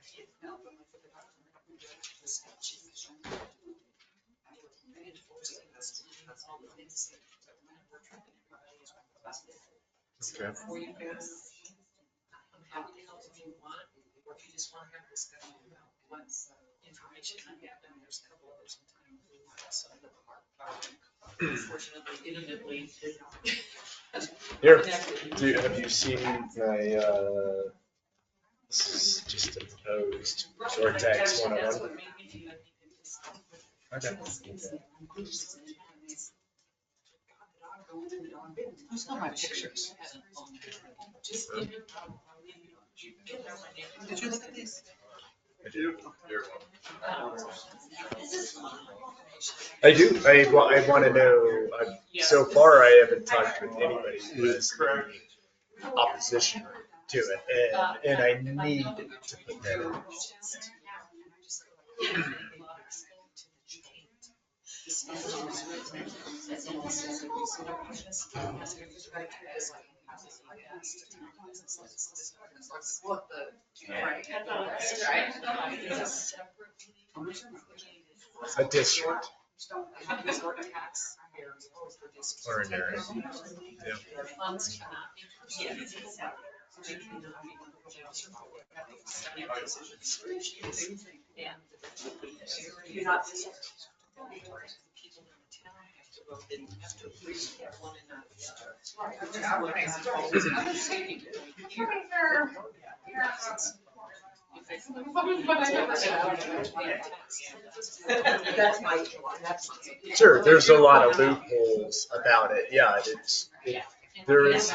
Okay. I'm happy to help if you want, or if you just want to have a discussion about what information I have, and there's a couple others in town who also end up unfortunately intimately. Here, have you seen my, this is just a proposed Vortex 101? Okay. Who's got my pictures? Did you look at these? I do. I do. I want to know. So far, I haven't talked with anybody who has any opposition to it, and I need to put that in. A district. Or an area. Yeah. Sure, there's a lot of loopholes about it. Yeah, there is.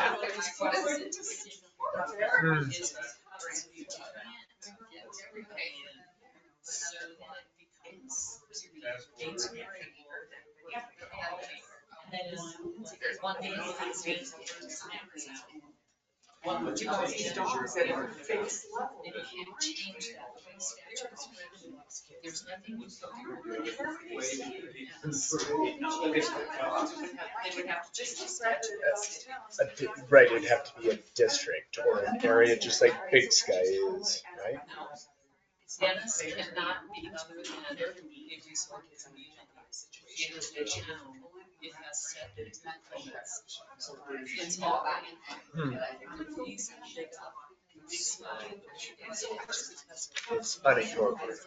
Right, it'd have to be a district or an area, just like Big Sky is, right? Ennis cannot be other than a resort community. It is a town. It has set its limits. It's all. It's unincorporated.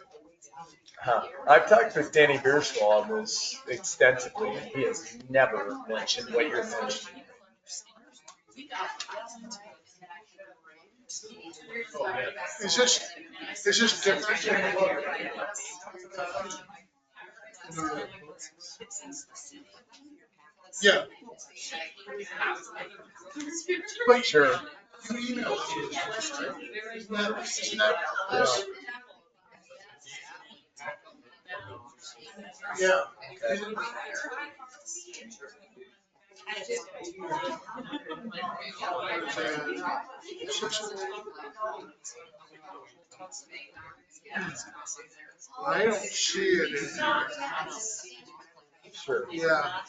Huh. I've talked with Danny Beerswell on this extensively. He has never mentioned what you're mentioning. Is this different than what? Yeah. But sure. You emailed it. Isn't that this? Yeah. I don't see it in here. Sure. Yeah.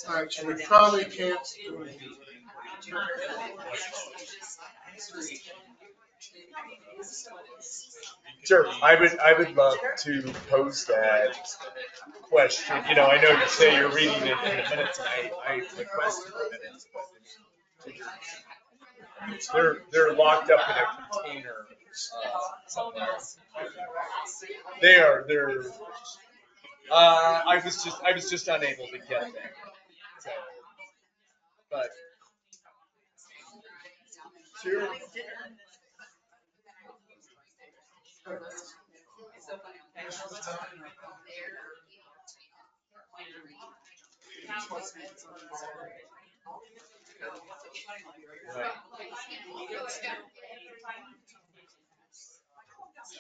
All right, so we probably can't do it. Sure, I would love to pose that question. You know, I know you say you're reading it in the minutes, and I requested the minutes, but they're locked up in a container somewhere. They're. I was just unable to get there. So, but sure.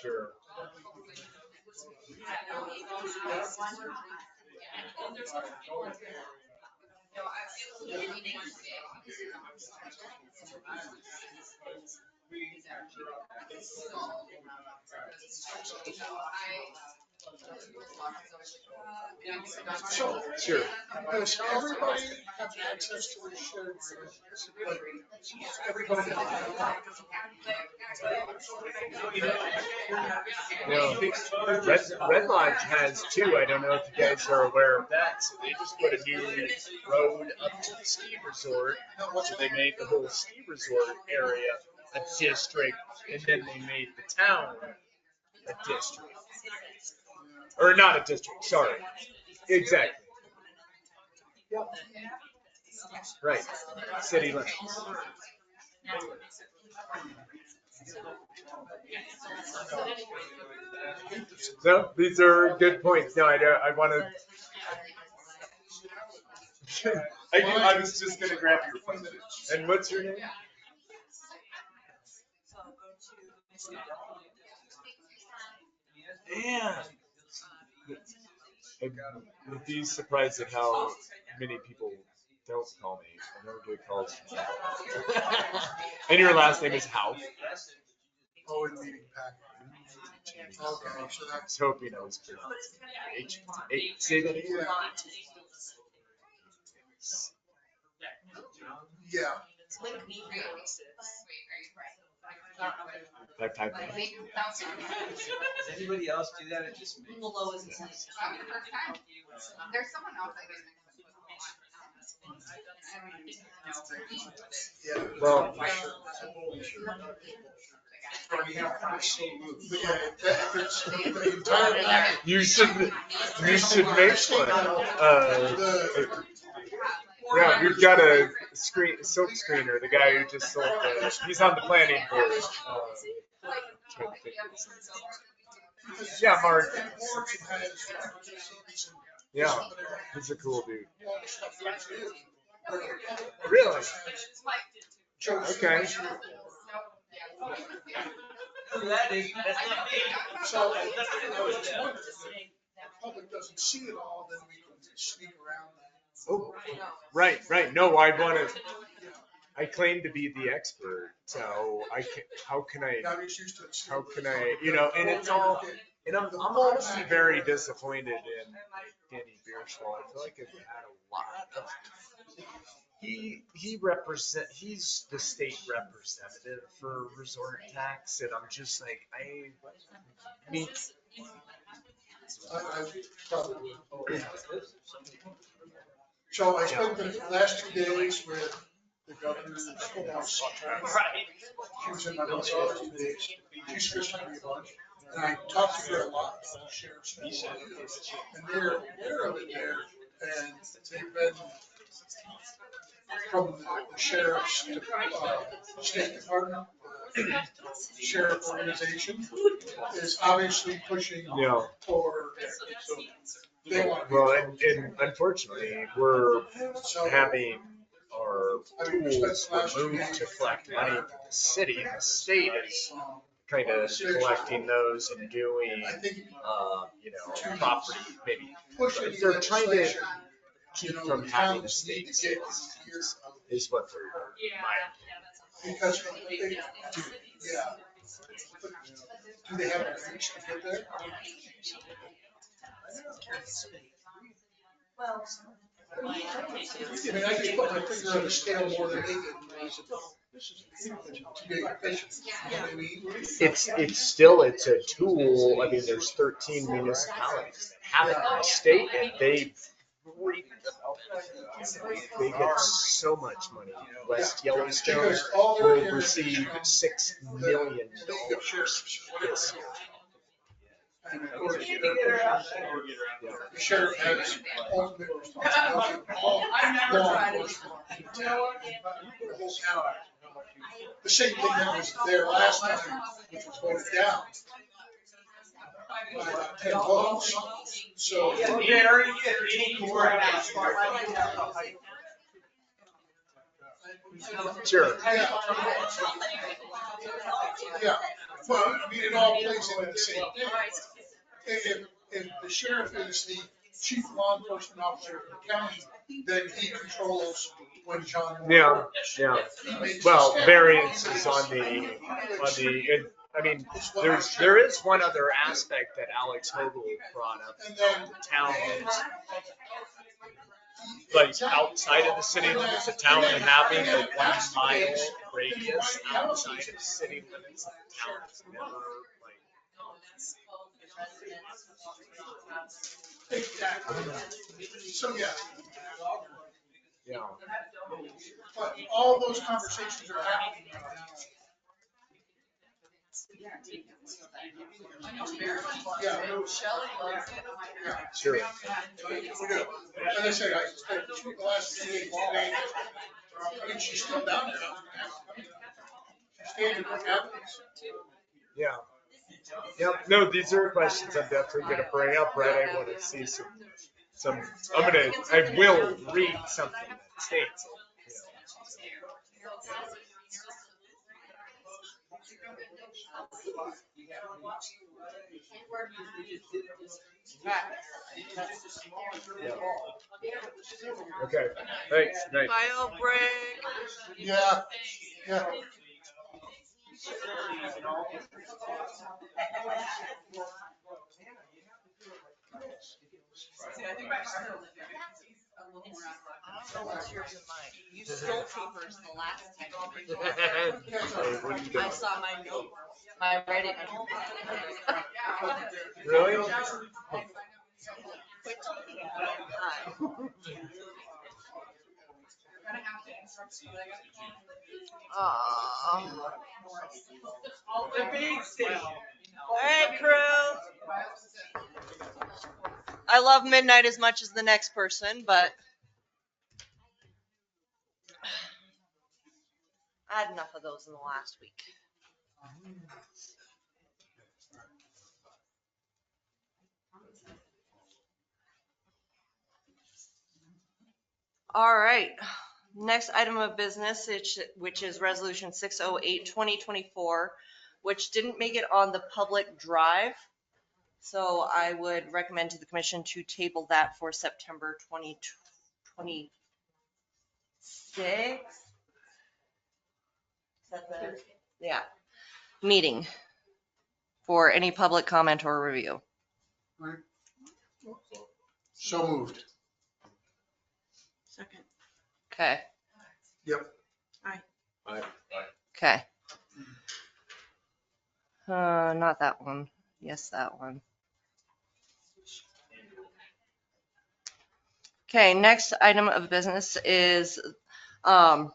Sure. Sure. Does everybody have access to the shared grid? Everybody. No, Red Lodge has two. I don't know if you guys are aware of that. So they just put a new road up to the ski resort. So they made the whole ski resort area a district, and then they made the town a district. Or not a district, sorry. Exactly. Right. City limits. No, these are good points. No, I want to. I was just going to grab your phone. And what's your name? Yeah. I'd be surprised at how many people don't call me. I never get calls from you. And your last name is Howe. Oh, in meeting packet. Okay, so I was hoping I was pronouncing it. Say that again. Yeah. I typed it. Does anybody else do that? It just makes. There's someone else I didn't. Well, you should make one. Yeah, we've got a silk screener, the guy who just sold he's on the planning board. Yeah, Mark. Yeah, he's a cool dude. Really? Okay. That is, that's not me. So, public doesn't see it all, then we can sneak around that. Oh, right. No, I claim to be the expert, so how can I, and it's all, and I'm honestly very disappointed in Danny Beerschwall. I feel like I've had a lot of, he's the state representative for resort tax, and I'm just like, I mean, I probably would. So I spent the last 2 days with the governor's house. She was in my office 2 days. She's fishing me a bunch. And I talked to her a lot about the sheriff's. And they're aware of it there. And they've been from the sheriff's state department, sheriff organization is obviously pushing for. They want to. Well, and unfortunately, we're having our tools removed to collect money from the city, and the state is kind of collecting those and doing, property, maybe. They're trying to keep from having a state sales, is what they're, Because do they have a reach to get there? Well. I mean, I just put my finger on the scale more than they did. This is too big a fish. You know what I mean? It's a tool. I mean, there's 13 municipalities that have it in the state, and they get so much money. West Yellowstone will receive $6 million this year. And of course, the sheriff has ultimate responsibility for all law enforcement. The whole county. The same thing that was there last time, which was voted down. By 10 votes. So. Sure. Yeah, well, I mean, it all plays into the same thing. If the sheriff is the chief law enforcement officer of the county, then he controls when John. Yeah. Well, variances on the, and, I mean, there is one other aspect that Alex Hogel brought up. The town is, like, outside of the city limits, the town having a 1 mile radius outside of city limits, the town is never, like. So, yeah. Yeah. But all those conversations are happening right now. Yeah. Sure. We do. As I say, I spent the last 2 days today. I mean, she's still down there. She's standing for cabinets. Yeah. Yep. No, these are questions I'm definitely going to bring up, right? I want to see some, I will read something that states it. Okay, thanks. Nice. File break. Yeah. You stole papers the last time. I saw my note, my writing. Really? The big city. All right, crew. I love midnight as much as the next person, but I had enough of those in the last week. All right. Next item of business, which is resolution 608/2024, which didn't make it on the public drive. So I would recommend to the commission to table that for September 2026. Yeah, meeting for any public comment or review. So moved. Second. Okay. Yep. Aye. Okay. Not that one. Yes, that one. Okay, next item of business is a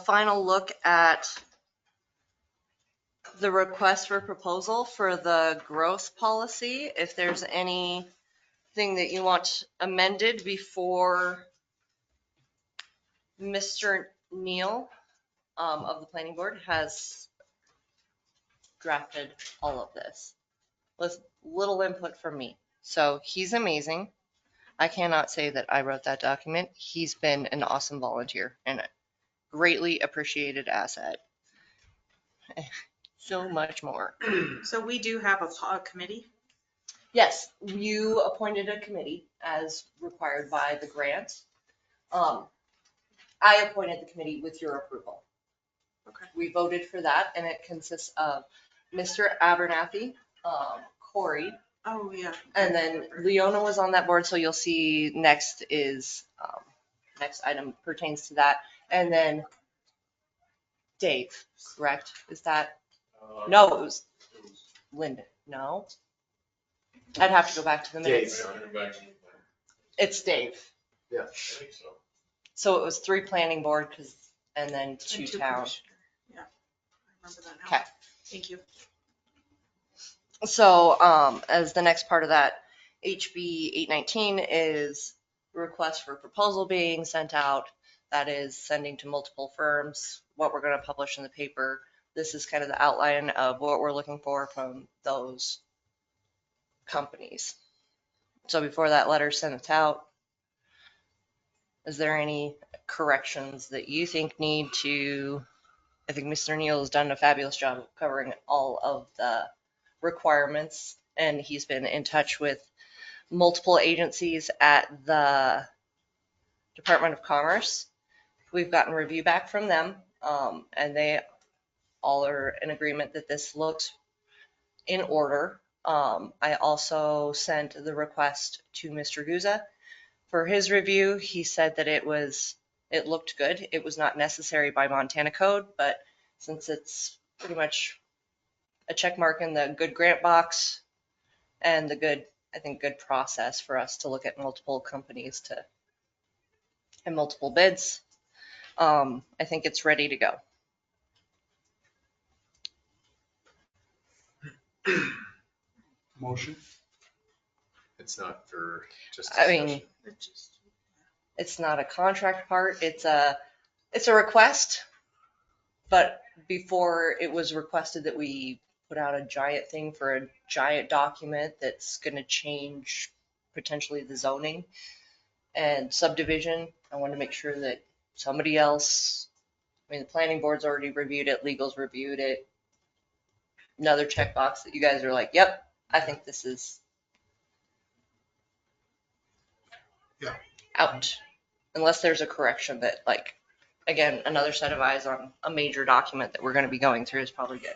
final look at the request for proposal for the growth policy. If there's anything that you want amended before Mr. Neal of the planning board has drafted all of this with little input from me. So he's amazing. I cannot say that I wrote that document. He's been an awesome volunteer and a greatly appreciated asset. So much more. So we do have a committee. Yes, you appointed a committee as required by the grant. I appointed the committee with your approval. Okay. We voted for that, and it consists of Mr. Abernathy, Corey, Oh, yeah. and then Leona was on that board, so you'll see next is, next item pertains to that. And then Dave, correct? Is that, no, it was Linda, no? I'd have to go back to the minutes. It's Dave. Yeah. I think so. So it was 3 planning board, and then 2 town. commissioner. Yeah, I remember that now. Okay. Thank you. So, as the next part of that, HB 819 is request for proposal being sent out. That is sending to multiple firms, what we're going to publish in the paper. This is kind of the outline of what we're looking for from those companies. So before that letter sent out, is there any corrections that you think need to, I think Mr. Neal has done a fabulous job of covering all of the requirements, and he's been in touch with multiple agencies at the Department of Commerce. We've gotten review back from them, and they all are in agreement that this looks in order. I also sent the request to Mr. Guza for his review. He said that it looked good. It was not necessary by Montana code, but since it's pretty much a check mark in the good grant box and the good, I think, good process for us to look at multiple companies and multiple bids, I think it's ready to go. Motion? It's not for just I mean, discussion. it's not a contract part. It's a request, but before it was requested that we put out a giant thing for a giant document that's going to change potentially the zoning and subdivision. I want to make sure that somebody else, I mean, the planning board's already reviewed it, legal's reviewed it. Another checkbox that you guys are like, yep, I think this is out. Unless there's a correction that like again, another set of eyes on a major document that we're going to be going through is probably good.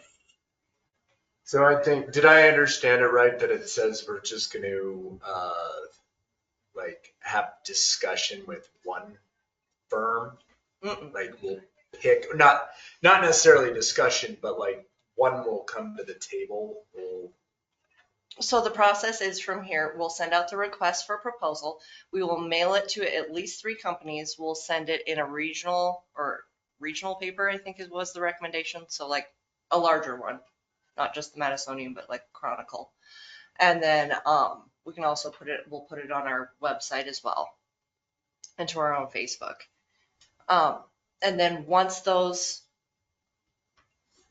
So I think, did I understand it right that it says we're just going to like have discussion with one firm? Mm-mm. Like we'll pick, not necessarily discussion, but like one will come to the table. So the process is from here, we'll send out the request for proposal. We will mail it to at least 3 companies. We'll send it in a regional paper, I think was the recommendation. So like a larger one, not just the Madisonian, but like Chronicle. And then we can also we'll put it on our website as well and to our own Facebook. And then once those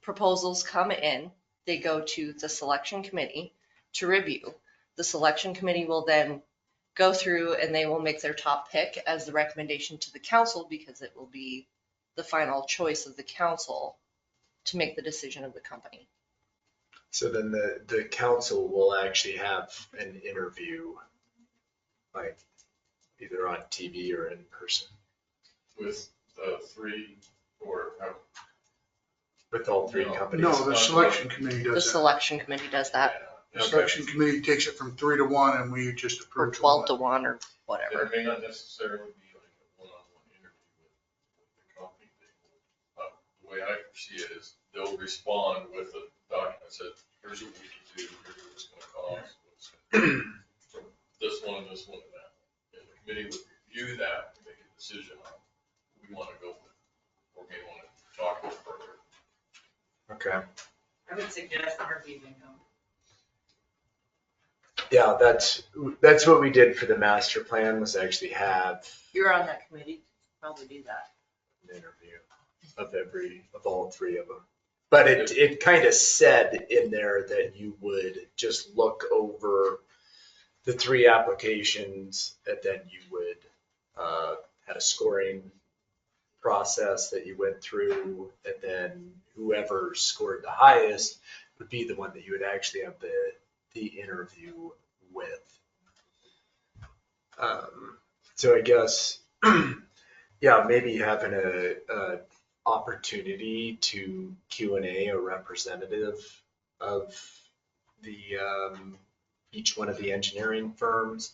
proposals come in, they go to the selection committee to review. The selection committee will then go through and they will make their top pick as the recommendation to the council, because it will be the final choice of the council to make the decision of the company. So then the council will actually have an interview, like either on TV or in person. With 3 or with all 3 companies. No, the selection committee does that. The selection committee does that. The selection committee takes it from 3 to 1 and we just approve. Or 12 to 1 or whatever. It may not necessarily be like a one-on-one interview with the company. The way I see it is they'll respond with a document that says, here's what we can do, here's what it's gonna cost, from this one and this one and that. And the committee would review that and make a decision on who we wanna go with, or may wanna talk with further. Okay. I would suggest interviewing them. Yeah, that's what we did for the master plan, was actually have You're on that committee, probably do that. an interview of all 3 of them. But it kind of said in there that you would just look over the 3 applications and then you would had a scoring process that you went through, and then whoever scored the highest would be the one that you would actually have the interview with. So I guess, yeah, maybe having a opportunity to Q&A a representative of the each one of the engineering firms,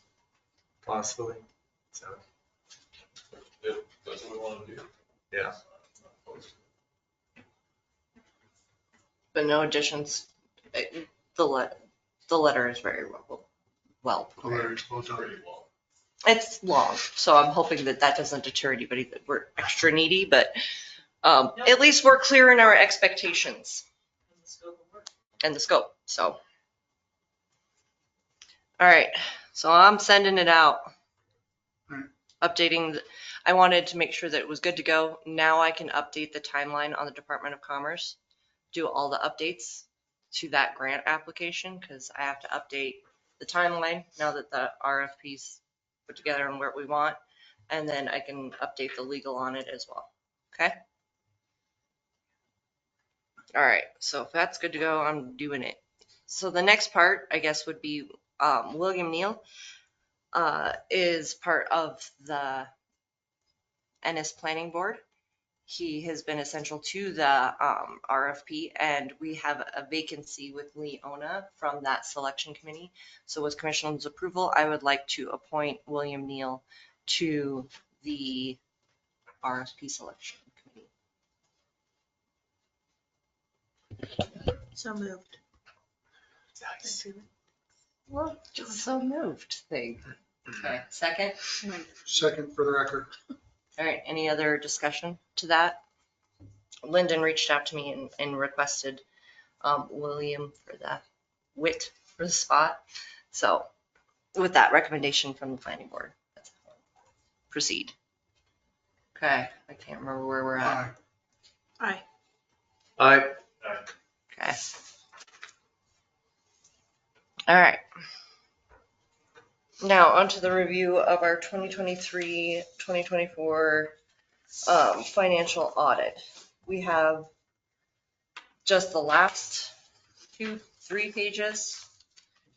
possibly. So If that's what we wanna do. yeah. But no additions. The letter is very well prepared. Pretty long. It's long, so I'm hoping that doesn't deter anybody that we're extra needy, but at least we're clear in our expectations And the scope of work. and the scope, so. All right, so I'm sending it out. Updating, I wanted to make sure that it was good to go. Now I can update the timeline on the Department of Commerce, do all the updates to that grant application, because I have to update the timeline now that the RFP's put together and what we want. And then I can update the legal on it as well. Okay? All right, so if that's good to go, I'm doing it. So the next part, I guess, would be William Neal is part of the Ennis Planning Board. He has been essential to the RFP, and we have a vacancy with Leona from that selection committee. So with commission's approval, I would like to appoint William Neal to the RFP selection committee. So moved. Nice. Well, just so moved thing. Okay, second? Second for the record. All right, any other discussion to that? Lyndon reached out to me and requested William for the spot. So with that recommendation from the planning board, that's how I'll proceed. Okay, I can't remember where we're at. Aye. Okay. All right. Now onto the review of our 2023-2024 financial audit. We have just the last 2-3 pages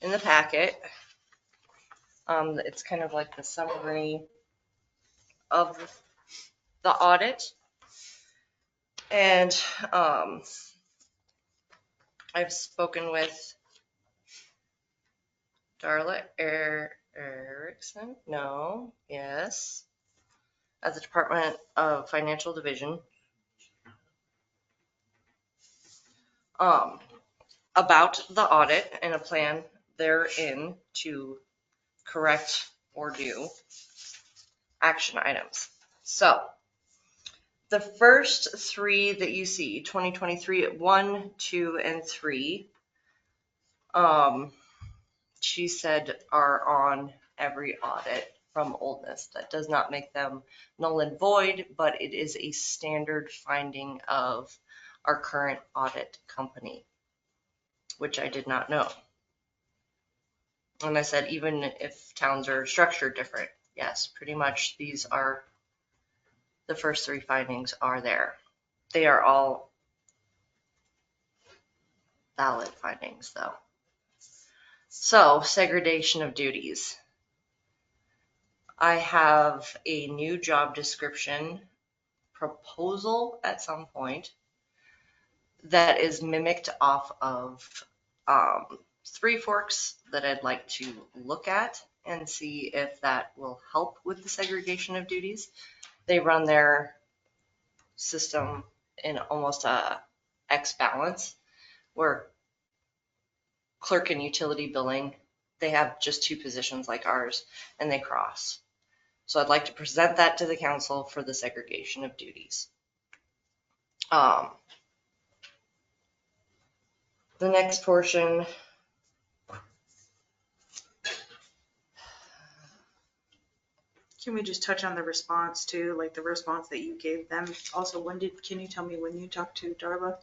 in the packet. It's kind of like the summary of the audit. And I've spoken with Darla Erickson, no, yes, at the Department of Financial Division, about the audit and a plan therein to correct or do action items. So the first three that you see, 2023 at 1, 2, and 3, she said are on every audit from oldness. That does not make them null and void, but it is a standard finding of our current audit company, which I did not know. And I said, even if towns are structured different, yes, pretty much these are, the first three findings are there. They are all valid findings though. So, segregation of duties. I have a new job description proposal at some point that is mimicked off of Three Forks that I'd like to look at and see if that will help with the segregation of duties. They run their system in almost a X balance, where clerk and utility billing, they have just two positions like ours, and they cross. So I'd like to present that to the council for the segregation of duties. The next portion, Can we just touch on the response too, like the response that you gave them? Also, can you tell me when you talked to Darla?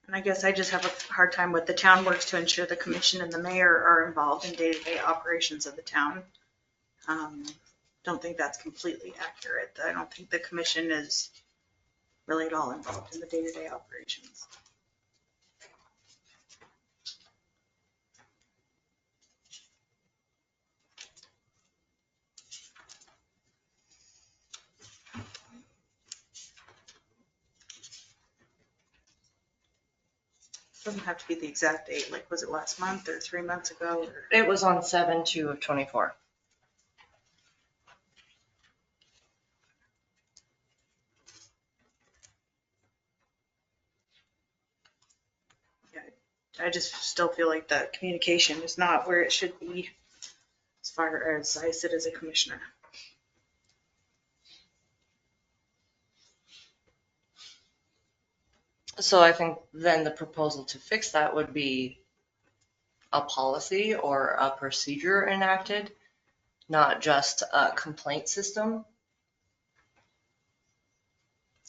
And I guess I just have a hard time with the town works to ensure the commission and the mayor are involved in day-to-day operations of the town. Don't think that's completely accurate. I don't think the commission is really at all involved in the day-to-day operations. Doesn't have to be the exact date, like was it last month or 3 months ago? Or... It was on 7/2/24. Yeah, I just still feel like the communication is not where it should be as far as I sit as a commissioner. So I think then the proposal to fix that would be a policy or a procedure enacted, not just a complaint system.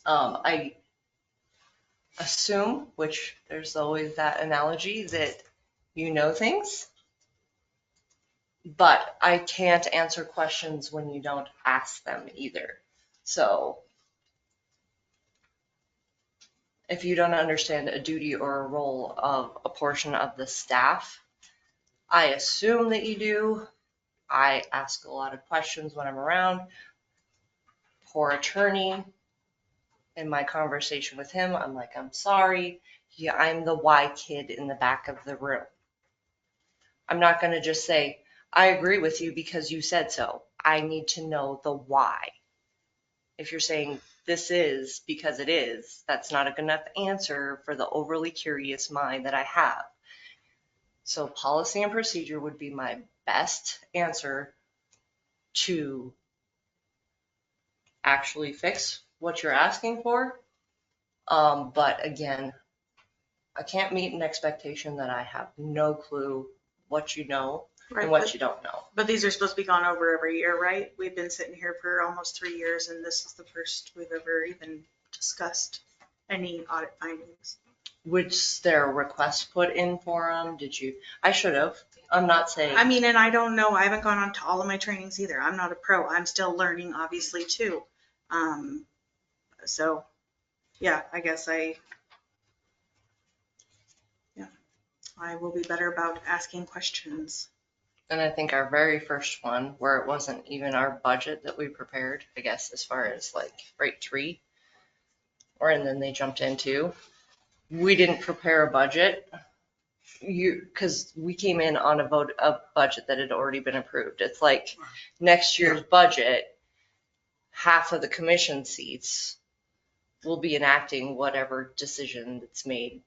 I assume, which there's always that analogy, that you know things, but I can't answer questions when you don't ask them either. So if you don't understand a duty or a role of a portion of the staff, I assume that you do. I ask a lot of questions when I'm around. Poor attorney, in my conversation with him, I'm like, I'm sorry. Yeah, I'm the why kid in the back of the room. I'm not going to just say, I agree with you because you said so. I need to know the why. If you're saying this is because it is, that's not a good enough answer for the overly curious mind that I have. So policy and procedure would be my best answer to actually fix what you're asking for. But again, I can't meet an expectation that I have no clue what you know and what you don't know. But these are supposed to be gone over every year, right? We've been sitting here for almost 3 years and this is the first we've ever even discussed any audit findings. Was there a request put in for them? Did you? I should have. I'm not saying. I mean, and I don't know. I haven't gone on to all of my trainings either. I'm not a pro. I'm still learning, obviously, too. So, yeah, I guess I will be better about asking questions. And I think our very first one, where it wasn't even our budget that we prepared, I guess, as far as like rate 3, and then they jumped into, we didn't prepare a budget. Because we came in on a budget that had already been approved. It's like next year's budget, half of the commission seats will be enacting whatever decision that's made,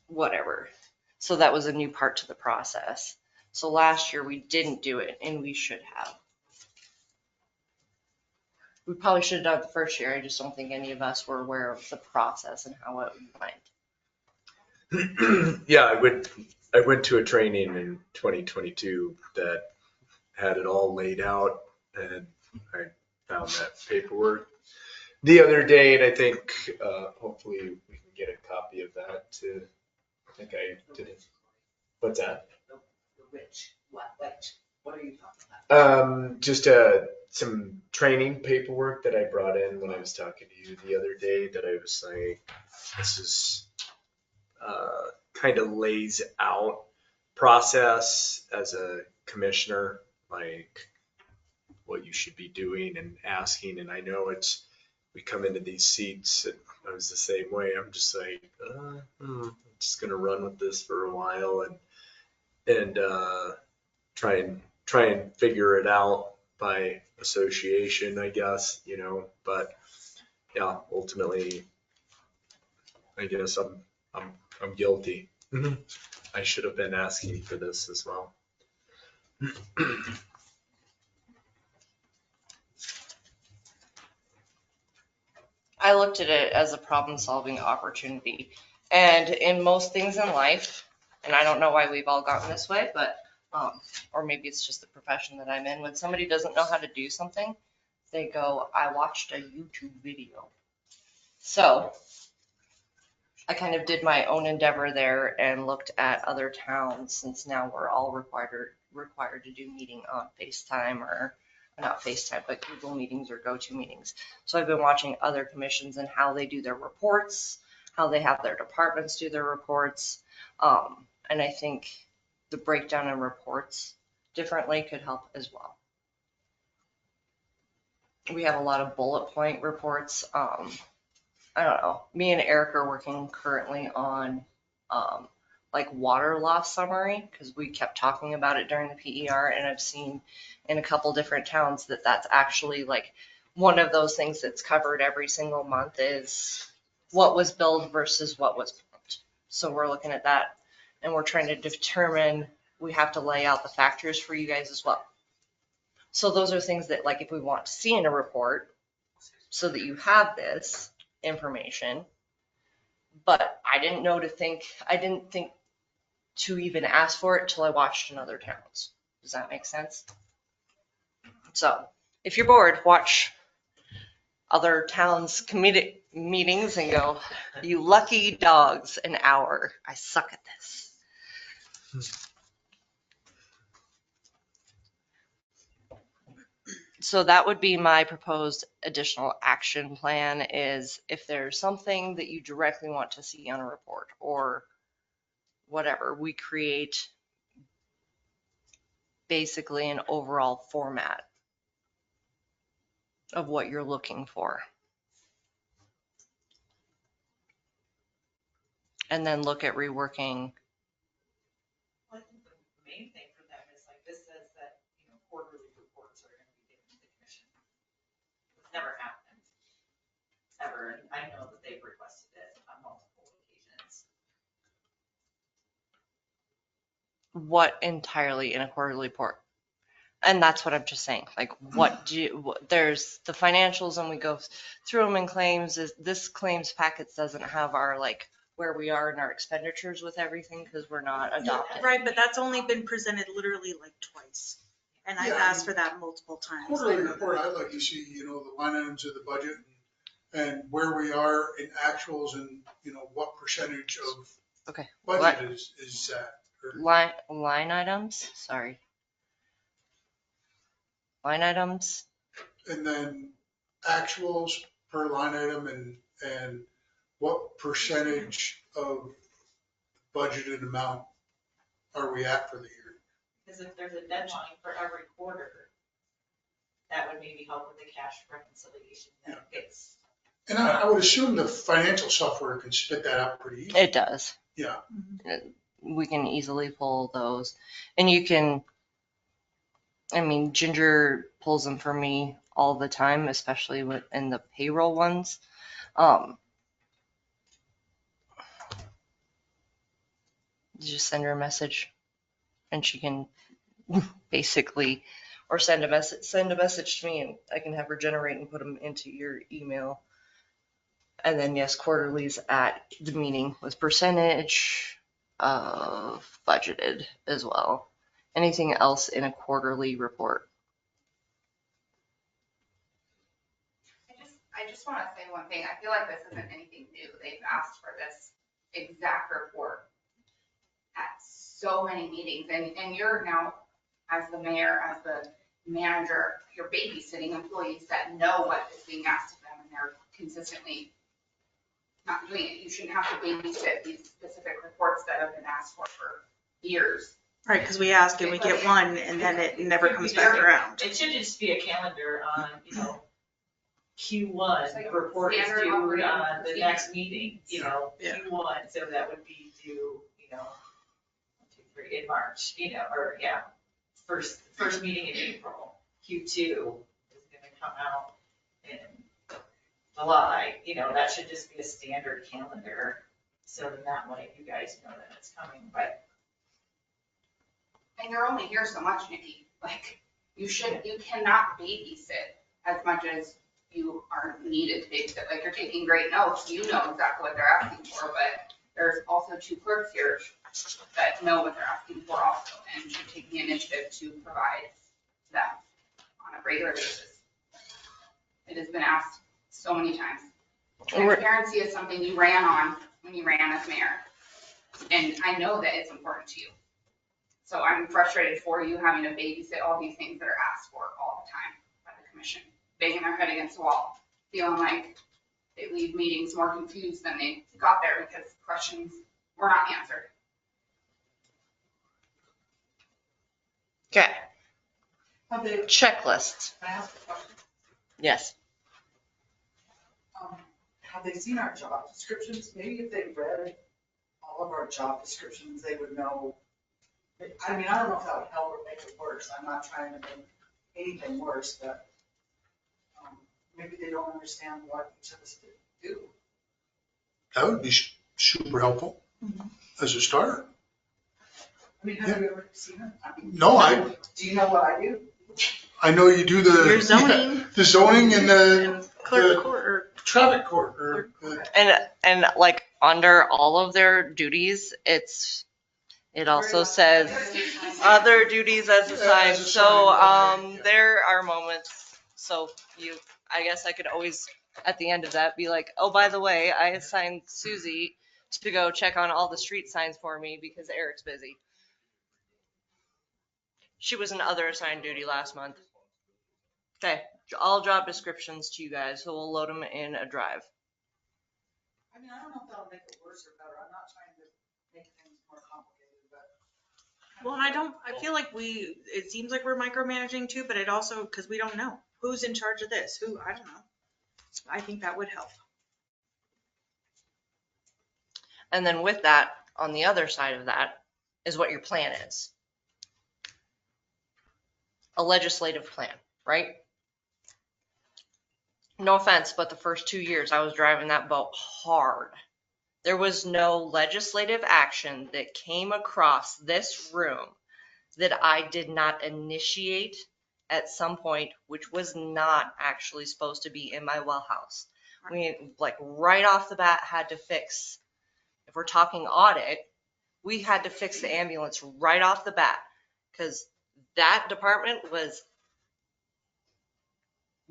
whatever. So that was a new part to the process. So last year we didn't do it, and we should have. We probably should have done it the first year. I just don't think any of us were aware of the process and how it went. Yeah, I went to a training in 2022 that had it all laid out, and I found that paperwork the other day, and I think hopefully we can get a copy of that too. I think I did it. What's that? What are you talking about? Just some training paperwork that I brought in when I was talking to you the other day that I was like, this is kind of lays out process as a commissioner, like what you should be doing and asking. And I know we come into these seats, and I was the same way. I'm just like, I'm just gonna run with this for a while and try and figure it out by association, I guess, but yeah, ultimately, I guess I'm guilty. I should have been asking for this as well. I looked at it as a problem-solving opportunity. And in most things in life, and I don't know why we've all gotten this way, but, or maybe it's just the profession that I'm in, when somebody doesn't know how to do something, they go, I watched a YouTube video. So I kind of did my own endeavor there and looked at other towns, since now we're all required to do meeting on FaceTime, or not FaceTime, but Google Meetings or GoToMeetings. So I've been watching other commissions and how they do their reports, how they have their departments do their reports. And I think the breakdown in reports differently could help as well. We have a lot of bullet point reports. I don't know. Me and Eric are working currently on like water loss summary, because we kept talking about it during the PER, and I've seen in a couple different towns that that's actually like one of those things that's covered every single month is what was billed versus what was pumped. So we're looking at that, and we're trying to determine, we have to lay out the factors for you guys as well. So those are things that, like, if we want to see in a report, so that you have this information. But I didn't think to even ask for it till I watched in other towns. Does that make sense? So if you're bored, watch other towns' committee meetings and go, you lucky dogs, an hour. I suck at this. So that would be my proposed additional action plan, is if there's something that you directly want to see on a report or whatever, we create basically an overall format of what you're looking for. And then look at reworking. I think the main thing for them is like, this says that, quarterly reports are going to be given to the commission. It's never happened, ever. And I know that they've requested it on multiple occasions. What entirely in a quarterly report? And that's what I'm just saying. Like, there's the financials, and we go through them in claims. This claims packets doesn't have our, like, where we are in our expenditures with everything, because we're not adopted. Right, but that's only been presented literally like twice. And I've asked for that multiple times. Quarterly report, I'd like to see, the line items of the budget and where we are in actuals and, what percentage of budget is that. Line items, sorry. Line items. And then actuals per line item and what percentage of budgeted amount are we at for the year? Because if there's a deadline for every quarter, that would maybe help with the cash reconciliation that gets. And I would assume the financial software can spit that out pretty easily. It does. Yeah. We can easily pull those. And you can, I mean, Ginger pulls them for me all the time, especially in the payroll ones. Just send her a message and she can basically, or send a message to me and I can have her generate and put them into your email. And then yes, quarterlies at the meeting with percentage of budgeted as well. Anything else in a quarterly report? I just want to say one thing. I feel like this isn't anything new. They've asked for this exact report at so many meetings, and you're now, as the mayor, as the manager, you're babysitting employees that know what is being asked of them, and they're consistently not doing it. You shouldn't have to babysit these specific reports that have been asked for years. Right, because we ask and we get one and then it never comes back around. It should just be a calendar on, Q1 report is Standard due operating the procedure. next meeting, Yeah. Q1, so that would be due, 1, 2, 3, in March, or first meeting in April. Q2 is gonna come out in July, that should just be a standard calendar. So then that way you guys know that it's coming, but. And you're only here so much, Nikki. Like, you cannot babysit as much as you are needed to babysit. Like, you're taking great notes, you know exactly what they're asking for, but there's also 2 clerks here that know what they're asking for also, and should take the initiative to provide them on a regular basis. It has been asked so many times. Transparency is something you ran on when you ran as mayor, and I know that it's important to you. So I'm frustrated for you having to babysit all these things that are asked for all the time by the commission, banging their head against the wall, feeling like they leave meetings more confused than they got there because questions were not answered. Okay. Have they, Checklists. can I ask a question? Yes. Have they seen our job descriptions? Maybe if they read all of our job descriptions, they would know. I mean, I don't know if that would help or make it worse. I'm not trying to make anything worse, but maybe they don't understand what each of us do. That would be super helpful as a start. I mean, have you ever seen it? I mean, No, do you know what I do? I know you do the. Your zoning. The zoning and the Clerk court or. traffic court or. And like under all of their duties, it also says other duties as assigned. So there are moments. So I guess I could always at the end of that be like, oh, by the way, I assigned Susie to go check on all the street signs for me because Eric's busy. She was an other assigned duty last month. Okay, all job descriptions to you guys, so we'll load them in a drive. I mean, I don't know if that'll make it worse or better. I'm not trying to make things more complicated, but. Well, and I feel like it seems like we're micromanaging too, but it also, because we don't know who's in charge of this, I don't know. I think that would help. And then with that, on the other side of that is what your plan is. A legislative plan, right? No offense, but the first 2 years I was driving that boat hard. There was no legislative action that came across this room that I did not initiate at some point, which was not actually supposed to be in my well house. We, like, right off the bat had to fix, if we're talking audit, we had to fix the ambulance right off the bat because that department was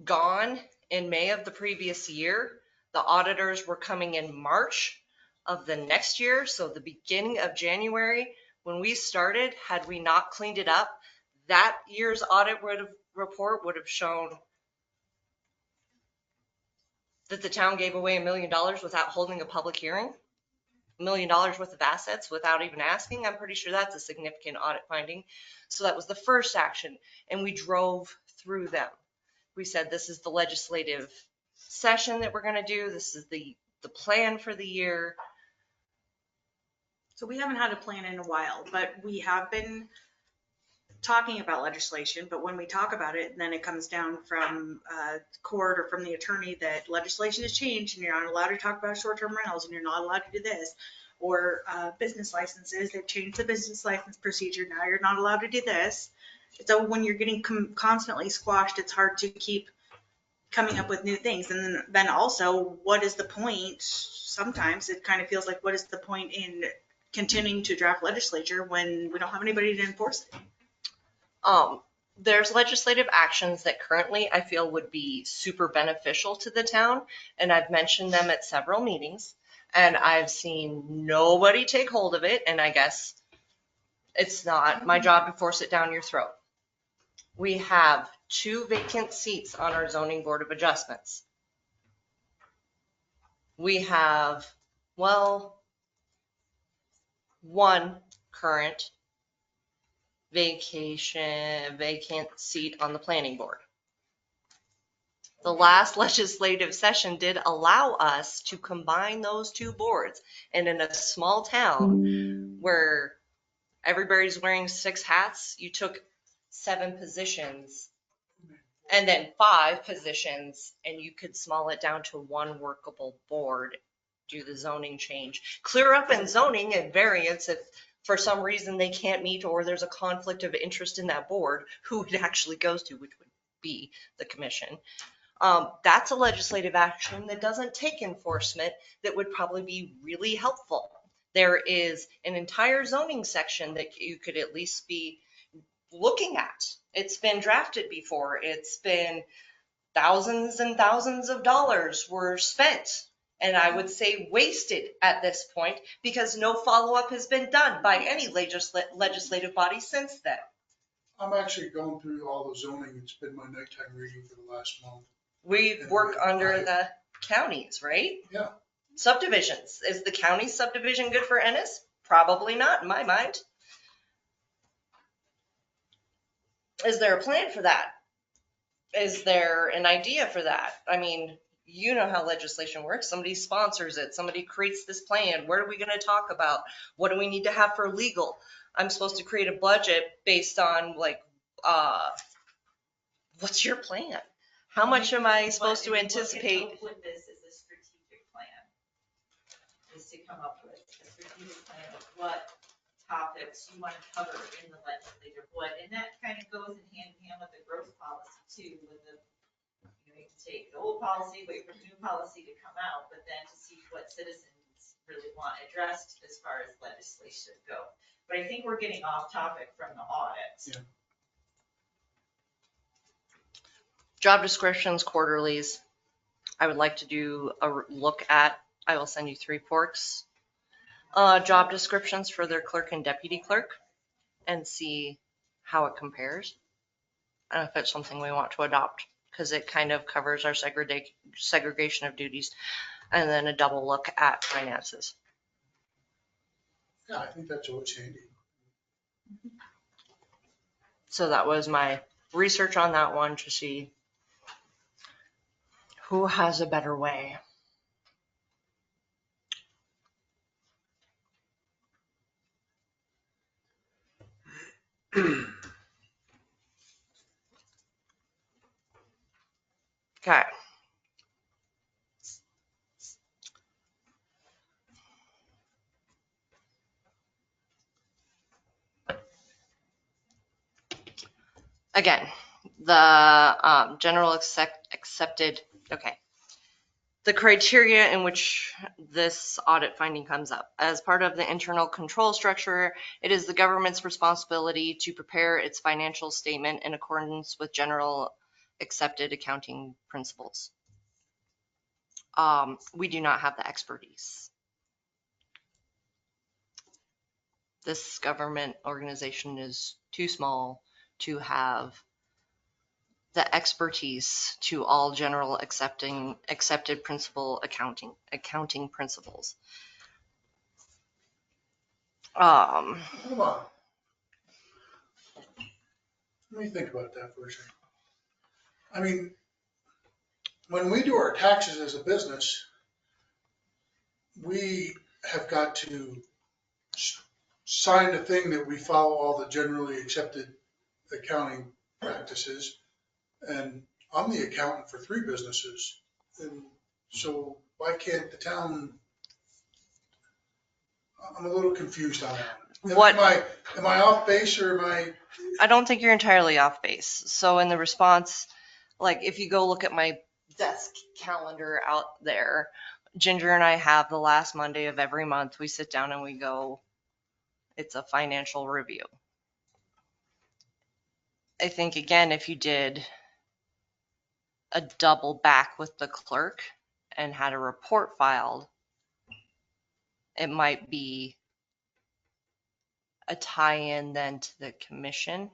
gone in May of the previous year. The auditors were coming in March of the next year. So the beginning of January, when we started, had we not cleaned it up, that year's audit report would have shown that the town gave away $1 million without holding a public hearing? $1 million worth of assets without even asking? I'm pretty sure that's a significant audit finding. So that was the first action, and we drove through them. We said, this is the legislative session that we're going to do. This is the plan for the year. So we haven't had a plan in a while, but we have been talking about legislation. But when we talk about it, then it comes down from court or from the attorney that legislation has changed and you're not allowed to talk about short-term rentals and you're not allowed to do this. Or business licenses, they've changed the business license procedure. Now you're not allowed to do this. So when you're getting constantly squashed, it's hard to keep coming up with new things. And then also, what is the point? Sometimes it kind of feels like, what is the point in continuing to draft legislature when we don't have anybody to enforce it? There's legislative actions that currently I feel would be super beneficial to the town, and I've mentioned them at several meetings, and I've seen nobody take hold of it, and I guess it's not my job to force it down your throat. We have 2 vacant seats on our zoning board of adjustments. We have, well, 1 current vacant seat on the planning board. The last legislative session did allow us to combine those 2 boards. And in a small town where everybody's wearing 6 hats, you took 7 positions and then 5 positions, and you could small it down to 1 workable board, do the zoning change. Clear up in zoning and variance if for some reason they can't meet or there's a conflict of interest in that board, who it actually goes to, which would be the commission. That's a legislative action that doesn't take enforcement that would probably be really helpful. There is an entire zoning section that you could at least be looking at. It's been drafted before. It's been thousands and thousands of dollars were spent, and I would say wasted at this point, because no follow-up has been done by any legislative body since then. I'm actually going through all the zoning. It's been my nighttime reading for the last month. We work under the counties, right? Yeah. Subdivisions. Is the county subdivision good for Ennis? Probably not, in my mind. Is there a plan for that? Is there an idea for that? I mean, you know how legislation works. Somebody sponsors it. Somebody creates this plan. What are we going to talk about? What do we need to have for legal? I'm supposed to create a budget based on like, what's your plan? How much am I supposed to anticipate? With this is a strategic plan, is to come up with a strategic plan of what topics you want to cover in the legislative what, and that kind of goes in hand with the growth policy too, with the, you know, you can take the old policy, wait for the new policy to come out, but then to see what citizens really want addressed as far as legislation go. But I think we're getting off topic from the audit. Yeah. Job descriptions, quarterlies. I would like to do a look at, I will send you 3 forks, job descriptions for their clerk and deputy clerk and see how it compares. And if it's something we want to adopt, because it kind of covers our segregation of duties, and then a double look at finances. Yeah, I think that's always handy. So that was my research on that one, to see who has a better way. Okay. Again, the general accepted, okay. The criteria in which this audit finding comes up. As part of the internal control structure, it is the government's responsibility to prepare its financial statement in accordance with general accepted accounting principles. We do not have the expertise. This government organization is too small to have the expertise to all general accepted principle accounting principles. Hold on. Let me think about that for a second. I mean, when we do our taxes as a business, we have got to sign a thing that we follow all the generally accepted accounting practices. And I'm the accountant for 3 businesses. And so why can't the town, I'm a little confused on that. What? Am I off base or am I? I don't think you're entirely off base. So in the response, like if you go look at my desk calendar out there, Ginger and I have the last Monday of every month, we sit down and we go, it's a financial review. I think again, if you did a double back with the clerk and had a report filed, it might be a tie-in then to the commission.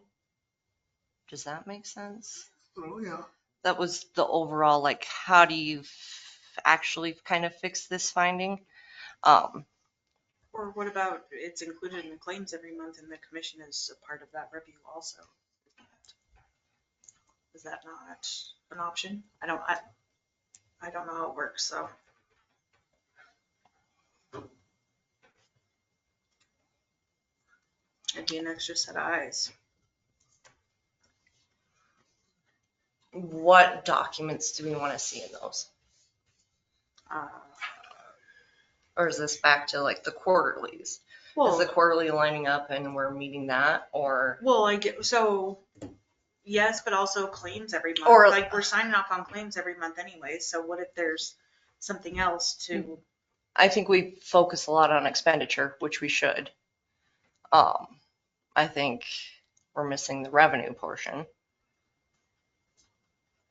Does that make sense? Oh, yeah. That was the overall, like, how do you actually kind of fix this finding? Or what about it's included in the claims every month and the commission is a part of that review also? Is that not an option? I don't know how it works, so. It'd be an extra set of eyes. What documents do we want to see in those? Or is this back to like the quarterlies? Well, is the quarterly lining up and we're meeting that, or? Well, I get, so yes, but also claims every month. Or like we're signing off on claims every month anyway. So what if there's something else to? I think we focus a lot on expenditure, which we should. I think we're missing the revenue portion.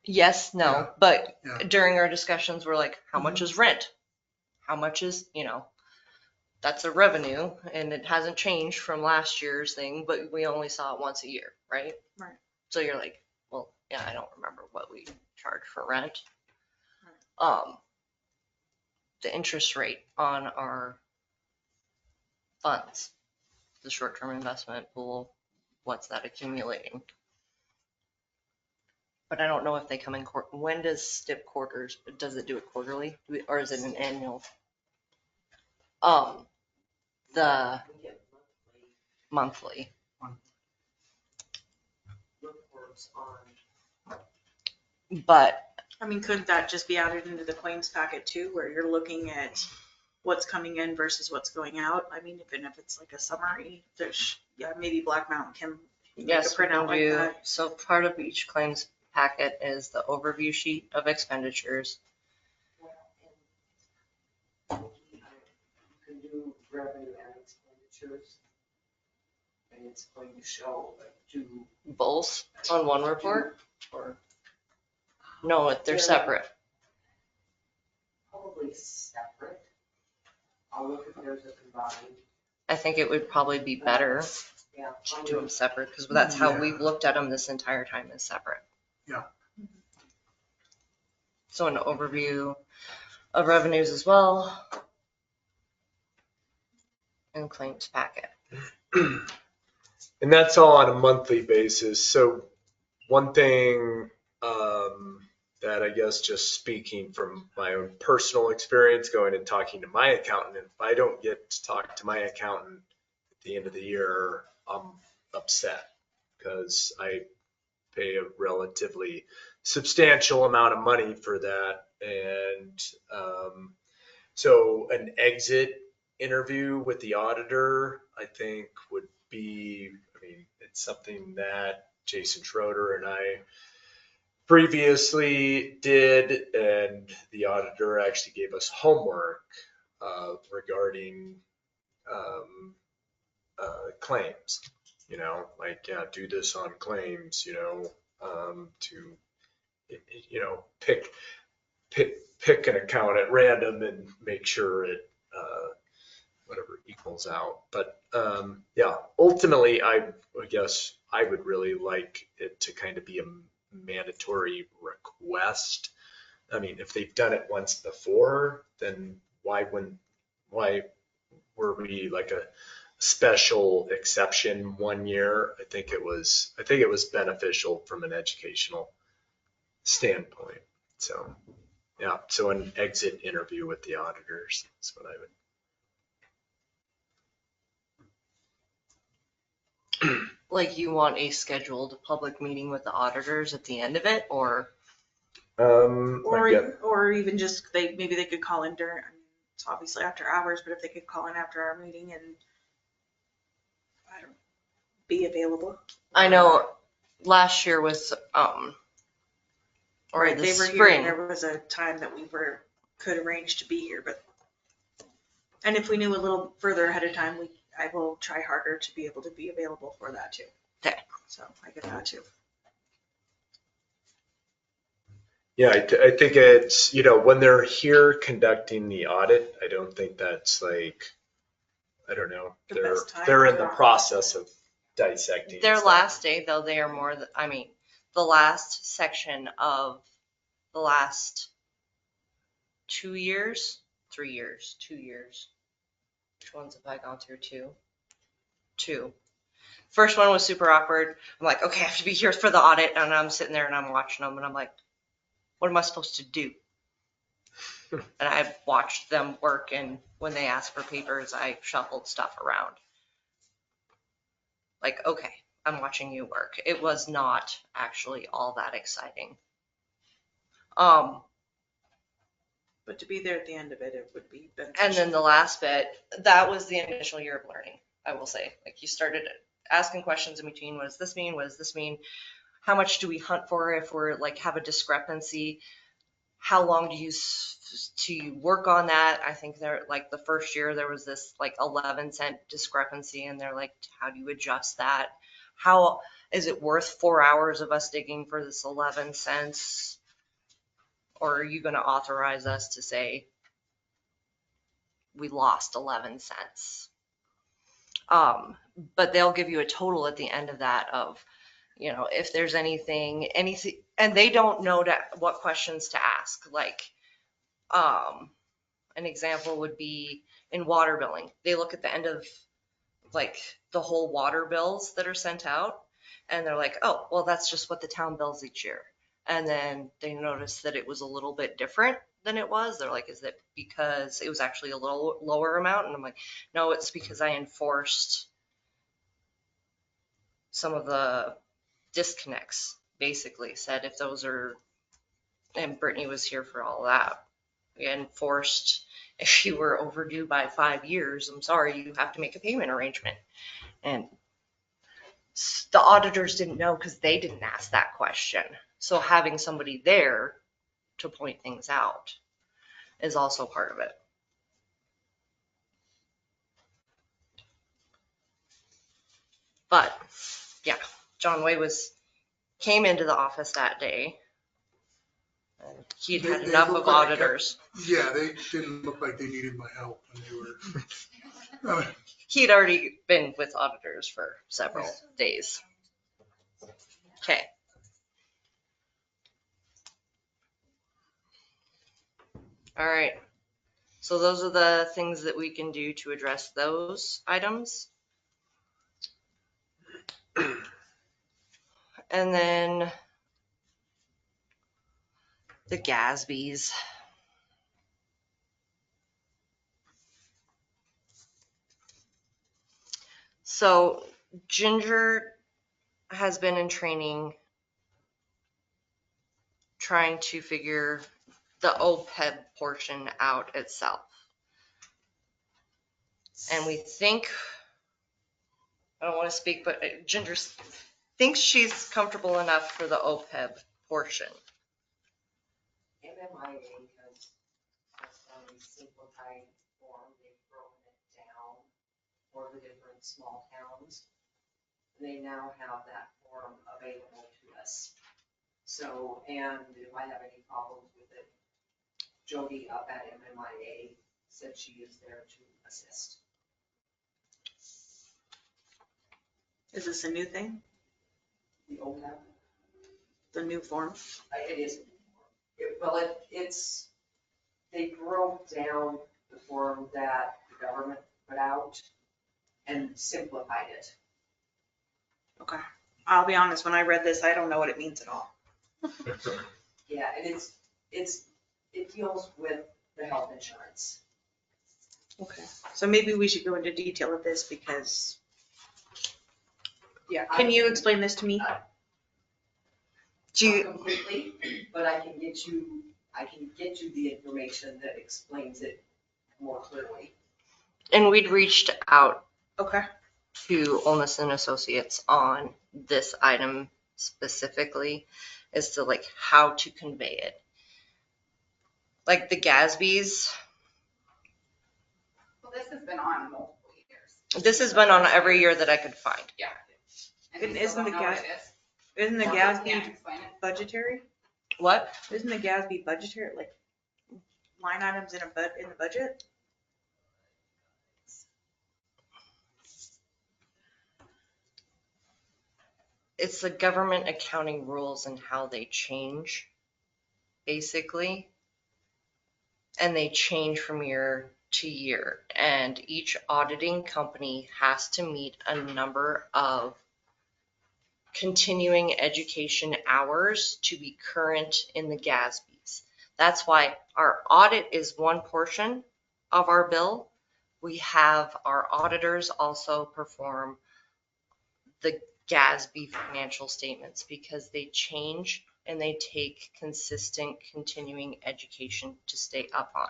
Yes, no, Yeah. but Yeah. during our discussions, we're like, how much is rent? How much is, that's a revenue, and it hasn't changed from last year's thing, but we only saw it once a year, right? Right. So you're like, well, yeah, I don't remember what we charge for rent. The interest rate on our funds, the short-term investment pool, what's that accumulating? But I don't know if they come in when does STIP quarters, does it do it quarterly or is it an annual? The monthly. But I mean, couldn't that just be added into the claims packet too, where you're looking at what's coming in versus what's going out? I mean, even if it's like a summary, there's, maybe Black Mountain can make a printout like that. So part of each claims packet is the overview sheet of expenditures. You can do revenue and expenditures. And it's going to show Both on one report? Or no, they're separate. Probably separate. I'll look if there's a combined. I think it would probably be better to do them separate because that's how we've looked at them this entire time, is separate. Yeah. So an overview of revenues as well. And claims packet. And that's all on a monthly basis. So one thing that I guess just speaking from my own personal experience going and talking to my accountant, if I don't get to talk to my accountant at the end of the year, I'm upset because I pay a relatively substantial amount of money for that. And so an exit interview with the auditor, I think would be, it's something that Jason Schroeder and I previously did, and the auditor actually gave us homework regarding claims, do this on claims, to, pick an account at random and make sure it, whatever equals out. But ultimately, I guess I would really like it to kind of be mandatory request. I mean, if they've done it once before, then why were we like a special exception one year? I think it was beneficial from an educational standpoint. So, yeah, so an exit interview with the auditors is what I would. Like you want a scheduled public meeting with the auditors at the end of it, or? Or even just maybe they could call in during, I mean, it's obviously after hours, but if they could call in after our meeting and be available. I know last year was, or Right, the they were here, spring. and there was a time that we could arrange to be here, and if we knew a little further ahead of time, I will try harder to be able to be available for that too. Okay. So I get that too. Yeah, I think it's, when they're here conducting the audit, I don't think that's like, I don't know, they're in the process of dissecting. Their stuff. last day though, they are more, the last section of the last 2 years, 3 years, 2 years. Which ones have I gone through? Two. First one was super awkward. I'm like, okay, I have to be here for the audit. And I'm sitting there and I'm watching them and I'm like, what am I supposed to do? And I watched them work, and when they asked for papers, I shuffled stuff around. Like, okay, I'm watching you work. It was not actually all that exciting. But to be there at the end of it, it would be beneficial. And then the last bit, that was the initial year of learning, I will say. Like, you started asking questions in between. What does this mean? What does this mean? How much do we hunt for if we're like have a discrepancy? How long do you to work on that? I think they're like the first year there was this like 11-cent discrepancy, and they're like, how do you adjust that? How is it worth 4 hours of us digging for this 11 cents? Or are you going to authorize us to say we lost 11 cents? But they'll give you a total at the end of that of, if there's anything, and they don't know what questions to ask. Like, an example would be in water billing. They look at the end of like the whole water bills that are sent out, and they're like, oh, well, that's just what the town bills each year. And then they notice that it was a little bit different than it was. They're like, is it because it was actually a little lower amount? And I'm like, no, it's because I enforced some of the disconnects, basically said if those are, and Brittany was here for all that. We enforced if you were overdue by 5 years, I'm sorry, you have to make a payment arrangement. And the auditors didn't know because they didn't ask that question. So having somebody there to point things out is also part of it. But yeah, John Way came into the office that day. And he'd had enough of auditors. Yeah, they didn't look like they needed my help when they were. He'd already been with auditors for several days. Okay. All right. So those are the things that we can do to address those items. And then the GASBs. So Ginger has been in training trying to figure the OPEB portion out itself. And we think, I don't want to speak, but Ginger thinks she's comfortable enough for the OPEB portion. MMIA has done a simplified form. They've broken it down for the different small towns. They now have that form available to us. So, and if I have any problems with it, Jody up at MMIA said she is there to assist. Is this a new thing? The OPEB? The new form? It is, well, it's, they broke down the form that the government put out and simplified it. Okay. I'll be honest, when I read this, I don't know what it means at all. Yeah, and it deals with the health insurance. Okay. So maybe we should go into detail of this because, yeah, can you explain this to me? Not completely, but I can get you the information that explains it more clearly. And we'd reached out Okay. to Ennis and Associates on this item specifically as to like how to convey it. Like the Gatsby's, Well, this has been on multiple years. this has been on every year that I could find. Yeah. And we isn't still the don't know what gas, it is. isn't the Or Gatsby can't explain it. budgetary? What? Isn't the Gatsby budgetary, like line items in in the budget? It's the government accounting rules and how they change, basically. And they change from year to year. And each auditing company has to meet a number of continuing education hours to be current in the Gatsby's. That's why our audit is one portion of our bill. We have our auditors also perform the Gatsby financial statements because they change and they take consistent continuing education to stay up on.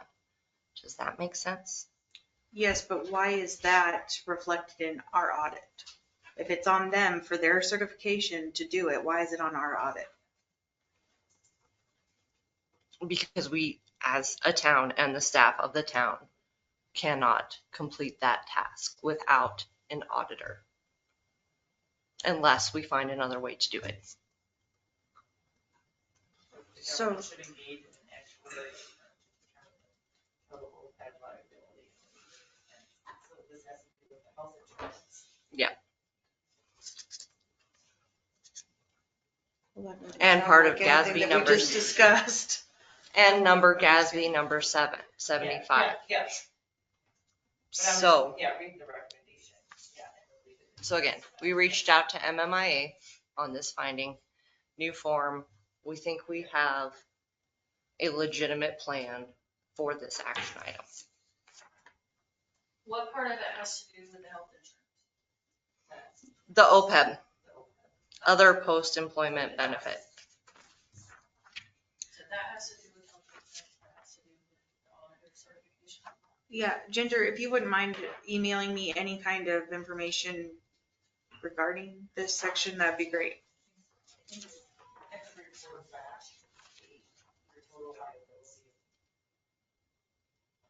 Does that make sense? Yes, but why is that reflected in our audit? If it's on them for their certification to do it, why is it on our audit? Because we, as a town and the staff of the town, cannot complete that task without an auditor. Unless we find another way to do it. So. Should engage in an actuary total OPEB liability. So this has to do with the health insurance. Yeah. And part of Gatsby we number. just discussed. And number Gatsby number 75. Yes. So, Yeah, read the recommendation. Yeah. so again, we reached out to MMIA on this finding, new form. We think we have a legitimate plan for this action item. What part of it has to do with the health insurance? The OPEB, other post-employment benefit. So that has to do with health insurance, that has to do with the auditor certification. Yeah, Ginger, if you wouldn't mind emailing me any kind of information regarding this section, that'd be great.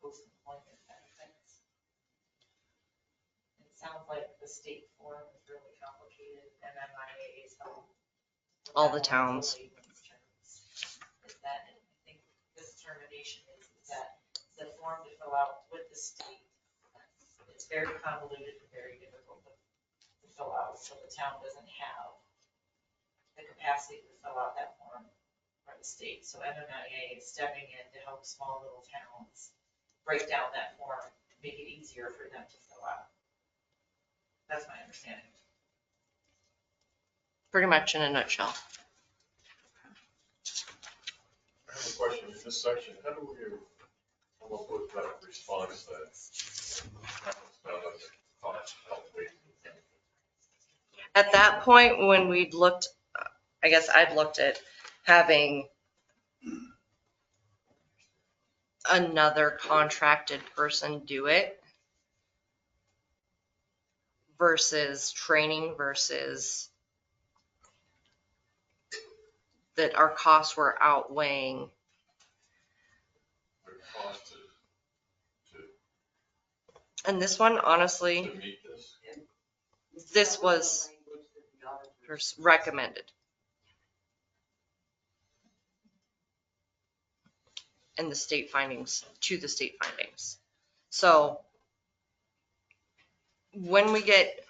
Post-employment benefits. It sounds like the state form is really complicated, and MIA is how. All the towns. Is that, I think this determination is that the form to fill out with the state, it's very convoluted and very difficult to fill out, so the town doesn't have the capacity to fill out that form for the state. So MMIA is stepping in to help small little towns break down that form, make it easier for them to fill out. That's my understanding. Pretty much in a nutshell. I have a question in this section. How do we come up with that response that found out the cost outweighs the benefit? At that point, when we'd looked, I guess I'd looked at having another contracted person do it versus training versus that our costs were outweighing. The cost And this one, to honestly, meet this? this was recommended. And the state findings, to the state findings. So when we get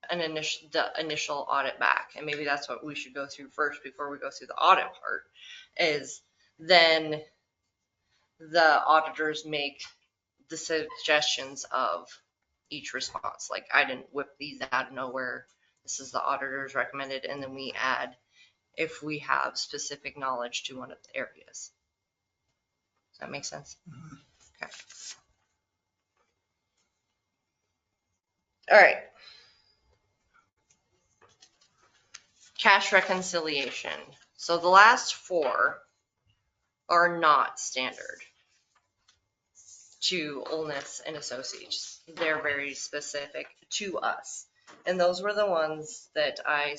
the initial audit back. And maybe that's what we should go through first before we go through the audit part, is then the auditors make the suggestions of each response. Like, I didn't whip these out of nowhere. This is the auditor's recommended, and then we add if we have specific knowledge to one of the areas. Does that make sense? Okay. All right. Cash reconciliation. So the last 4 are not standard to Ennis and Associates. They're very specific to us. And those were the ones that I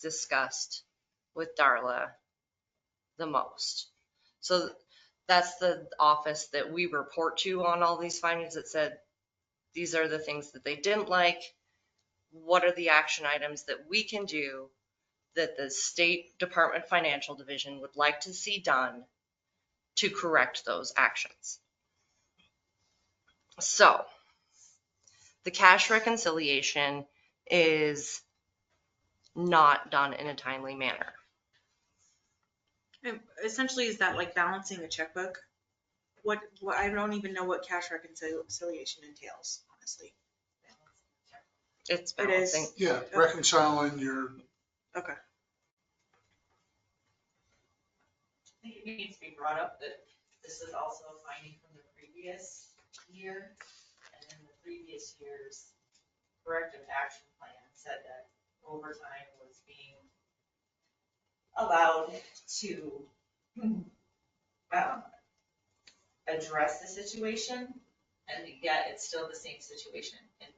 discussed with Darla the most. So that's the office that we report to on all these findings that said, these are the things that they didn't like. What are the action items that we can do that the State Department Financial Division would like to see done to correct those actions? So the cash reconciliation is not done in a timely manner. And essentially, is that like balancing a checkbook? What I don't even know what cash reconciliation entails, honestly. It's It is. balancing. Yeah, reconciling your, Okay. I think it needs to be brought up that this is also a finding from the previous year. And in the previous year's corrective action plan said that overtime was being allowed to address the situation, and yet it's still the same situation. And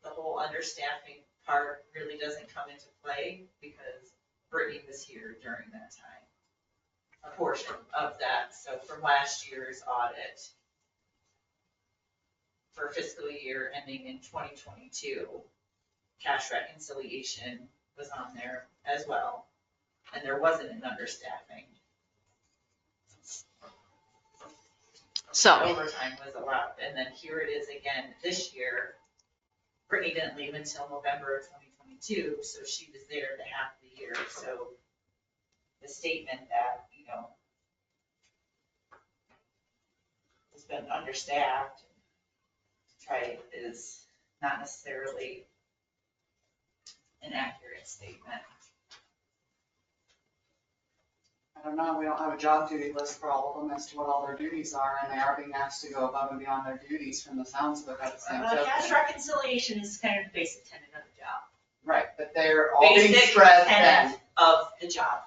the whole understaffing part really doesn't come into play because Brittany was here during that time. A portion of that, so from last year's audit for fiscal year ending in 2022, cash reconciliation was on there as well, and there wasn't an understaffing. So overtime was allowed, and then here it is again this year. Brittany didn't leave until November of 2022, so she was there the half of the year, so the statement that, you know, has been understaffed, is not necessarily an accurate statement. I don't know, we don't have a job duty list for all of them as to what all their duties are, and they are being asked to go above and beyond their duties from the sounds of it at the same time. Cash reconciliation is kind of the basic tenet of the job. Right, but they're all being Basic spread tenet thin. of the job.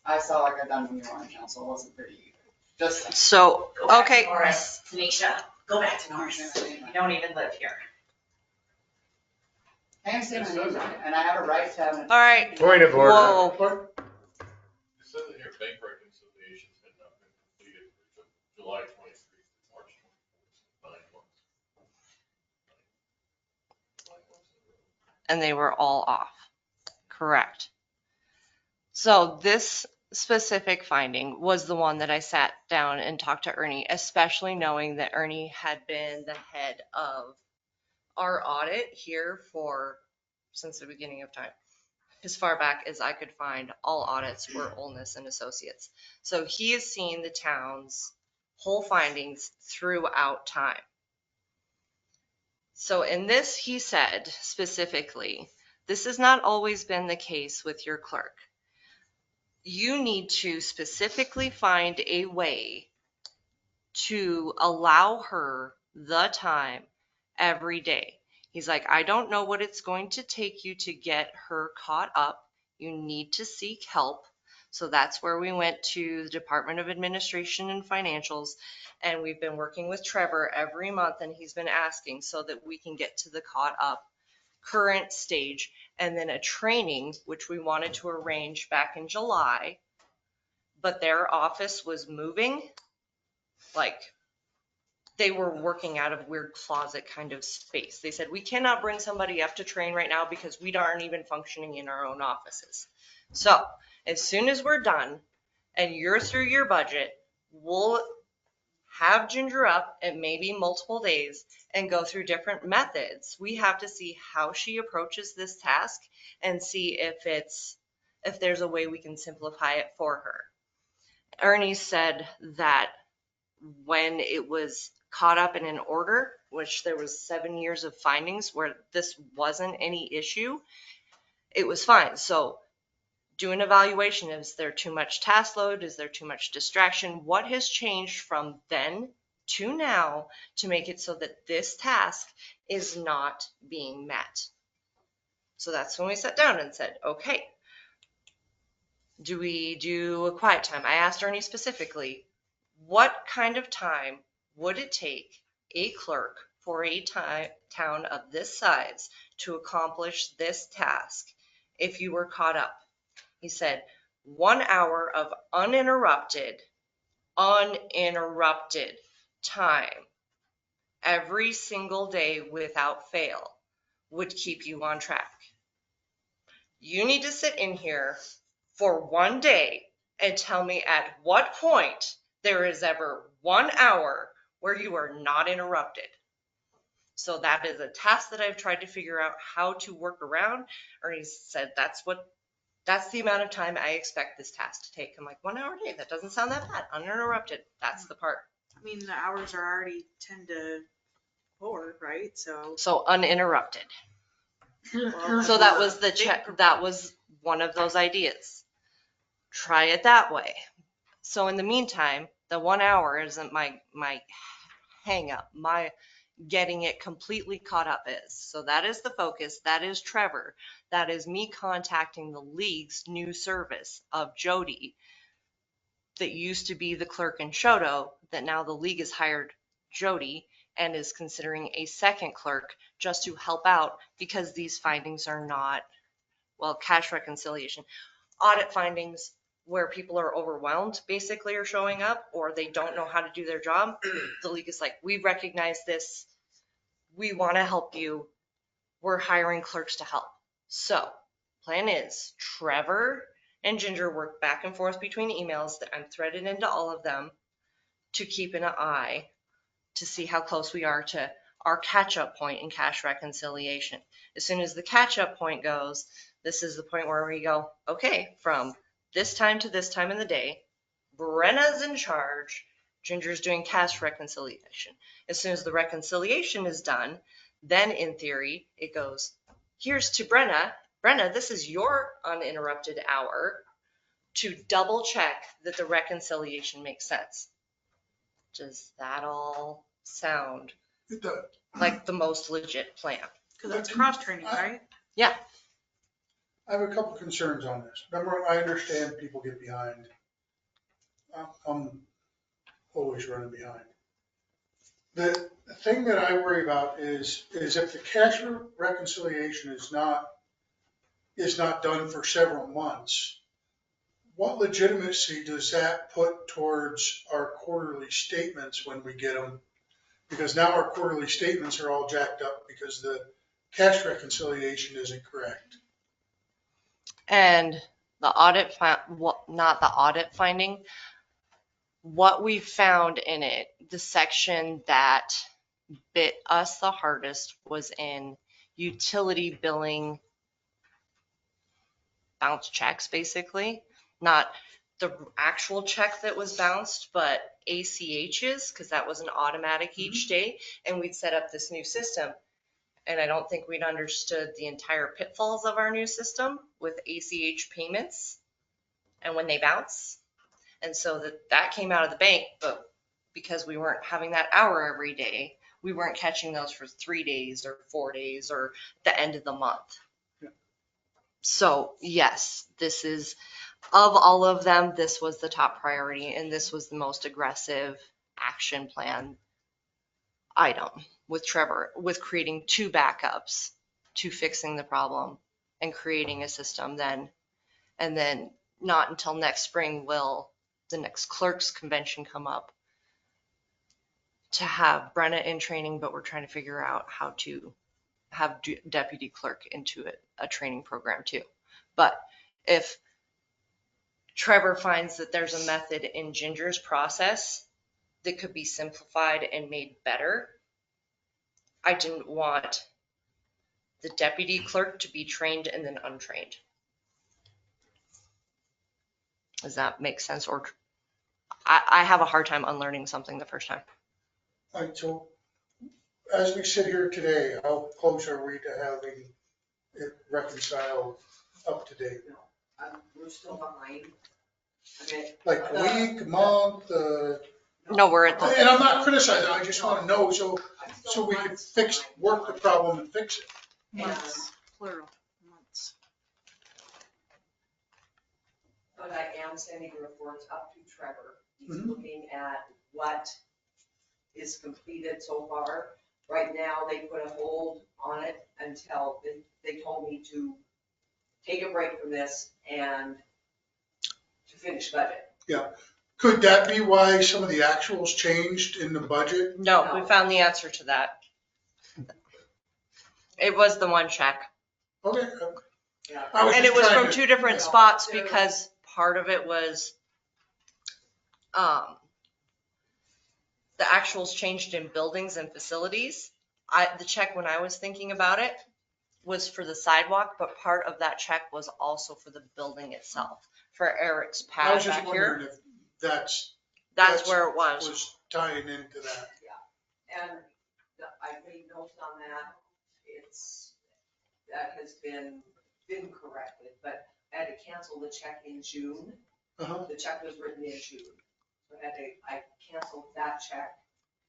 I saw like I done when you were on council, it wasn't pretty either. Just saying. So, Go back to okay. Norris, Tanisha, go back to Norris. You don't even live here. I'm saying, and I have a right to have an. All right. Point of order. Whoa. It says in here, bank reconciliations had not been completed for July 23 to March 24, 9 months. And they were all off. Correct. So this specific finding was the one that I sat down and talked to Ernie, especially knowing that Ernie had been the head of our audit here since the beginning of time. As far back as I could find, all audits were Ennis and Associates. So he has seen the town's whole findings throughout time. So in this, he said specifically, this has not always been the case with your clerk. You need to specifically find a way to allow her the time every day. He's like, I don't know what it's going to take you to get her caught up. You need to seek help. So that's where we went to the Department of Administration and Financials. And we've been working with Trevor every month, and he's been asking so that we can get to the caught up current stage. And then a training, which we wanted to arrange back in July, but their office was moving. Like, they were working out of weird closet kind of space. They said, we cannot bring somebody up to train right now because we aren't even functioning in our own offices. So as soon as we're done and you're through your budget, we'll have Ginger up and maybe multiple days and go through different methods. We have to see how she approaches this task and see if there's a way we can simplify it for her. Ernie said that when it was caught up in an order, which there was 7 years of findings where this wasn't any issue, it was fine. So do an evaluation. Is there too much task load? Is there too much distraction? What has changed from then to now to make it so that this task is not being met? So that's when we sat down and said, okay, do we do a quiet time? I asked Ernie specifically, what kind of time would it take a clerk for a town of this size to accomplish this task if you were caught up? He said 1 hour of uninterrupted time every single day without fail would keep you on track. You need to sit in here for 1 day and tell me at what point there is ever 1 hour where you are not interrupted. So that is a task that I've tried to figure out how to work around. Ernie said that's the amount of time I expect this task to take. I'm like, 1 hour a day, that doesn't sound that bad. Uninterrupted, that's the part. I mean, the hours are already 10 to 4, right? So uninterrupted. Well, So that was the check. That was one of those ideas. Try it that way. So in the meantime, the 1 hour isn't my hang up. My getting it completely caught up is. So that is the focus. That is Trevor. That is me contacting the league's new service of Jody that used to be the clerk in Shoto, that now the league has hired Jody and is considering a second clerk just to help out because these findings are not, well, cash reconciliation, audit findings where people are overwhelmed basically are showing up or they don't know how to do their job. The league is like, we recognize this. We want to help you. We're hiring clerks to help. So plan is Trevor and Ginger work back and forth between emails that I'm threaded into all of them to keep an eye to see how close we are to our catch-up point in cash reconciliation. As soon as the catch-up point goes, this is the point where we go, okay, from this time to this time in the day, Brenna's in charge, Ginger's doing cash reconciliation. As soon as the reconciliation is done, then in theory, it goes, here's to Brenna. Brenna, this is your uninterrupted hour to double check that the reconciliation makes sense. Does that all sound like the most legit plan? Because that's cross training, right? Yeah. I have a couple concerns on this. Number one, I understand people get behind. I'm always running behind. The thing that I worry about is if the cash reconciliation is not done for several months, what legitimacy does that put towards our quarterly statements when we get them? Because now our quarterly statements are all jacked up because the cash reconciliation isn't correct. And the audit, not the audit finding, what we found in it, the section that bit us the hardest was in utility billing bounce checks, basically. Not the actual check that was bounced, but ACHs, because that was an automatic each day. And we'd set up this new system. And I don't think we'd understood the entire pitfalls of our new system with ACH payments and when they bounce. And so that came out of the bank, but because we weren't having that hour every day, we weren't catching those for 3 days or 4 days or the end of the month. Yeah. So yes, this is, of all of them, this was the top priority and this was the most aggressive action plan item with Trevor, with creating 2 backups to fixing the problem and creating a system then. And then not until next spring will the next clerks convention come up to have Brenna in training, but we're trying to figure out how to have deputy clerk into a training program too. But if Trevor finds that there's a method in Ginger's process that could be simplified and made better. I didn't want the deputy clerk to be trained and then untrained. Does that make sense? Or I have a hard time unlearning something the first time. All right, so as we sit here today, how close are we to having it reconciled up to date? We're still behind. I mean, Like a week, a month, No, we're at the, and I'm not criticizing, I just want to know so we can work the problem and fix it. Months, plural, months. But I am sending reports up to Trevor. He's Mhm. looking at what is completed so far. Right now, they put a hold on it until they told me to take a break from this and to finish budget. Yeah. Could that be why some of the actuals changed in the budget? no, we found the answer to that. It was the one check. Okay. Yeah. And it was from trying to- 2 different spots because part of it was, the actuals changed in buildings and facilities. The check when I was thinking about it was for the sidewalk, but part of that check was also for the building itself, for Eric's I pad was just back here. wondering if that's Where it was. was tying into that. And I made notes on that. That has been corrected, but I had to cancel the check in June. Uh-huh. The check was written in June. So I canceled that check,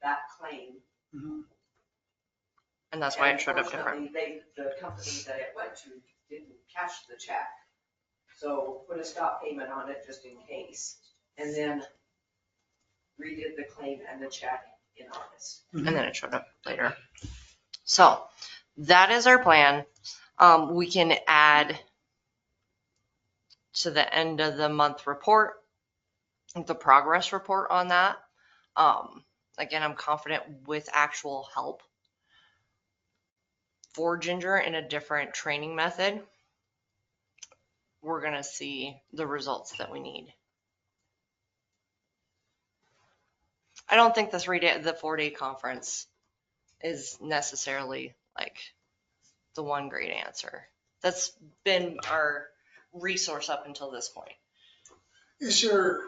that claim. Mhm. And that's why it showed up different. Unfortunately, the company that it went to didn't cash the check. So put a stop payment on it just in case. And then redid the claim and the check in August. And then it showed up later. So that is our plan. We can add to the end of the month report, the progress report on that. Again, I'm confident with actual help for Ginger in a different training method, we're going to see the results that we need. I don't think the 4-day conference is necessarily like the one great answer. That's been our resource up until this point. Is there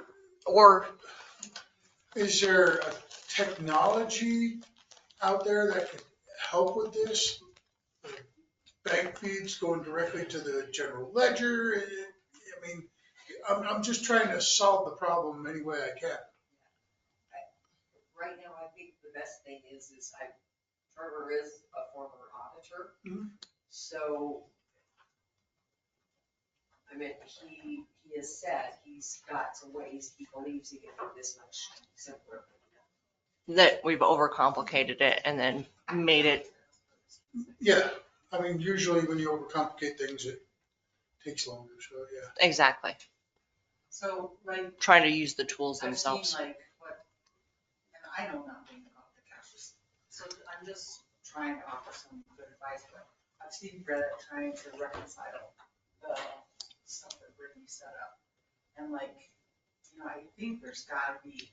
a technology out there that could help with this? Like bank feeds going directly to the general ledger? I mean, I'm just trying to solve the problem any way I can. Right now, I think the best thing is Trevor is a former auditor. Mhm. So, I mean, he has said he's got some ways he believes he can do this much simpler. That we've overcomplicated it and then made it. Yeah, I mean, usually when you overcomplicate things, it takes longer, so yeah. Exactly. So like. Trying to use the tools I've seen themselves. like what, and I know nothing about the cashless, so I'm just trying to offer some good advice, but I've seen Brett trying to reconcile the stuff that Brittany set up. And like, I think there's gotta be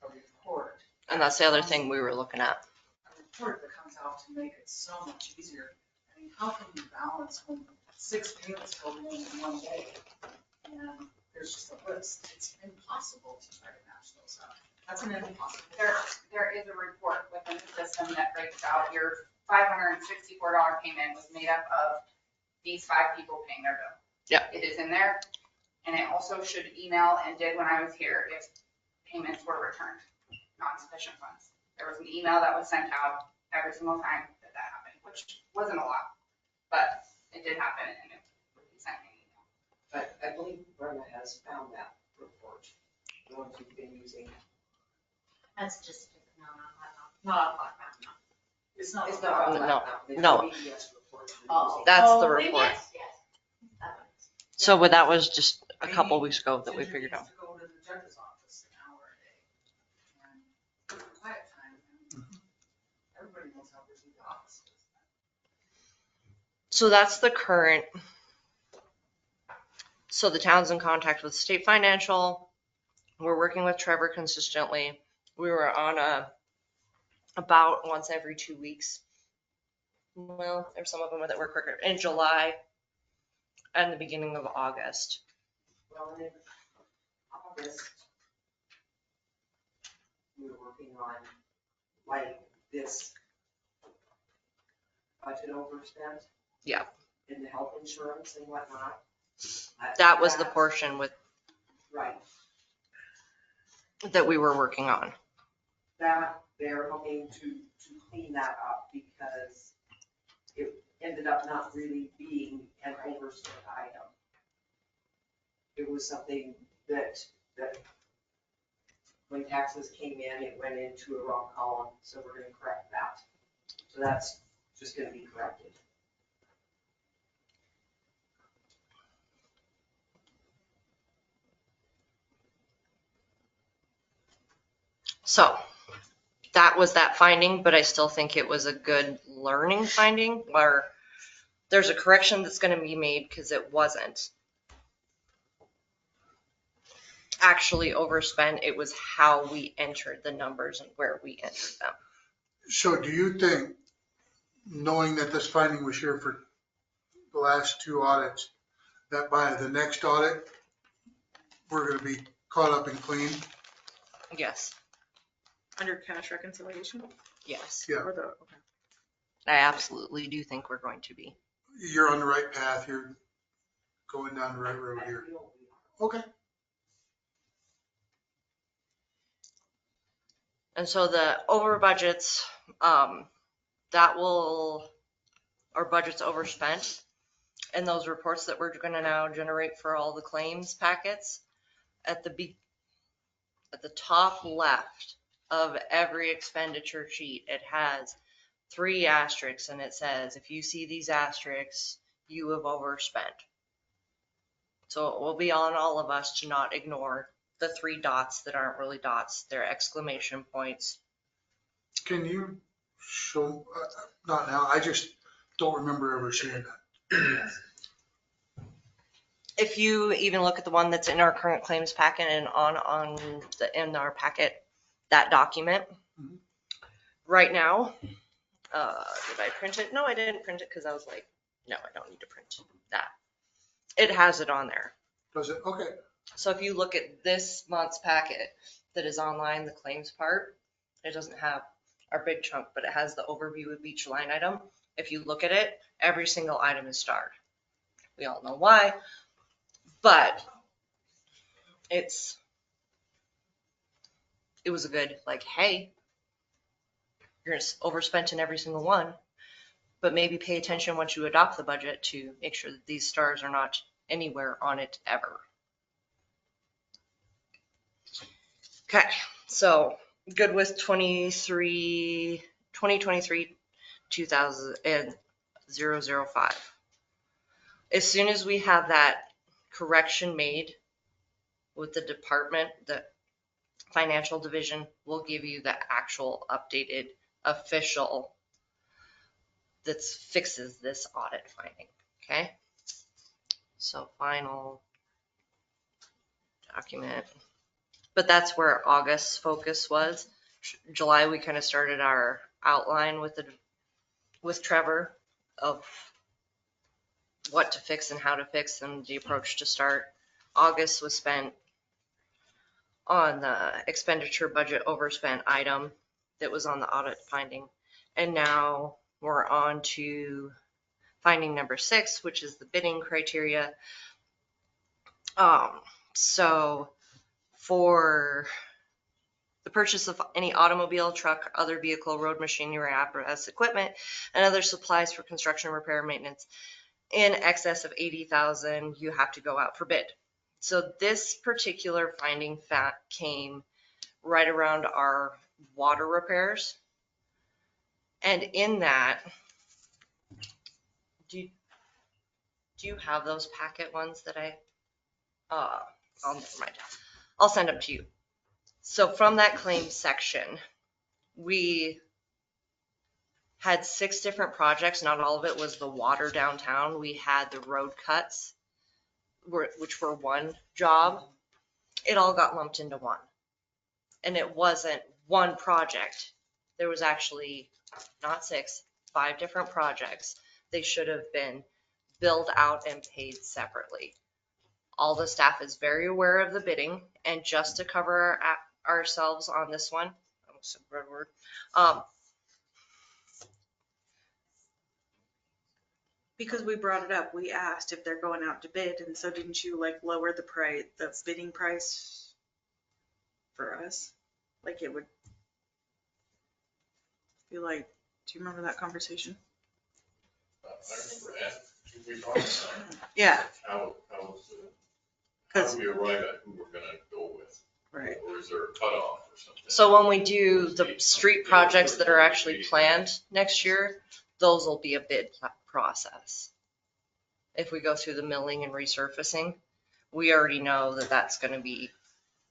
a report. And that's the other thing we were looking at. A report that comes out to make it so much easier. I mean, how can you balance when 6 payments go in one day? And there's just a list. It's impossible to try to match those up. That's an impossible. There is a report within the system that breaks out your $564 payment was made up of these 5 people paying their bill. Yeah. It is in there. And it also should email and did when I was here if payments were returned, non-sufficient funds. There was an email that was sent out every single time that happened, which wasn't a lot, but it did happen and it would be sent in an email. But I believe Brenda has found that report, the ones you've been using. That's just, not It's not. It's not. No. The BDS report you're Oh. using. That's the Oh, report. yes, yes. So that was just a couple weeks ago that we figured out. To go to the judge's office an hour a day. And for quiet time, everybody knows how busy the office is. So that's the current. So the town's in contact with State Financial. We're working with Trevor consistently. We were on about once every 2 weeks. Well, there's some of them that were quicker in July and the beginning of August. Well, in August, we were working on like this budget overspent. Yeah. In the health insurance and whatnot. That was the portion with Right. that we were working on. That they're hoping to clean that up because it ended up not really being an overspent item. It was something that when taxes came in, it went into a wrong column, so we're gonna correct that. So that's just gonna be corrected. So that was that finding, but I still think it was a good learning finding where there's a correction that's going to be made because it wasn't actually overspent. It was how we entered the numbers and where we entered them. So do you think, knowing that this finding was here for the last 2 audits, that by the next audit, we're gonna be caught up and clean? Yes. Under cash reconciliation? Yes. Yeah. Or the, okay. I absolutely do think we're going to be. You're on the right path, you're going down the right road here. Okay. And so the over budgets, our budget's overspent. And those reports that we're going to now generate for all the claims packets, at the top left of every expenditure sheet, it has 3 asterisks and it says, if you see these asterisks, you have overspent. So it will be on all of us to not ignore the 3 dots that aren't really dots, they're exclamation points. Can you show, not now, I just don't remember ever seeing that. If you even look at the one that's in our current claims packet and in our packet, that document, right now, did I print it? No, I didn't print it because I was like, no, I don't need to print that. It has it on there. Does it? Okay. So if you look at this month's packet that is online, the claims part, it doesn't have our big chunk, but it has the overview of each line item. If you look at it, every single item is starred. We all know why, but it was a good, like, hey, you're overspent in every single one, but maybe pay attention once you adopt the budget to make sure that these stars are not anywhere on it ever. Okay, so good with 2023 2000 As soon as we have that correction made with the department, the financial division will give you the actual updated official that fixes this audit finding. Okay, so final document, but that's where August's focus was. July, we kind of started our outline with Trevor of what to fix and how to fix and the approach to start. August was spent on the expenditure budget overspent item that was on the audit finding. And now we're on to finding number 6, which is the bidding criteria. So for the purchase of any automobile, truck, other vehicle, road machinery, apparatus, equipment, and other supplies for construction, repair, maintenance in excess of 80,000, you have to go out for bid. So this particular finding fact came right around our water repairs. And in that, do you have those packet ones that oh, never mind. I'll send them to you. So from that claims section, we had 6 different projects. Not all of it was the water downtown. We had the road cuts, which were one job. It all got lumped into one. And it wasn't one project. There was actually not 6, 5 different projects. They should have been billed out and paid separately. All the staff is very aware of the bidding, and just to cover ourselves on this one, I almost said red word, Because we brought it up, we asked if they're going out to bid, and so didn't you like lower the price, the bidding price for us? Like it would be like, do you remember that conversation? I remember asking, we talked about Yeah. how do we arrive at who we're gonna go with? Right. Or is there a cutoff or something? so when we do the street projects that are actually planned next year, those will be a bid process. If we go through the milling and resurfacing, we already know that that's going to be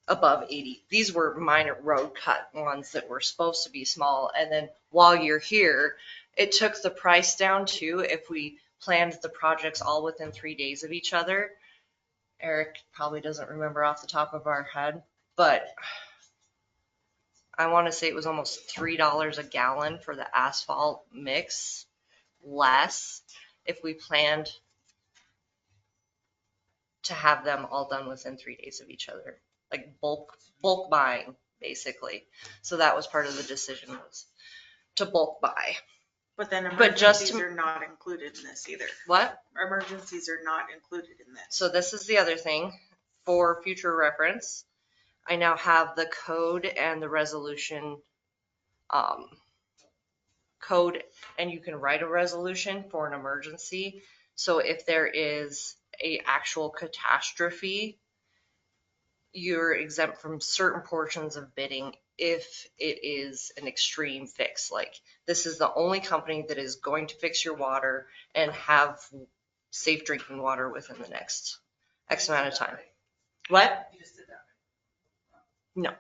above 80. These were minor road cut ones that were supposed to be small. And then while you're here, it took the price down too if we planned the projects all within 3 days of each other. Eric probably doesn't remember off the top of our head, but I want to say it was almost $3 a gallon for the asphalt mix less if we planned to have them all done within 3 days of each other, like bulk buying basically. So that was part of the decision, was to bulk buy. But then But just emergencies to- are not included in this either. What? Emergencies are not included in this. So this is the other thing for future reference. I now have the code and the resolution code, and you can write a resolution for an emergency. So if there is a actual catastrophe, you're exempt from certain portions of bidding if it is an extreme fix. Like, this is the only company that is going to fix your water and have safe drinking water within the next X amount of time. What? No.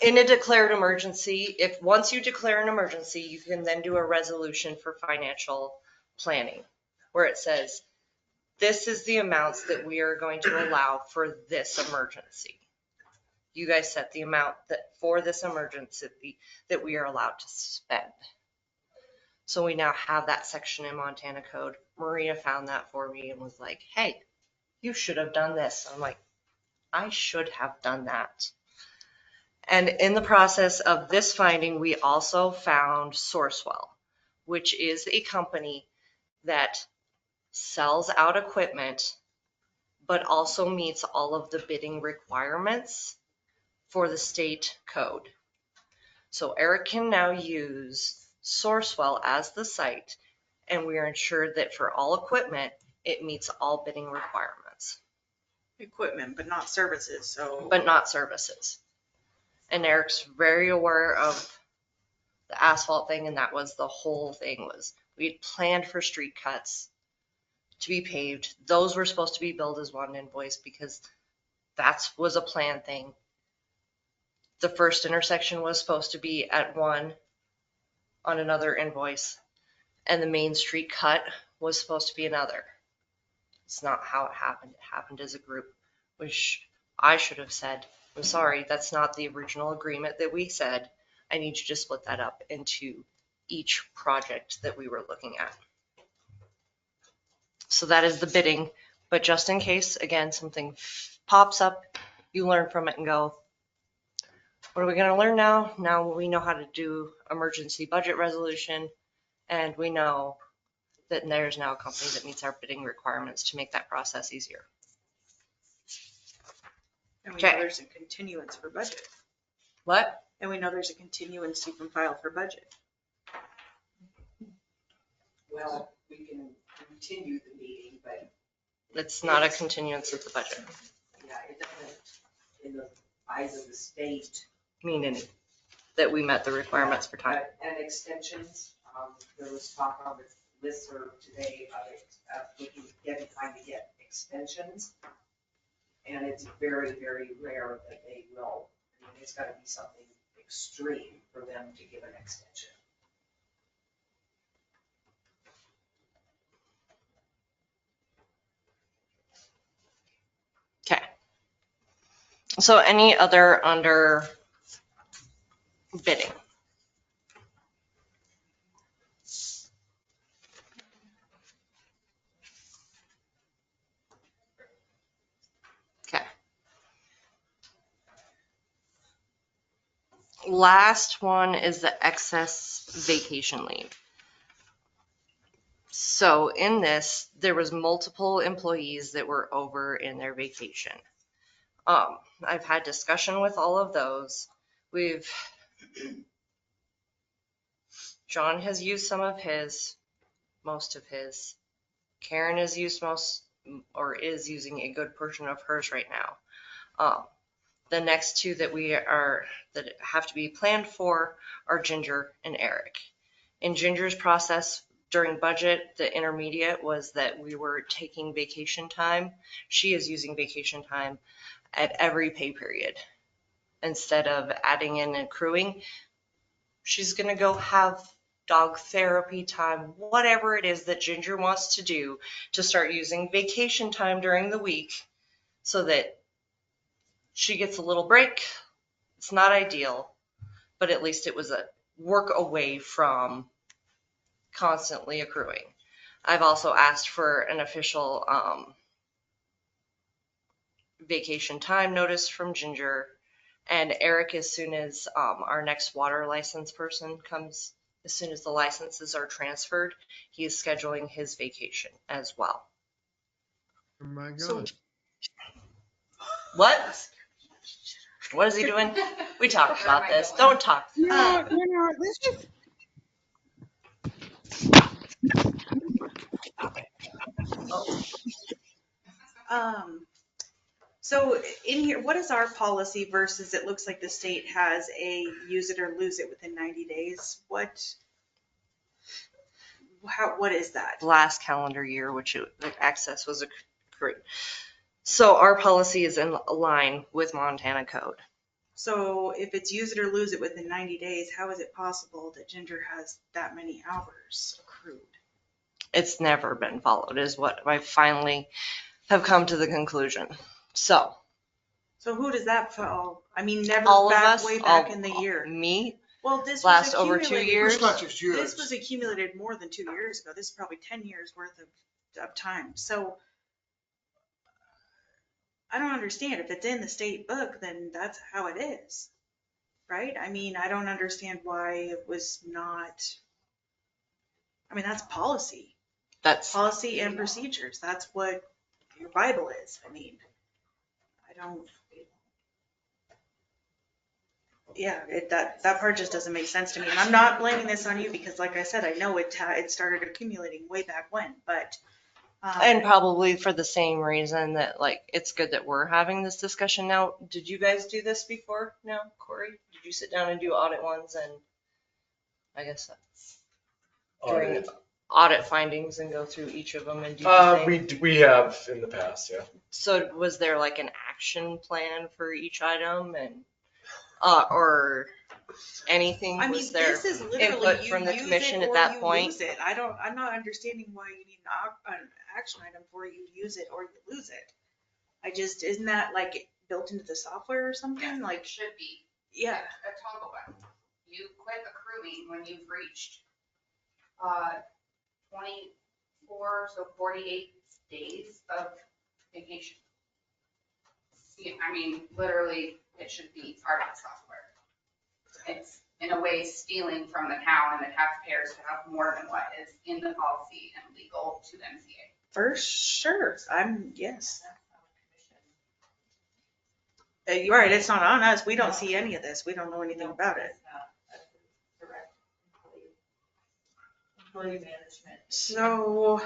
In a declared emergency, if once you declare an emergency, you can then do a resolution for financial planning where it says, this is the amounts that we are going to allow for this emergency. You guys set the amount that for this emergency that we are allowed to spend. So we now have that section in Montana code. Maria found that for me and was like, hey, you should have done this. I'm like, I should have done that. And in the process of this finding, we also found Sourcewell, which is a company that sells out equipment, but also meets all of the bidding requirements for the state code. So Eric can now use Sourcewell as the site, and we are ensured that for all equipment, it meets all bidding requirements. Equipment, but not services, so. But not services. And Eric's very aware of the asphalt thing, and that was the whole thing. Was we had planned for street cuts to be paved. Those were supposed to be billed as one invoice because that was a planned thing. The first intersection was supposed to be at one on another invoice, and the main street cut was supposed to be another. It's not how it happened. It happened as a group, which I should have said, I'm sorry, that's not the original agreement that we said. I need you to split that up into each project that we were looking at. So that is the bidding, but just in case, again, something pops up, you learn from it and go, what are we going to learn now? Now we know how to do emergency budget resolution, and we know that there's now a company that meets our bidding requirements to make that process easier. And we know there's a continuance for budget. What? And we know there's a continuance you can file for budget. Well, we can continue the meeting, but. It's not a continuance of the budget. Yeah, it doesn't, in the eyes of the state. Mean any, that we met the requirements for time. And extensions, there was talk on the listserv today about trying to get extensions. And it's very, very rare that they will. I mean, it's got to be something extreme for them to give an extension. Okay. So any other under bidding. Okay. Last one is the excess vacation leave. So in this, there was multiple employees that were over in their vacation. I've had discussion with all of those. John has used some of his, most of his. Karen has used most, or is using a good portion of hers right now. The next two that that have to be planned for are Ginger and Eric. In Ginger's process during budget, the intermediate was that we were taking vacation time. She is using vacation time at every pay period. Instead of adding in and accruing, she's going to go have dog therapy time, whatever it is that Ginger wants to do, to start using vacation time during the week so that she gets a little break. It's not ideal, but at least it was a work away from constantly accruing. I've also asked for an official vacation time notice from Ginger and Eric as soon as our next water license person comes. As soon as the licenses are transferred, he is scheduling his vacation as well. Oh my God. What? What is he doing? We talked about this. Don't talk. Let's just. So in here, what is our policy versus it looks like the state has a use it or lose it within 90 days? What is that? Last calendar year, the access was accrued. So our policy is in line with Montana code. So if it's use it or lose it within 90 days, how is it possible that Ginger has that many hours accrued? It's never been followed, is what I finally have come to the conclusion. So who does that fall? I mean, never all back, of us, way back in the year. Me, well, this last was over 2 years. It's not just you. This was accumulated more than 2 years ago. This is probably 10 years worth of time. So I don't understand. If it's in the state book, then that's how it is, right? I mean, I don't understand why it was not. I mean, that's policy. That's policy and procedures. That's what your Bible is. I mean, I don't. Yeah, that part just doesn't make sense to me. And I'm not blaming this on you because, like I said, I know it started accumulating way back when, but. And probably for the same reason that, like, it's good that we're having this discussion now. Did you guys do this before now, Corey? Did you sit down and do audit ones and I guess during audit findings and go through each of them and do the thing? We have in the past, yeah. So was there like an action plan for each item and or anything? I mean, was there this is literally input you from the use commission it at or that you point? lose it. I'm not understanding why you need an action item for you use it or you lose it. Isn't that like built into the software or something? Like it should be. Yeah. A toggle button. You quit accruing when you've reached 24, so 48 days of vacation. Yeah, I mean, literally, it should be part of the software. It's in a way stealing from the town and the taxpayers to have more than what is in the policy and legal to MCA. For sure. Yes. You're right. It's not on us. We don't see any of this. We don't know anything about it. Employee management. So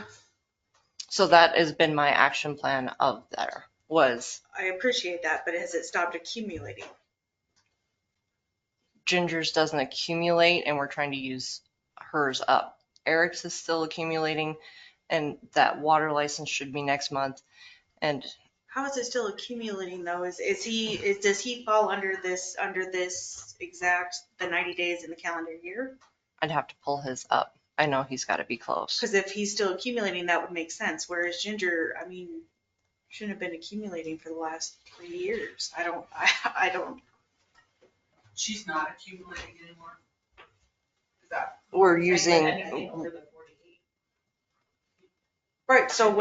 that has been my action plan of there was. I appreciate that, but has it stopped accumulating? Ginger's doesn't accumulate and we're trying to use hers up. Eric's is still accumulating and that water license should be next month. And how is it still accumulating though? Does he fall under this exact the 90 days in the calendar year? I'd have to pull his up. I know he's got to be close. Because if he's still accumulating, that would make sense. Whereas Ginger, I mean, shouldn't have been accumulating for the last 3 years. I don't. She's not accumulating anymore? Is that? We're using, Right, so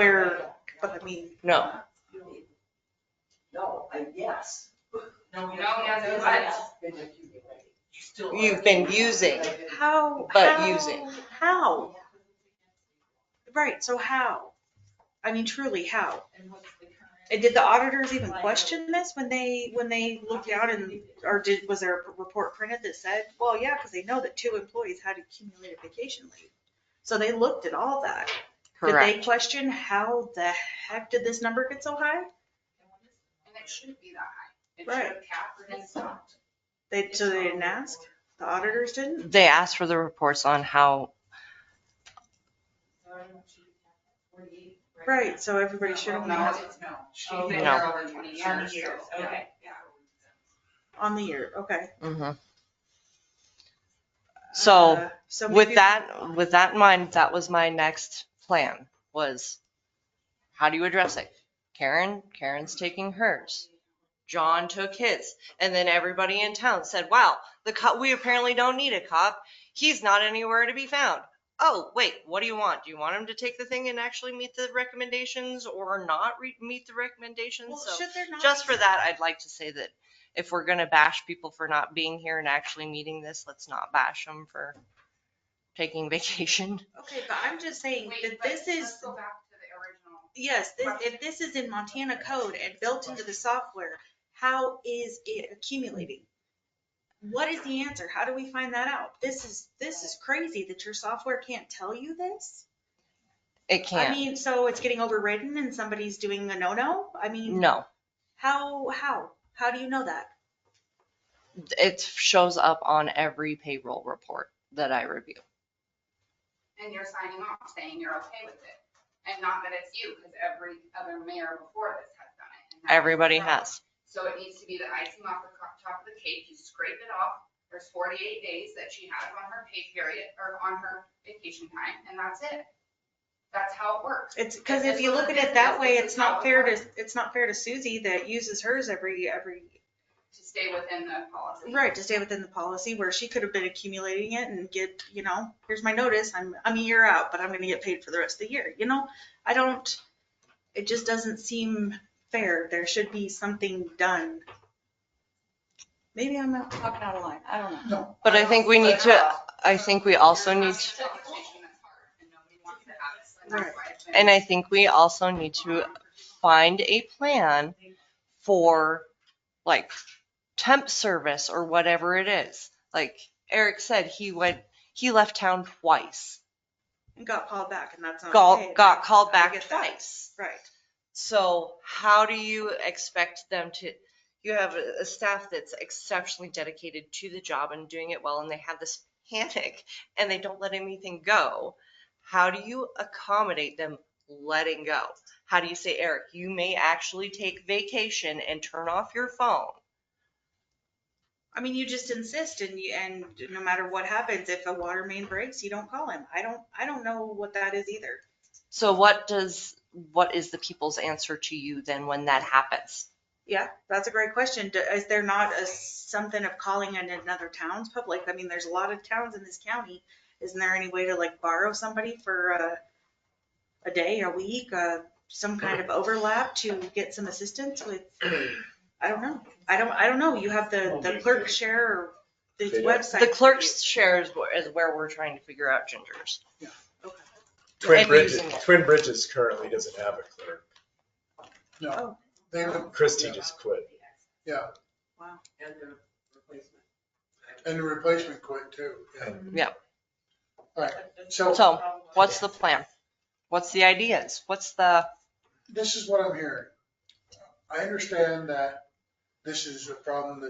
but I mean. no, No, yes. No, yes, you've been using, How? But how- using. How? Right, so how? I mean, truly, how? And did the auditors even question this when they looked out was there a report printed that said, well, yeah, because they know that 2 employees had accumulated vacation leave. So they looked at all that. Did they correct. question how the heck did this number get so high? And it shouldn't be that high. It Right. should have capped and then stopped. So they didn't ask? The auditors didn't? They asked for the reports on how, Right, so everybody should have known Oh, No. they're over 20 years. On the years, so, yeah. okay. on the year, okay. So So with maybe- that in mind, that was my next plan, was how do you address it? Karen's taking hers. John took his. And then everybody in town said, wow, we apparently don't need a cop. He's not anywhere to be found. Oh, wait, what do you want? Do you want him to take the thing and actually meet the recommendations or not meet the recommendations? Well, So should there not just be for that, I'd like to say that if we're going to bash people for not being here and actually meeting this, let's not bash them for taking vacation. Okay, but I'm just saying Wait, that but this is, let's go back to the original. yes, if this is in Montana code and built into the software, how is it accumulating? What is the answer? How do we find that out? This is crazy that your software can't tell you this. It can't. I mean, so it's getting overridden and somebody's doing a no-no? I mean. No, How do you know that? it shows up on every payroll report that I review. And you're signing off saying you're okay with it. And not that it's you, because every other mayor before this has done it. And that is Everybody the problem. has. So it needs to be the icing off the top of the cake. You scrape it off. There's 48 days that she has on her pay period or on her vacation time, and that's it. That's how it works. It's because if you look at it that way, it's not fair to Susie that uses hers every. To stay within the policy. Right, to stay within the policy where she could have been accumulating it and get, here's my notice, I'm a year out, but I'm gonna get paid for the rest of the year, it just doesn't seem fair. There should be something done. Maybe I'm not talking out of line, I don't know. No. But I think we need to, I think we also need to, Right. and I think we also need to find a plan for like temp service or whatever it is. Like Eric said, he left town twice. And got called back and that's not okay. Got called I back get that. twice. Right. So how do you expect them to, you have a staff that's exceptionally dedicated to the job and doing it well, and they have this panic and they don't let anything go. How do you accommodate them letting go? How do you say, Eric, you may actually take vacation and turn off your phone? I mean, you just insist and no matter what happens, if a water main breaks, you don't call him. I don't know what that is either. So what is the people's answer to you then when that happens? Yeah, that's a great question. Is there not something of calling in another town's public? I mean, there's a lot of towns in this county. Isn't there any way to like borrow somebody for a day, a week, some kind of overlap to get some assistance with? I don't know. I don't know. You have the clerk share or the website. The clerk's share is where we're trying to figure out Ginger's. Yeah. Okay. Twin Bridges currently doesn't have a clerk. No. Christie just quit. Yeah. Wow. And the replacement quit too. Yeah. All right. So what's the plan? What's the ideas? This is what I'm hearing. I understand that this is a problem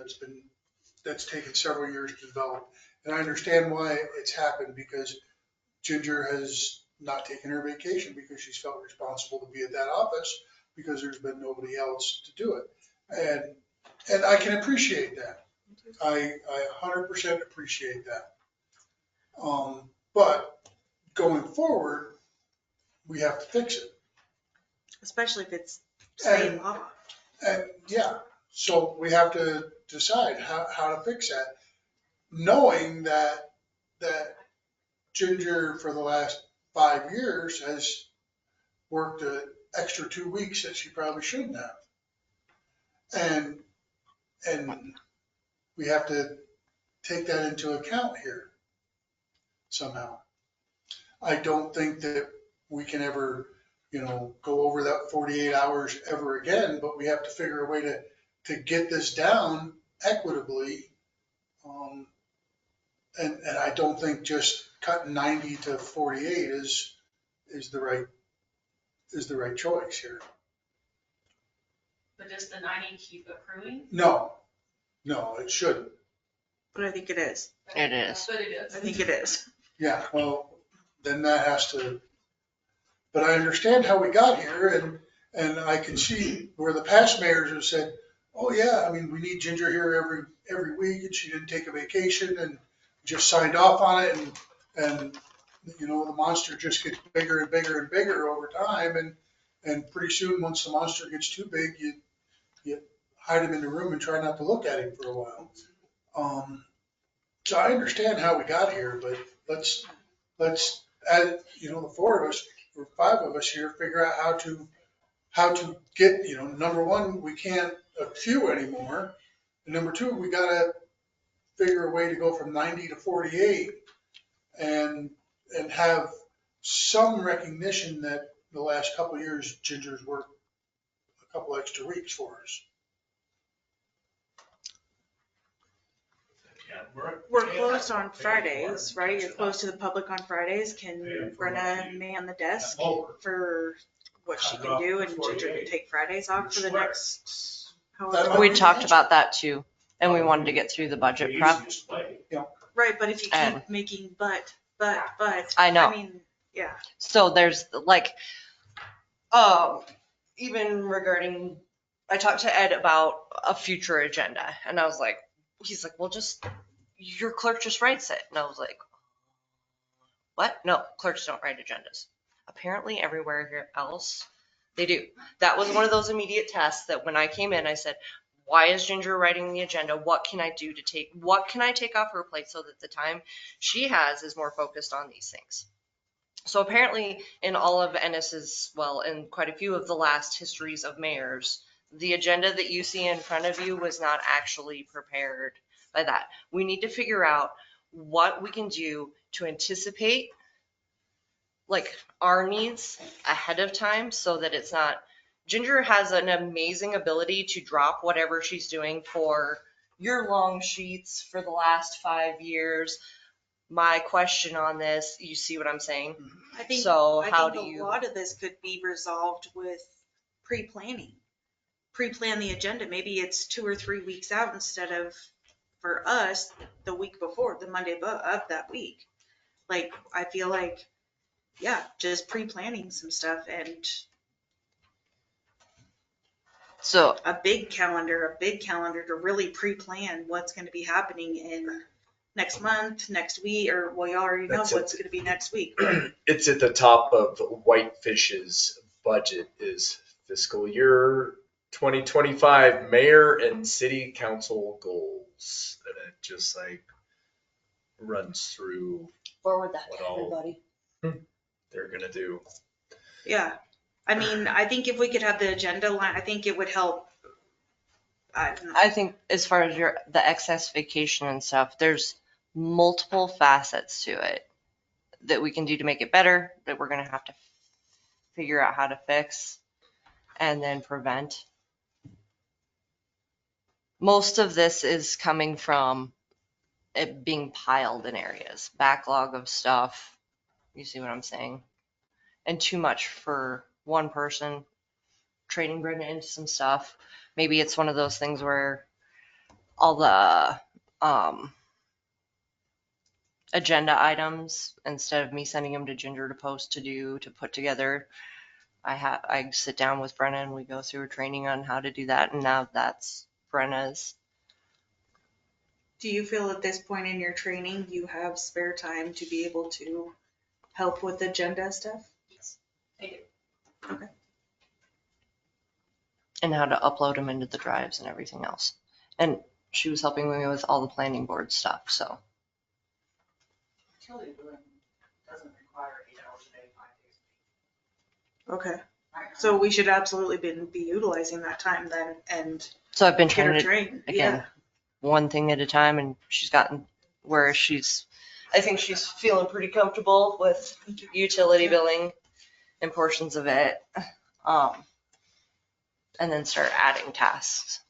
that's taken several years to develop. And I understand why it's happened, because Ginger has not taken her vacation because she's felt responsible to be at that office because there's been nobody else to do it. And I can appreciate that. I 100% appreciate that. But going forward, we have to fix it. Especially if it's state law. And yeah, so we have to decide how to fix that, knowing that Ginger for the last 5 years has worked an extra 2 weeks that she probably shouldn't have. And we have to take that into account here somehow. I don't think that we can ever, go over that 48 hours ever again, but we have to figure a way to get this down equitably. And I don't think just cutting 90 to 48 is the right choice here. But does the 90 keep accruing? No, it shouldn't. But I think it is. It is. But it is. I think it is. Yeah, well, then that has to, but I understand how we got here, and I can see where the past mayors have said, oh yeah, I mean, we need Ginger here every week, and she didn't take a vacation and just signed off on it, and the monster just gets bigger and bigger and bigger over time, and pretty soon, once the monster gets too big, you hide him in the room and try not to look at him for a while. So I understand how we got here, but let's add, the 4 of us or 5 of us here figure out how to get, number one, we can't queue anymore. And number 2, we gotta figure a way to go from 90 to 48 and have some recognition that the last couple of years Ginger's worked a couple extra weeks for us. We're closed on Fridays, right? You're closed to the public on Fridays. Can Brenna man the desk for what she can do, and Ginger can take Fridays off for the next however We long? talked about that too, and we wanted to get through the budget prep. Right, but if you keep making but, I know. I mean, yeah. So there's even regarding, I talked to Ed about a future agenda, and I was like, he's like, well, your clerk just writes it. And I was like, what? No, clerks don't write agendas. Apparently everywhere here else, they do. That was one of those immediate tasks that when I came in, I said, why is Ginger writing the agenda? What can I do what can I take off her plate so that the time she has is more focused on these things? So apparently in all of Ennis's, in quite a few of the last histories of mayors, the agenda that you see in front of you was not actually prepared by that. We need to figure out what we can do to anticipate our needs ahead of time so that it's not. Ginger has an amazing ability to drop whatever she's doing for your long sheets for the last 5 years. My question on this, you see what I'm saying? I think, so I how think do you? A lot of this could be resolved with pre-planning. Pre-plan the agenda. Maybe it's 2 or 3 weeks out instead of, for us, the week before, the Monday of that week. I feel like, yeah, just pre-planning some stuff and So a big calendar to really pre-plan what's going to be happening in next month, next week, or well, you already know That's what's it. going to be next week. It's at the top of Whitefish's budget is fiscal year 2025 mayor and city council goals. And it just runs through forward that what to all everybody. they're gonna do. Yeah. I mean, I think if we could have the agenda line, I think it would help. I don't know. I think as far as the excess vacation and stuff, there's multiple facets to it that we can do to make it better, that we're going to have to figure out how to fix and then prevent. Most of this is coming from it being piled in areas, backlog of stuff. You see what I'm saying? And too much for one person trading Brenda into some stuff. Maybe it's one of those things where all the agenda items, instead of me sending them to Ginger to post to put together, I sit down with Brenna and we go through a training on how to do that. And now that's Brenna's. Do you feel at this point in your training you have spare time to be able to help with agenda stuff? Yes, I do. Okay. And how to upload them into the drives and everything else. And she was helping me with all the planning board stuff, so. Utility billing doesn't require 8 hours a day, 5 days a week. Okay. So we should absolutely be utilizing that time then and So I've been get her trying to, trained. again, one thing at a time, and she's gotten where I think she's feeling pretty comfortable with utility billing and portions of it. And then start adding tasks.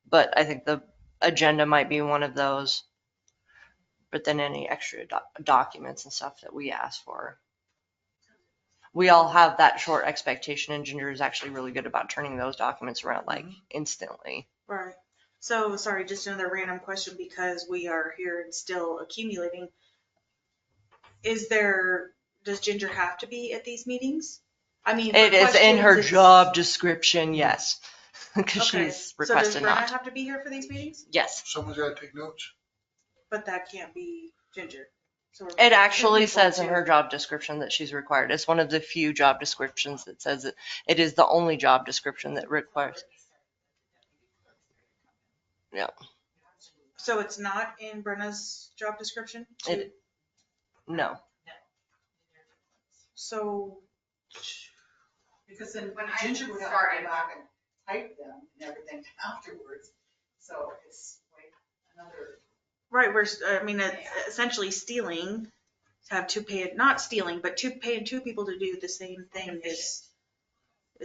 But I think the agenda might be one of those, but then any extra documents and stuff that we ask for. We all have that short expectation, and Ginger is actually really good about turning those documents around like instantly. Right. So, sorry, just another random question because we are here and still accumulating. Does Ginger have to be at these meetings? I mean, It is in her job description, yes. Because Okay. she's So does requested Brenna not. have to be here for these meetings? Yes. Someone's gotta take notes. But that can't be Ginger. So It actually two people says in to- her job description that she's required. It's one of the few job descriptions that says it is the only job description that requires. Yeah. So it's not in Brenna's job description? No. So. Because then When I Ginger would have to started- go back and type them and everything afterwards. So it's like another. Right, essentially stealing, not stealing, but paying two people to do the same thing is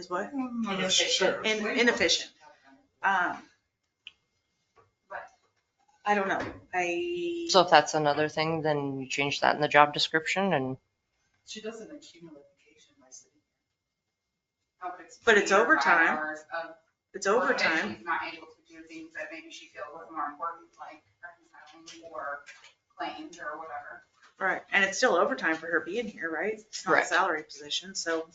what? Not necessarily. Inefficient. I don't know. So if that's another thing, then you change that in the job description and. She doesn't accumulate vacation by sitting Oh, But it's 3 or 5 overtime. hours of It's work that overtime. She's not able to do things that maybe she feels was more important, like reconciling or claims or whatever. Right, and it's still overtime for her being here, right? It's not a Correct. salary position, so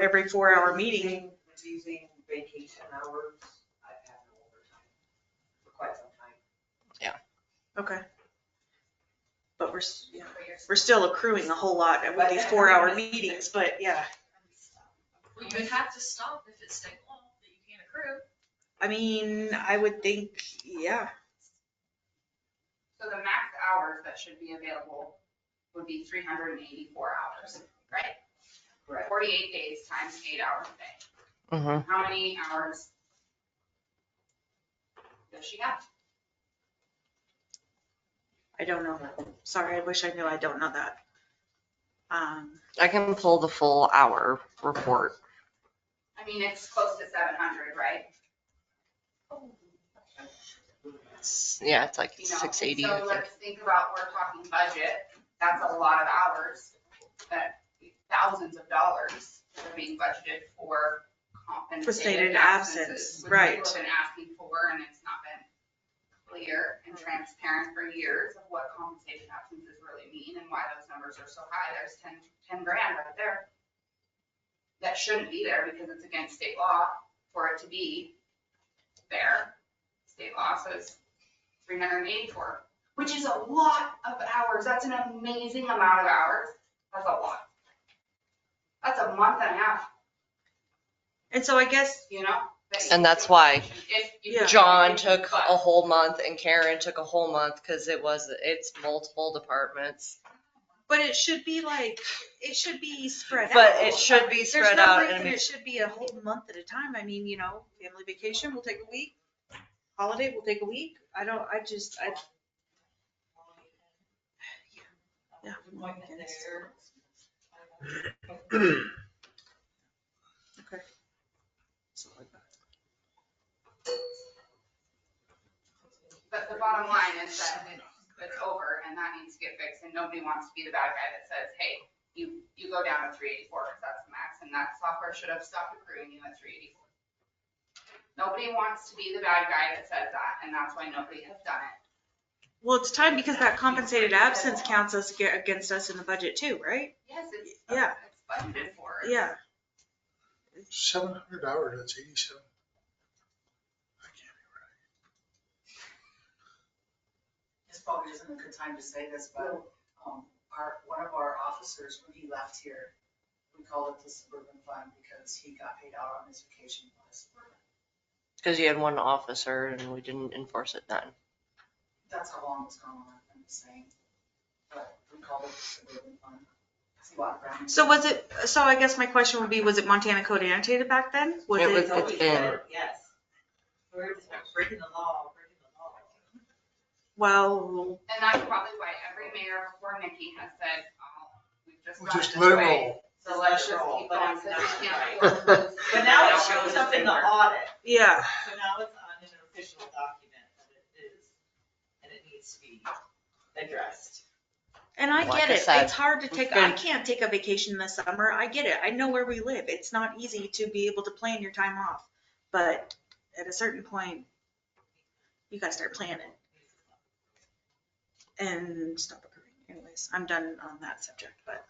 every 4-hour meeting. Using vacation hours, I've had no overtime for quite some time. Okay. But we're still accruing a whole lot with these 4-hour meetings, but yeah. You would have to stop if it's state law that you can't accrue. I mean, I would think, yeah. So the max hours that should be available would be 384 hours, right? Right. 48 days times 8 hours a day. Mm-hmm. How many hours does she have? I don't know. Sorry, I wish I knew. I don't know that. I can pull the full hour report. I mean, it's close to 700, right? Yeah, it's like You know, 680. so I think. let's think about, we're talking budget, that's a lot of hours, that thousands of dollars that are being budgeted for Compensated compensated absence, absences. Which right. people have been asking for, and it's not been clear and transparent for years of what compensated absences really mean and why those numbers are so high. There's 10 grand right there. That shouldn't be there because it's against state law for it to be there. State law says 384, which is a lot of hours. That's an amazing amount of hours. That's a lot. That's a month and a half, And so I guess, you know? And that's why If John took a whole month and Karen took a whole month because it's multiple departments. but it should be spread out. But it should be spread There's no out. reason it should be a whole month at a time. I mean, family vacation will take a week. Holiday will take a week. Yeah. Okay. But the bottom line is that it's over and that needs to get fixed, and nobody wants to be the bad guy that says, hey, you go down to 384 because that's the max, and that software should have stopped accruing you at 384. Nobody wants to be the bad guy that says that, and that's why nobody has done it. Well, it's time because that compensated absence counts us against us in the budget too, right? Yes, it's budgeted for. Yeah. 700 hours, that's 87. This probably isn't a good time to say this, but one of our officers, when he left here, we called it the Suburban Fund because he got paid out on his vacation by Suburban. Because you had one officer and we didn't enforce it then. That's how long it's gone on, I'm just saying. But we called it suburban fun. See what around. So was it, so I guess my question would be, was it Montana code annotated back then? It's been. Yes. We're just breaking the law. Well, And that's probably why every mayor before Nikki has said, we've just We'll done it just this let it way. roll. So let's just keep going. But Because we can't foreclose. But now it shows up in the audit. yeah. So now it's on an official document that it is, and it needs to be addressed. And I Like get I it. said, It's hard to take, we've I been- can't take a vacation this summer. I get it. I know where we live. It's not easy to be able to plan your time off. But at a certain point, you gotta start planning. And stop occurring. Anyways, I'm done on that subject, but.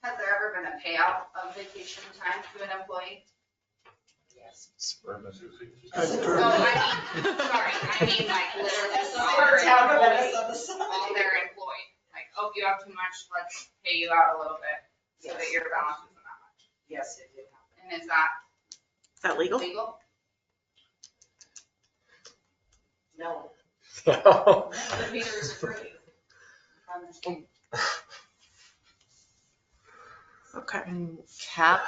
Has there ever been a payout of vacation time to an employee? Yes. No, I mean, sorry, I mean like literally while they're employed. Like, oh, you have too much, let's pay you out a little bit so that your balance isn't that much. Yes, it did happen. And is that Is that legal? legal? No. No. The meter is free. Okay. Cap.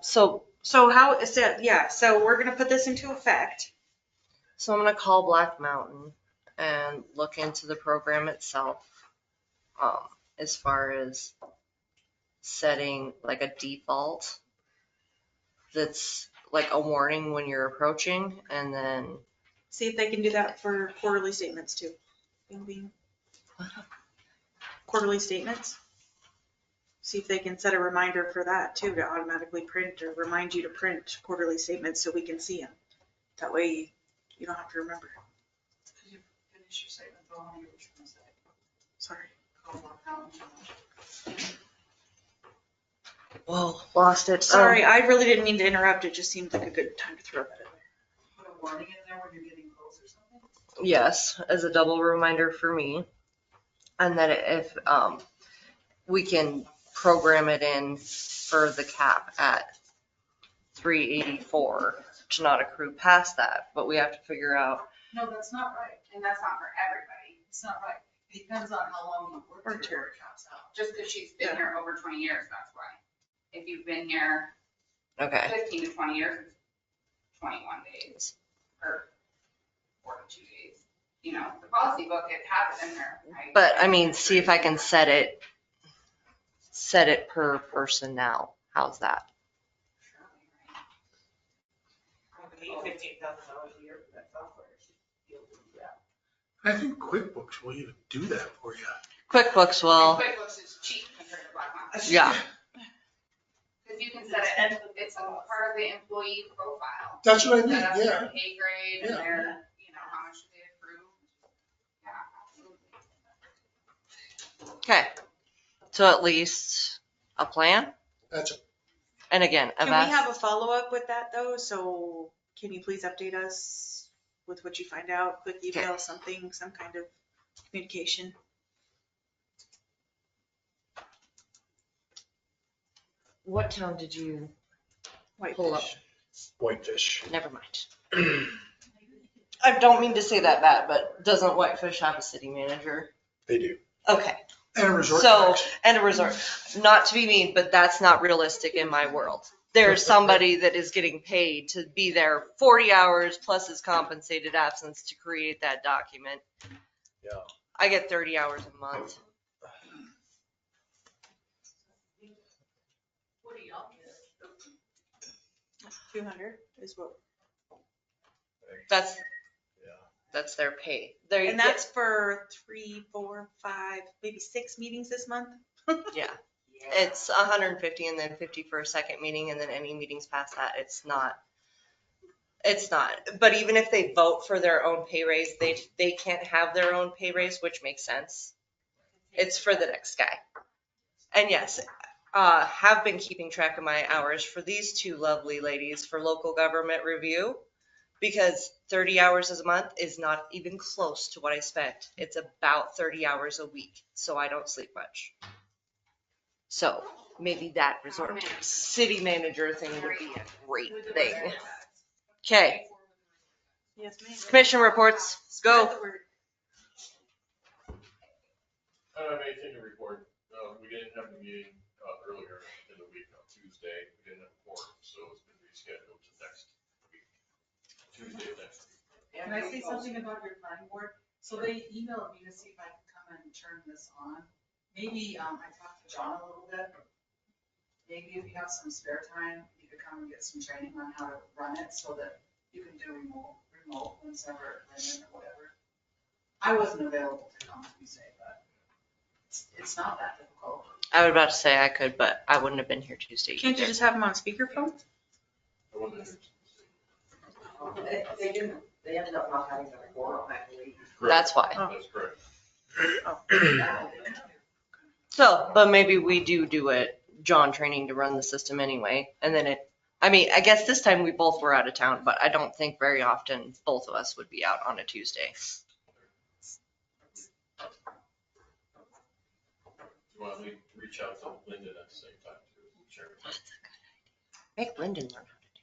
So how, so we're gonna put this into effect. So I'm gonna call Black Mountain and look into the program itself. As far as setting like a default that's like a warning when you're approaching, and then See if they can do that for quarterly statements too. Bing, bing. Quarterly statements. See if they can set a reminder for that too, to automatically print or remind you to print quarterly statements so we can see them. That way you don't have to remember. Finish your statement, go on, you were trying to say. Sorry. whoa, lost it. Sorry, I really didn't mean to interrupt. It just seemed like a good time to throw that in there. Put a warning in there when you're getting close or something? Yes, as a double reminder for me. And that if we can program it in for the cap at 384 to not accrue past that, but we have to figure out. No, that's not right. And that's not for everybody. It's not right. It depends on how long you work before it counts out. Just because she's been here over 20 years, that's why. If you've been here Okay. 15 to 20 years, it's 21 days or 42 days. You know, the policy book, it has it in there. Right? But I mean, see if I can set it per person now. How's that? $15,000 a year for that software. I think QuickBooks will even do that for you. QuickBooks will. QuickBooks is cheap compared to Black Mountain. Yeah. Because you can set it, it's a part of the employee profile. That's what I mean, Set up yeah. their pay grade and Yeah. their, you know, how much they accrue. Yeah, absolutely. Okay. So at least a plan. That's it. And again, Can we have a follow-up with that though? So can you please update us with what you find out? Quick email, something, some kind of communication? What town did you Whitefish. pull up? Whitefish. Never mind. I don't mean to say that bad, but doesn't Whitefish have a city manager? They do. Okay. And a resort. So, tax. and a resort. Not to be mean, but that's not realistic in my world. There's somebody that is getting paid to be there 40 hours plus his compensated absence to create that document. Yeah. I get 30 hours a month. What do y'all get? 200 is what, That's their pay. There, and that's for 3, 4, 5, maybe 6 meetings this month? yeah. It's 150 and then 50 for a second meeting, and then any meetings past that, it's not. It's not, but even if they vote for their own pay raise, they can't have their own pay raise, which makes sense. It's for the next guy. And yes, have been keeping track of my hours for these two lovely ladies for local government review, because 30 hours a month is not even close to what I spent. It's about 30 hours a week, so I don't sleep much. So maybe that resort to city manager thing would be a great thing. Okay. Yes, ma'am. Commission reports, go. I don't have anything to report. We didn't have a meeting earlier in the week on Tuesday. We didn't have a quorum, so it's been rescheduled to next week. Tuesday of next week. Can I say something about your planning board? So they emailed me to see if I could come and turn this on. Maybe, I talked to John a little bit. Maybe if you have some spare time, you could come and get some training on how to run it so that you can do remote whenever, or whatever. I wasn't available to come Tuesday, but it's not that difficult. I was about to say I could, but I wouldn't have been here Tuesday. Can't you just have them on speakerphone? They didn't, they ended up not having a quorum, I believe. That's why. That's correct. So, but maybe we do it, John training to run the system anyway. And then I guess this time we both were out of town, but I don't think very often both of us would be out on a Tuesday. You want me to reach out to Lyndon at the same time too? Sure. That's a good idea. Make Lyndon learn how to do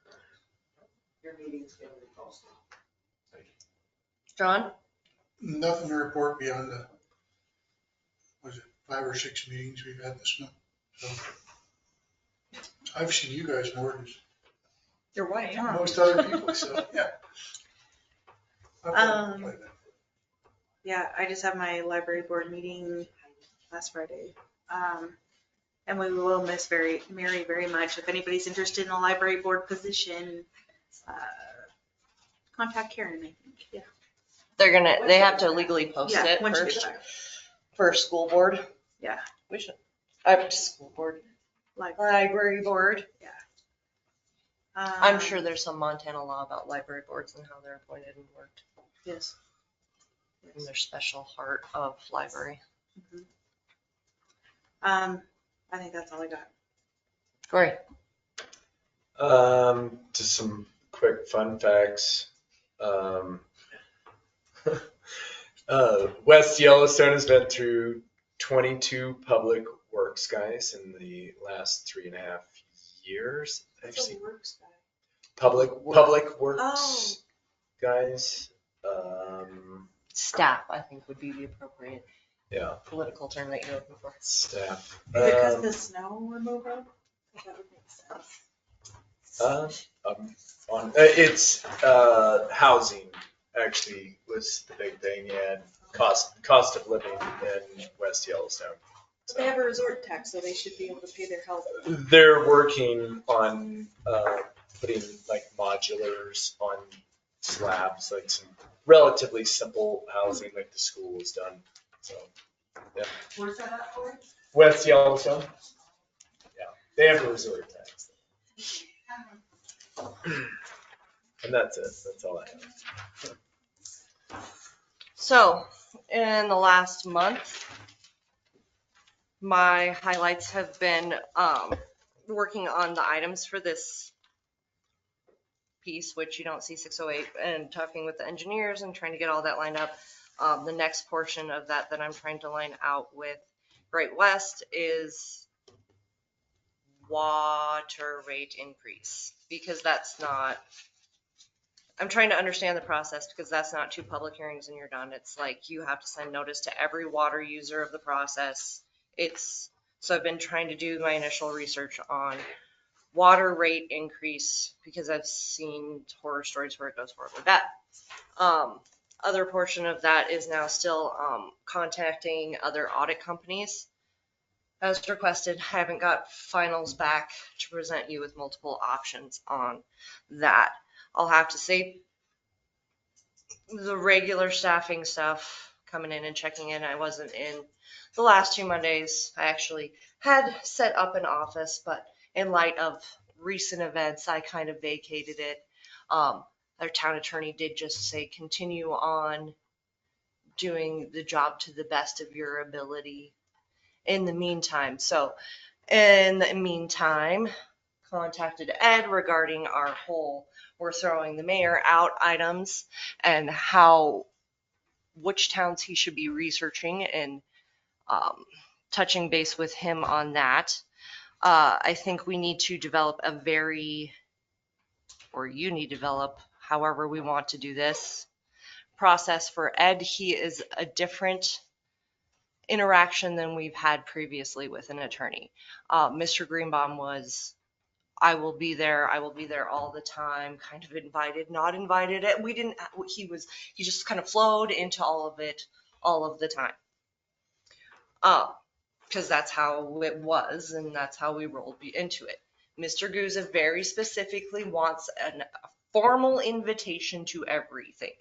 that. Your meeting's gonna be posted. John? Nothing to report beyond the, was it 5 or 6 meetings we've had this month? So I've seen you guys more than You're white, huh? most other people, so yeah. Yeah, I just had my library board meeting last Friday. And we will miss Mary very much. If anybody's interested in a library board position, contact Karen, I think. Yeah. They have to legally post it once you get first back. for school board. Yeah. We should, school board, library board. Yeah. I'm sure there's some Montana law about library boards and how they're appointed and worked. Yes. And their special heart of library. I think that's all I got. Corey. Just some quick fun facts. West Yellowstone has been through 22 public works guys in the last 3.5 years. Actually, public works guys. Staff, I think, would be the appropriate political term that you're looking for. Staff. Is it because of the snow removal? That would make sense. It's housing actually was the big thing, and cost of living in West Yellowstone. They have a resort tax, so they should be able to pay their health. They're working on putting like modulars on slabs, like some relatively simple housing, like the school has done. So, yeah. Where's that at for? West Yellowstone. Yeah, they have a resort tax. And that's it. That's all I have. So, in the last month, my highlights have been working on the items for this piece, which you don't see 608, and talking with the engineers and trying to get all that lined up. The next portion of that I'm trying to line out with Great West is water rate increase, because that's not, I'm trying to understand the process, because that's not 2 public hearings and you're done. It's like you have to send notice to every water user of the process. So I've been trying to do my initial research on water rate increase, because I've seen horror stories where it goes horribly bad. Other portion of that is now still contacting other audit companies as requested. I haven't got finals back to present you with multiple options on that. I'll have to say the regular staffing stuff, coming in and checking in. I wasn't in the last 2 Mondays. I actually had set up an office, but in light of recent events, I kind of vacated it. Our town attorney did just say, continue on doing the job to the best of your ability in the meantime. So in the meantime, contacted Ed regarding our whole, we're throwing the mayor out items and which towns he should be researching, and touching base with him on that. I think we need to develop you need to develop, however we want to do this, process for Ed. He is a different interaction than we've had previously with an attorney. Mr. Greenbaum was, I will be there all the time, kind of invited, not invited. He just kind of flowed into all of it all of the time. Because that's how it was, and that's how we rolled into it. Mr. Guza very specifically wants a formal invitation to everything.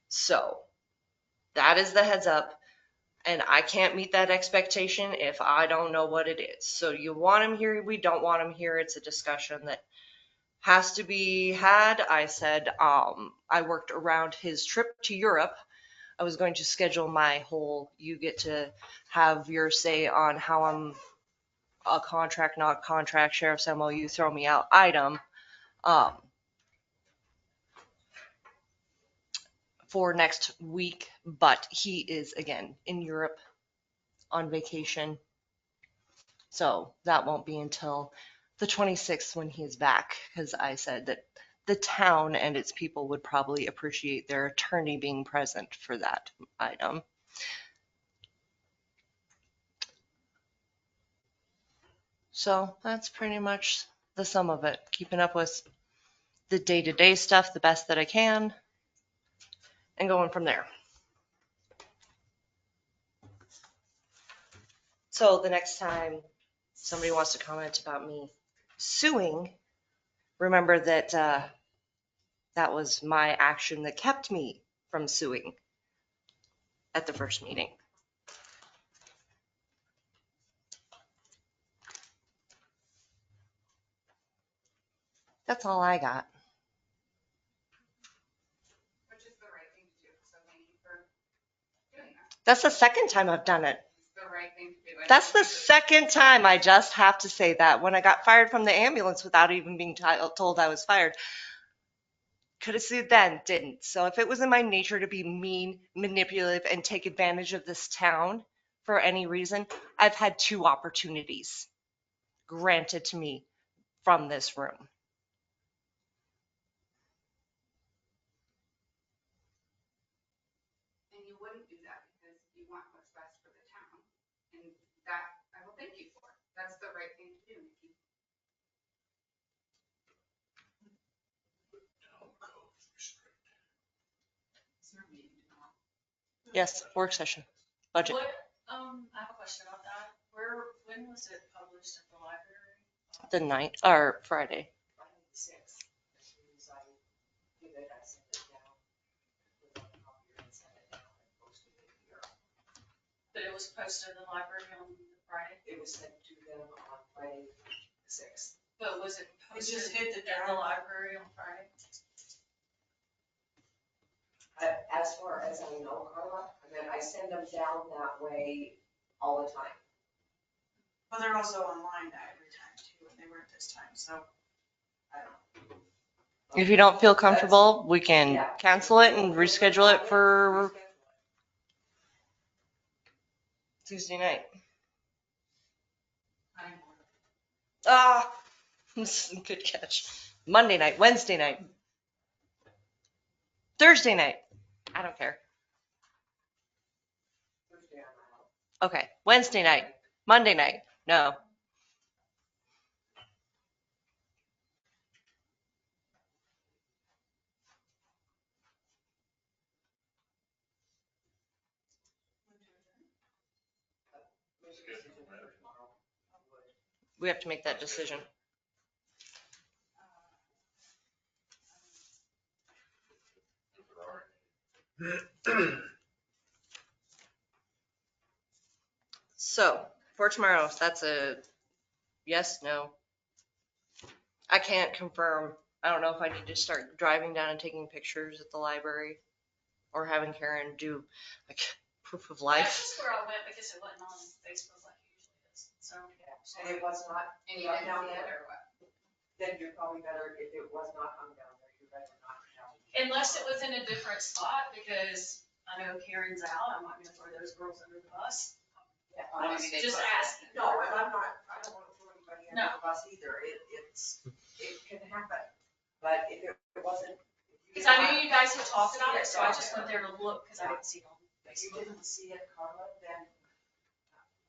So that is the heads up. And I can't meet that expectation if I don't know what it is. So you want him here, we don't want him here. It's a discussion that has to be had. I said, I worked around his trip to Europe. I was going to schedule my whole, you get to have your say on how I'm a contract, not contract, sheriff's MOU, throw me out item, for next week. But he is, again, in Europe on vacation. So that won't be until the 26th when he is back, because I said that the town and its people would probably appreciate their attorney being present for that item. So that's pretty much the sum of it. Keeping up with the day-to-day stuff the best that I can and going from there. So the next time somebody wants to comment about me suing, remember that that was my action that kept me from suing at the first meeting. That's all I got. Which is the right thing to do, so thank you for doing that. That's the second time I've done it. It's the right thing to do. That's the second time. I just have to say that. When I got fired from the ambulance without even being told I was fired. Could have sued then, didn't. So if it was in my nature to be mean, manipulative, and take advantage of this town for any reason, I've had 2 opportunities granted to me from this room. And you wouldn't do that because you want what's best for the town. And that I will thank you for. That's the right thing to do, Nikki. Yes, work session, budget. What, I have a question about that. When was it published at the library? The night, or Friday. Friday the 6th. As soon as I give it, I send it down. Put it on the copier and send it down and post it here. But it was posted in the library on Friday? It was sent to them on Friday the 6th. But was it posted just hit the at the library on Friday? As far as I know, Carla, I mean, I send them down that way all the time. But they're also online every time too, and they weren't this time, so I don't know. If you don't feel comfortable, we can cancel it and reschedule it for Tuesday night. Good catch. Monday night, Wednesday night, Thursday night. I don't care. Okay, Wednesday night, Monday night. No. We have to make that decision. So for tomorrow, that's a yes, no. I can't confirm. I don't know if I need to start driving down and taking pictures at the library or having Karen do like proof of That's life. just where I went because it wasn't on Facebook like it usually is, so. And it was not, And you didn't down see it there? or what? Then you're probably better, if it was not hung down there, you're better not have it. Unless it was in a different spot, because I know Karen's out, I'm not gonna throw those girls under the bus. I was Maybe they just posted it. asking. No, and I'm not, I don't wanna throw anybody under No. the bus either, it can happen, but if it wasn't. Because I knew you guys had talked about it, so I just went there to look, because I didn't see it on If you Facebook. didn't see it, Carla, then,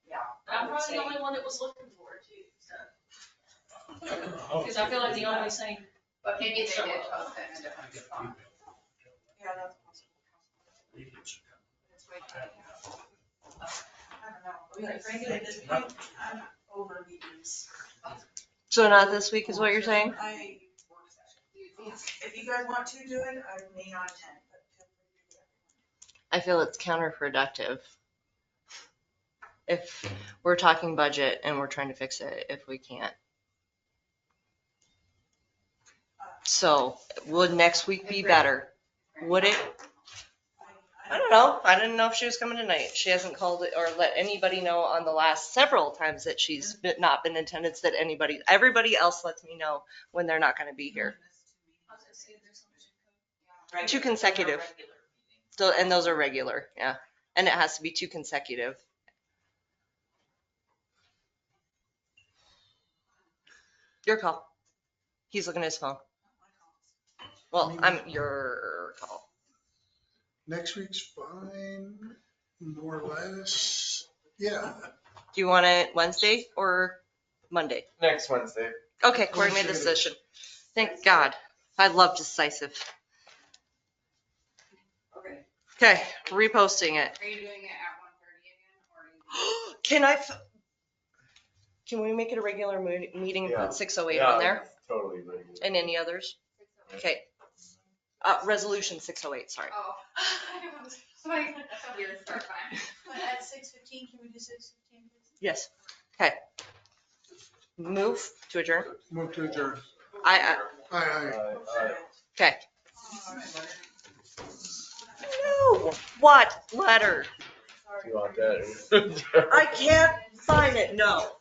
yeah. But I'm probably the only one that was looking for it too, so. Because I feel like the only thing. But maybe they did post it in a different spot. Yeah, that's possible. It's way I don't know. Like, frankly, at this point, I'm over meetings. So not this week is what you're saying? If you guys want to do it, I may not attend, but feel free to do it. I feel it's counterproductive. If we're talking budget and we're trying to fix it, if we can't. So would next week be better? Would it? I don't know. I didn't know if she was coming tonight. She hasn't called it or let anybody know on the last several times that she's not been in attendance, that everybody else lets me know when they're not going to be here. Two consecutive. So, and those are regular, yeah. And it has to be 2 consecutive. Your call. He's looking at his phone. Well, I'm your call. Next week's fine, more or less. Yeah. Do you want it Wednesday or Monday? Next Wednesday. Okay, Corey made the decision. Thank God. I love decisive. Okay. Okay, reposting it. Are you doing it at 1:30 again, or? Can we make it a regular meeting and Yeah. put 608 on there? Totally regular. And any others? Okay. Resolution 608, sorry. Oh. That's a weird start time. But at 6:15, can we do 6:15? Yes. Okay. Move to adjourn. Move to adjourn. I Aye. okay. No. What letter? You want that? I can't sign it. No.